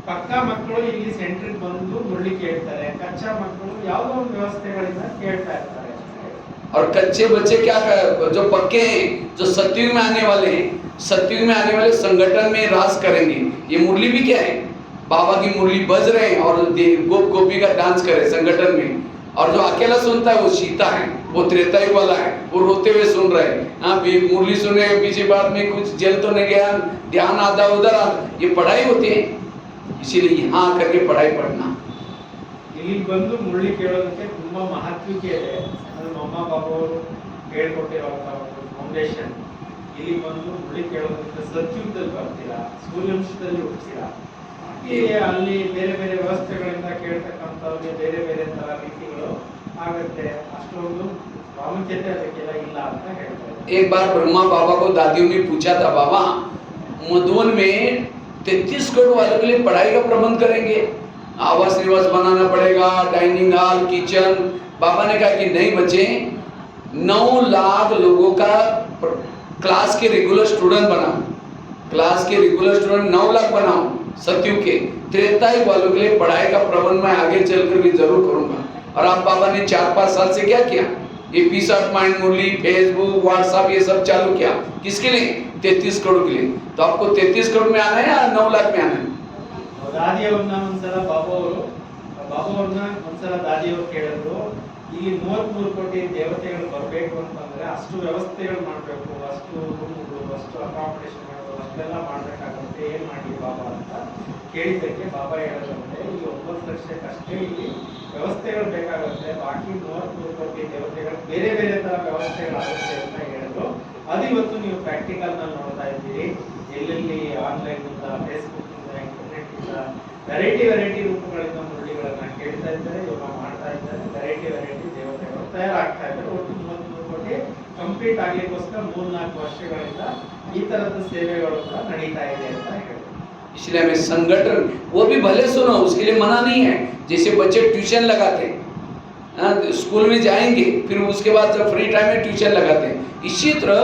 पक्का मಕ್ಕಳು ಇಲ್ಲಿ ಸೆಂಟರ್ ಬಂದು ಮುರಳಿ ಕೇಳ್ತಾರೆ, ಕಚ್ಚಾ ಮಕ್ಕಳು ಯಾವುದೋ ಒಂದು ವ್ಯವಸ್ಥೆಗಳಿಂದ ಕೇಳ್ತಾ ಇರ್ತಾರೆ। और कच्चे बच्चे क्या जो पक्के हैं, जो सतयुग में आने वाले हैं, सतयुग में आने वाले संगठन में राज करेंगे। ये मुरली भी क्या है, बाबा की मुरली बज रहे हैं और गोप गोपी का डांस करे संगठन में। और जो अकेला सुनता है वो सीता है, वो त्रेता युग वाला है, वो रोते हुए सुन रहे हैं। हाँ मुरली सुने पीछे बाद में कुछ जल तो नहीं गया, ध्यान आधा उधर आधा, ये पढ़ाई होती है। इसीलिए यहाँ आकर के पढ़ाई पढ़ना। ಇಲ್ಲಿ ಬಂದು ಮುರಳಿ ಕೇಳೋದಕ್ಕೆ ತುಂಬಾ ಮಹತ್ವಕ್ಕೆ ಇದೆ। ಅದು ನಮ್ಮ ಬಾಬಾ ಅವರು ಹೇಳ್ಕೊಟ್ಟಿರುವಂತಹ ಒಂದು ಫೌಂಡೇಶನ್। ಇಲ್ಲಿ ಬಂದು ಮುರಳಿ ಕೇಳೋದಕ್ಕೆ ಸತ್ಯುಗದಲ್ಲಿ ಬರ್ತೀರಾ, ಸೂರ್ಯವಂಶದಲ್ಲಿ ಹೋಗ್ತೀರಾ, ಅಲ್ಲಿ ಬೇರೆ ಬೇರೆ ವ್ಯವಸ್ಥೆಗಳಿಂದ ಕೇಳ್ತಕ್ಕಂಥವ್ರಿಗೆ ಬೇರೆ ಬೇರೆ ತರ ರೀತಿಗಳು ಆಗುತ್ತೆ। ಅಷ್ಟೊಂದು ಪ್ರಾಮುಖ್ಯತೆ ಅದಕ್ಕೆಲ್ಲ ಇಲ್ಲ ಅಂತ ಹೇಳ್ತಾರೆ। एक बार ब्रह्मा बाबा को दादियों ने पूछा था, बाबा मधुबन में 33 करोड़ वालों के लिए पढ़ाई का प्रबंध करेंगे, आवास निवास बनाना पड़ेगा, डाइनिंग हॉल, किचन। बाबा ने कहा कि नहीं बच्चे, 9 लाख लोगों का क्लास के रेगुलर स्टूडेंट बनाओ, क्लास के रेगुलर स्टूडेंट 9 लाख बनाओ। सतयुग के त्रेता युग वालों के लिए पढ़ाई का प्रबंध मैं आगे चलकर भी जरूर करूंगा। और आप बाबा ने 4-5 साल से क्या किया, ये piece of mind Murli, Facebook, WhatsApp ये सब चालू किया, किसके लिए, 33 करोड़ के लिए। तो आपको 33 करोड़ में आना है या 9 लाख में आना है? ದಾದಿಯವ್ರನ್ನ ಒಂದ್ಸಲ ಬಾಬಾವ್ರನ್ನ ಒಂದ್ಸಲ ದಾದಿಯವ್ರು ಕೇಳಿದ್ರು, ಇಲ್ಲಿ 33 ಕೋಟಿ ದೇವತೆಗಳು ಬರಬೇಕು ಅಂತಂದ್ರೆ ಅಷ್ಟು ವ್ಯವಸ್ಥೆಗಳು ಮಾಡಬೇಕು, ಅಷ್ಟು ರೂಮ್ಗಳು, ಅಷ್ಟು ಅಕಾಮಿಡೇಷನ್ ಮಾಡಬೇಕು, ಅಷ್ಟೆಲ್ಲ ಮಾಡ್ಬೇಕಾಗುತ್ತೆ, ಏನ್ ಮಾಡಿ ಬಾಬಾ ಅಂತ ಕೇಳಿದ್ದಕ್ಕೆ ಬಾಬಾ ಹೇಳೋದಂತೆ, ಈ 9 ಲಕ್ಷಕ್ಕಷ್ಟೇ ಇಲ್ಲಿ ವ್ಯವಸ್ಥೆಗಳು ಬೇಕಾಗುತ್ತೆ, ಬಾಕಿ 33 ಕೋಟಿ ದೇವತೆಗಳು ಬೇರೆ ಬೇರೆ ತರ ವ್ಯವಸ್ಥೆಗಳಾಗುತ್ತೆ ಅಂತ ಹೇಳಿದ್ರು। ಅದು ಇವತ್ತು ನೀವು ಪ್ರಾಕ್ಟಿಕಲ್ ನಲ್ಲಿ ನೋಡ್ತಾ ಇದ್ದೀರಿ, ಎಲ್ಲೆಲ್ಲಿ ಆನ್ಲೈನ್ ಇಂದ, ಫೇಸ್ಬುಕ್ ಇಂದ, ಇಂಟರ್ನೆಟ್ ಇಂದ ವೆರೈಟಿ ರೂಪಗಳಿಂದ ಮುರಳಿಗಳನ್ನ ಕೇಳ್ತಾ ಇದ್ದಾರೆ, ಯೋಗ ಮಾಡ್ತಾ ಇದ್ದಾರೆ, ವೆರೈಟಿ ದೇವತೆಗಳು ತಯಾರಾಗ್ತಾ ಇದ್ದಾರೆ। ಒಟ್ಟು 33 ಕೋಟಿ ಕಂಪ್ಲೀಟ್ ಆಗ್ಲಿಕ್ಕೋಸ್ಕರ 3-4 ವರ್ಷಗಳಿಂದ ಈ ತರದ ಸೇವೆಗಳು ಕೂಡ ನಡೀತಾ ಇದೆ ಅಂತ ಹೇಳಿದ್ರು। इसलिए हमें संगठन वो भी भले सुनो, उसके लिए मना नहीं है। जैसे बच्चे ट्यूशन लगाते हैं, स्कूल में जाएंगे, फिर उसके बाद जब फ्री टाइम में ट्यूशन लगाते हैं, इसी तरह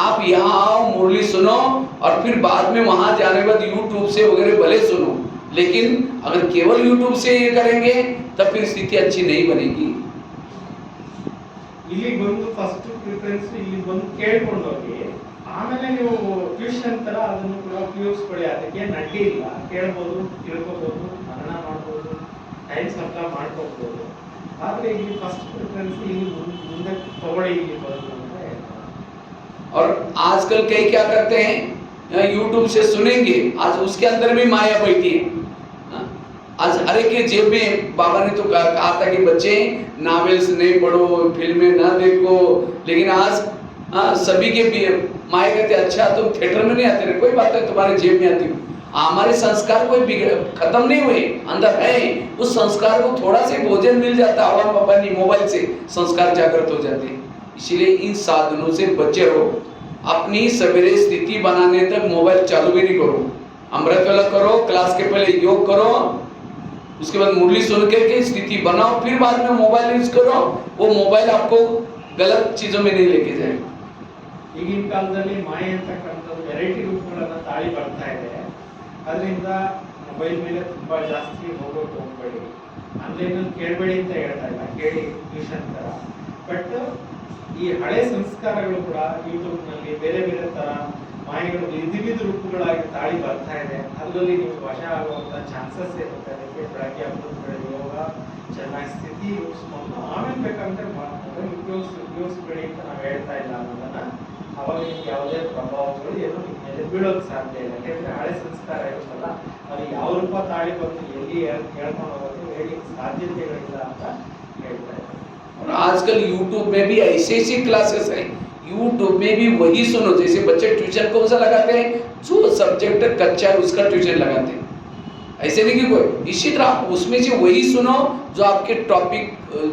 आप यहाँ आओ, मुरली सुनो, और फिर बाद में वहाँ जाने के बाद यूट्यूब से वगैरह भले सुनो। लेकिन अगर केवल यूट्यूब से ये करेंगे तब फिर स्थिति अच्छी नहीं बनेगी। ಇಲ್ಲಿ ಬಂದು ಫಸ್ಟ್ ಪ್ರಿಫರೆನ್ಸ್ ಇಲ್ಲಿ ಬಂದು ಕೇಳ್ಕೊಂಡು ಹೋಗಿ, ಆಮೇಲೆ ನೀವು ಟ್ಯೂಷನ್ ತರ ಅದನ್ನು ಕೂಡ ಉಪಯೋಗಿಸ್ಕೊಳ್ಳಿ, ಅದಕ್ಕೆ ಅಡ್ಡಿ ಇಲ್ಲ, ಕೇಳ್ಬೋದು, ತಿಳ್ಕೊಬೋದು, ಮನನ ಮಾಡ್ಬೋದು, ಟೈಮ್ ಸಪ್ಲೈ ಮಾಡ್ಕೋಬಹುದು। ಆದ್ರೆ ಇಲ್ಲಿ ಫಸ್ಟ್ ಪ್ರಿಫರೆನ್ಸ್ ಇಲ್ಲಿ ಮುಂದೆ ತಗೊಳ್ಳಿ, ಇಲ್ಲಿ ಬಂದು ಅಂತ ಹೇಳ್ತಾರೆ। और आजकल कई क्या करते हैं, यूट्यूब से सुनेंगे, आज उसके अंदर भी माया बैठी है। आज हर एक के जेब में, बाबा ने तो कहा था कि बच्चे नॉवेल्स नहीं पढ़ो, फिल्में ना देखो, लेकिन आज सभी के माया कहते अच्छा तुम थिएटर में नहीं आते रहे, कोई बात है तुम्हारे जेब में आती हूँ। हमारे संस्कार कोई खत्म नहीं हुए, अंदर है, उस संस्कार को थोड़ा से भोजन मिल जाता है, हवा पानी मोबाइल से संस्कार जागृत हो जाते हैं। इसीलिए इन साधनों से बचे रहो। अपनी सवेरे स्थिति बनाने तक मोबाइल चालू भी नहीं करो, अमृत वेला करो, क्लास के पहले योग करो, उसके बाद मुरली सुन के स्थिति बनाओ, फिर बाद में मोबाइल यूज करो। वो मोबाइल आपको गलत चीजों में नहीं लेके जाएगा। ಈಗಿನ ಕಾಲದಲ್ಲಿ ಮಾಯೆ ಅಂತಕ್ಕಂಥದ್ದು ವೆರೈಟಿ ರೂಪಗಳನ್ನ ತಾಳಿ ಬರ್ತಾ ಇದೆ, ಅದರಿಂದ ಮೊಬೈಲ್ ಮೇಲೆ ತುಂಬಾ ಜಾಸ್ತಿ ಹೋಗೋಕೆ ಹೋಗ್ಬೇಡಿ, ಆನ್ಲೈನ್ ಅಲ್ಲಿ ಕೇಳಬೇಡಿ ಅಂತ ಹೇಳ್ತಾ ಇಲ್ಲ, ಕೇಳಿ ಟ್ಯೂಷನ್ ತರ। ಬಟ್ ಈ ಹಳೆ ಸಂಸ್ಕಾರಗಳು ಕೂಡ ಯೂಟ್ಯೂಬ್ ನಲ್ಲಿ ಬೇರೆ ಬೇರೆ ತರ ಮಾಯೆಗಳು ವಿವಿಧ ರೂಪಗಳಾಗಿ ತಾಳಿ ಬರ್ತಾ ಇದೆ, ಅದರಲ್ಲಿ ನೀವು ವಶ ಆಗುವಂತ ಚಾನ್ಸಸ್ ಇರುತ್ತೆ। ಅದಕ್ಕೆ ಬೆಳಗ್ಗೆ ಹಬ್ಬದ ಯೋಗ ಚೆನ್ನಾಗಿ ಸ್ಥಿತಿ ರೂಪಿಸ್ಕೊಂಡು ಆಮೇಲೆ ಬೇಕಂದ್ರೆ ಉಪಯೋಗಿಸ್ಬೇಡಿ ಅಂತ ನಾವು ಹೇಳ್ತಾ ಇಲ್ಲ ಅನ್ನೋದನ್ನ, ಅವಾಗ ನಿಮ್ಗೆ ಯಾವುದೇ ಪ್ರಭಾವಗಳು ಏನು ನಿಮ್ಮ ಮೇಲೆ ಬೀಳೋಕ್ ಸಾಧ್ಯ ಇಲ್ಲ। ಯಾಕೆಂದ್ರೆ ಹಳೆ ಸಂಸ್ಕಾರ ಇರುತ್ತಲ್ಲ, ಅದು ಯಾವ ರೂಪ ತಾಳಿ ಬಂದು ಎಲ್ಲಿ ಹೇಳ್ಕೊಂಡು ಹೋಗೋದು ಹೇಳಿ ಸಾಧ್ಯತೆಗಳಿಲ್ಲ ಅಂತ ಹೇಳ್ತಾ ಇದ್ದಾರೆ। और आजकल YouTube में भी ऐसे ऐसी क्लासेस हैं, YouTube में भी वही सुनो, जैसे बच्चे ट्यूशन कौन सा लगाते हैं, जो सब्जेक्ट कच्चा है उसका ट्यूशन लगाते हैं, ऐसे नहीं कि कोई, इसी तरह उसमें से वही सुनो जो आपके टॉपिक,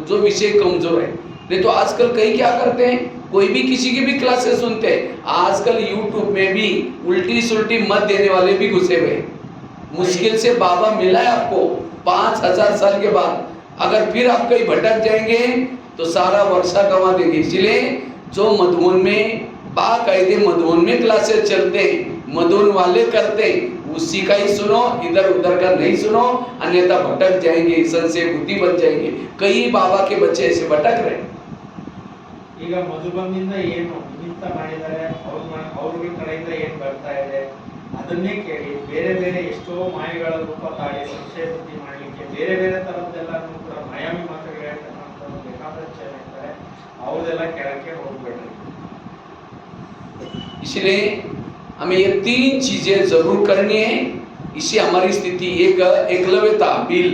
जो विषय कमजोर है। नहीं तो आजकल कई क्या करते हैं, कोई भी किसी की भी क्लासेस सुनते हैं, आजकल YouTube में भी उल्टी सुल्टी मत देने वाले भी घुसे हुए। मुश्किल से बाबा मिला है आपको 5000 साल के बाद, अगर फिर आप कहीं भटक जाएंगे तो सारा वर्षा गंवा देंगे। इसलिए जो मधुबन में बाकायदे मधुबन में क्लासेस चलते हैं, मधुबन वाले करते हैं, उसी का ही सुनो, इधर उधर का नहीं सुनो, अन्यथा भटक जाएंगे, संशय बुद्धि बन जाएंगे। कई बाबा के बच्चे ऐसे भटक रहे। ಈಗ ಮಧುಬಂದಿಂದ ಏನು ನಿಮಿತ್ತ ಮಾಡಿದ್ದಾರೆ, ಅವ್ರಿಗೆ ಕಡೆಯಿಂದ ಏನು ಬರ್ತಾ ಇದೆ ಅದನ್ನೇ ಕೇಳಿ, ಬೇರೆ ಬೇರೆ ಎಷ್ಟೋ ಮಾಯೆಗಳ ರೂಪ ತಾಳಿ ಸಂಶಯ ಬುದ್ಧಿ ಮಾಡಲಿಕ್ಕೆ ಬೇರೆ ಬೇರೆ ತರದ್ದೆಲ್ಲನೂ ಕೂಡ ಮಾಯಾವಿ ಮಾತುಗಳು ಹೇಳ್ತಕ್ಕಂಥದ್ದು ಬೇಕಾದಷ್ಟು ಜನ ಇರ್ತಾರೆ, ಅವ್ರದೆಲ್ಲ ಕೆಳಕ್ಕೆ ಹೋಗ್ಬೇಡ್ರಿ। इसलिए हमें ये 3 चीजें जरूर करनी है। इससे हमारी स्थिति, एक एकलव्य था, बिल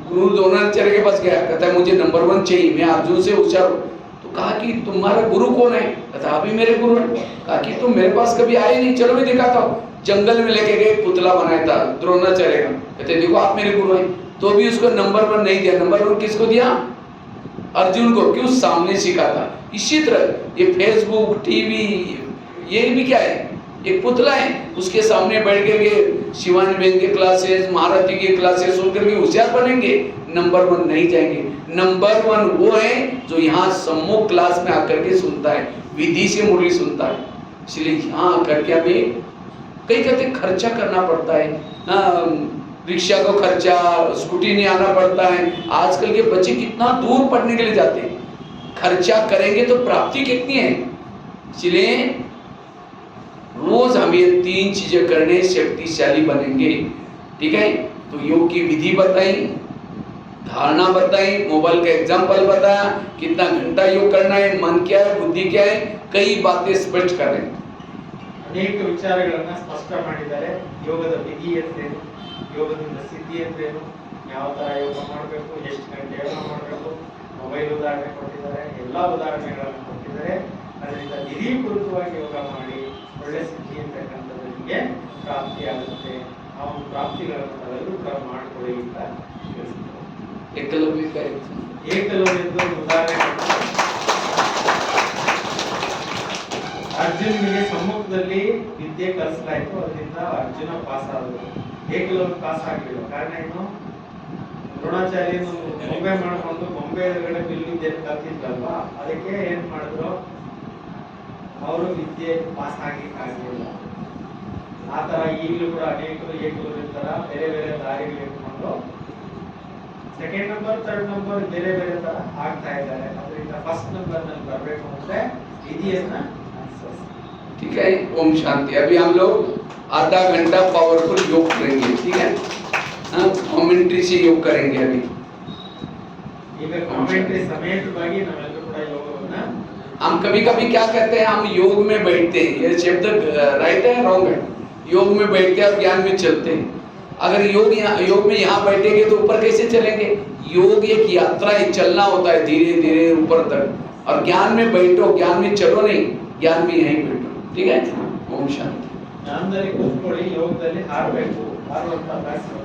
गुरु द्रोणाचार्य के पास गया, कहता है मुझे नंबर 1 चाहिए, मैं अर्जुन से होशियार हूँ। तो कहा कि तुम्हारा गुरु कौन है? कहता अभी मेरे गुरु है। कहा कि तुम मेरे पास कभी आए नहीं, चलो मैं दिखाता हूँ। जंगल में लेके गए, पुतला बनाया था द्रोणाचार्य का, कहते देखो आप मेरे गुरु हैं। तो भी उसको नंबर 1 नहीं दिया। नंबर 1 किसको दिया? अर्जुन को, क्यों? सामने सीखा था। इसी तरह ये फेसबुक, टीवी, ये भी क्या है, एक पुतला है, उसके सामने बैठ करके शिवानी बहन के क्लासेस, महारथी के क्लासेस सुन करके होशियार बनेंगे, नंबर 1 नहीं जाएंगे। नंबर 1 वो है जो यहाँ सम्मुख क्लास में आकर के सुनता है, विधि से मुरली सुनता है। इसलिए यहाँ आकर के हमें कई कहते खर्चा करना पड़ता है, रिक्शा को खर्चा, स्कूटी नहीं आना पड़ता है। आजकल के बच्चे कितना दूर पढ़ने के लिए जाते हैं, खर्चा करेंगे तो प्राप्ति कितनी है। इसलिए रोज हम ये 3 चीजें करने शक्तिशाली बनेंगे। ठीक है, तो योग की विधि बताई, धारणा बताई, मोबाइल का एग्जाम्पल बताया, कितना घंटा योग करना है, मन क्या है, बुद्धि क्या है, कई बातें स्पष्ट करें। ಅನೇಕ ವಿಚಾರಗಳನ್ನ ಸ್ಪಷ್ಟ ಮಾಡಿದ್ದಾರೆ। ಯೋಗದ ವಿಧಿ ಎಂದ್ರೇನು, ಯೋಗದಿಂದ ಸಿದ್ಧಿ ಎಂದ್ರೇನು, ಯಾವ ತರ ಯೋಗ ಮಾಡಬೇಕು, ಎಷ್ಟು ಗಂಟೆ ಯೋಗ ಮಾಡಬೇಕು, ಮೊಬೈಲ್ ಉದಾಹರಣೆ ಕೊಟ್ಟಿದ್ದಾರೆ, ಎಲ್ಲಾ ಉದಾಹರಣೆಗಳನ್ನು ಕೊಟ್ಟಿದ್ದಾರೆ। ಅದರಿಂದ ವಿಧಿಪೂರ್ವಕವಾಗಿ ಯೋಗ ಮಾಡಿ ಒಳ್ಳೆ ಸಿದ್ಧಿ ಅಂತಕ್ಕಂಥದ್ದು ನಿಮಗೆ ಪ್ರಾಪ್ತಿಯಾಗುತ್ತೆ। ಆ ಒಂದು ಪ್ರಾಪ್ತಿಗಳನ್ನು ತಾವೆಲ್ಲರೂ ಕೂಡ ಮಾಡಿಕೊಳ್ಳಿ ಅಂತ ತಿಳಿಸ್ತಾರೆ। ಏಕಲವ್ಯದ ಉದಾಹರಣೆ ಅರ್ಜುನಿಗೆ ಸಮ್ಮುಖದಲ್ಲಿ ವಿದ್ಯೆ ಕಲಿಸಲಾಯಿತು, ಅದರಿಂದ ಅರ್ಜುನ ಪಾಸ್ ಆದರು, ಏಕಲವ್ಯ ಪಾಸ್ ಆಗಲಿಲ್ಲ। ಕಾರಣ ಏನು? ದ್ರೋಣಾಚಾರ್ಯನು ಗೊಂಬೆ ಮಾಡಿಕೊಂಡು ಗೊಂಬೆ ಎದುರುಗಡೆ ಬಿಲ್ ವಿದ್ಯೆಯನ್ನು ಕಲ್ತಿದ್ರಲ್ವಾ, ಅದಕ್ಕೆ ಏನ್ ಮಾಡಿದ್ರು, ಅವರು ವಿದ್ಯೆ ಪಾಸ್ ಆಗಲಿಕ್ಕಾಗಲಿಲ್ಲ। ಆ ತರ ಈಗಲೂ ಕೂಡ ಅನೇಕರು ಏಕಲವ್ಯ ತರ ಬೇರೆ ಬೇರೆ ದಾರಿಗಳು ಇಟ್ಕೊಂಡು ಸೆಕೆಂಡ್ ನಂಬರ್, ಥರ್ಡ್ ನಂಬರ್ ಬೇರೆ ಬೇರೆ ತರ ಆಗ್ತಾ ಇದ್ದಾರೆ। ಅದರಿಂದ ಫಸ್ಟ್ ನಂಬರ್ ನಲ್ಲಿ ಬರಬೇಕು ಅಂದ್ರೆ ವಿಧಿಯನ್ನ ठीक है, ओम शांति। अभी हम लोग आधा घंटा पावरफुल योग करेंगे। ठीक है, कमेंट्री से योग करेंगे। अभी ಈಗ ಕಾಮೆಂಟ್ರಿ ಸಮೇತವಾಗಿ ನಾವೆಲ್ಲರೂ ಕೂಡ ಯೋಗವನ್ನ हम कभी कभी क्या करते हैं, हम योग में बैठते हैं, ये शब्द राइट है रॉन्ग है, योग में बैठते हैं और ज्ञान में चलते हैं। अगर योग में यहाँ बैठेंगे तो ऊपर कैसे चलेंगे? योग एक यात्रा है, चलना होता है धीरे धीरे ऊपर तक। और ज्ञान में बैठो, ज्ञान में चलो नहीं, ज्ञान में यहीं बैठो। ठीक है, ओम शांति। ಜ್ಞಾನದಲ್ಲಿ ಕೂತ್ಕೊಳ್ಳಿ, ಯೋಗದಲ್ಲಿ ಹಾರಬೇಕು, ಹಾರುವಂತ ಅಭ್ಯಾಸ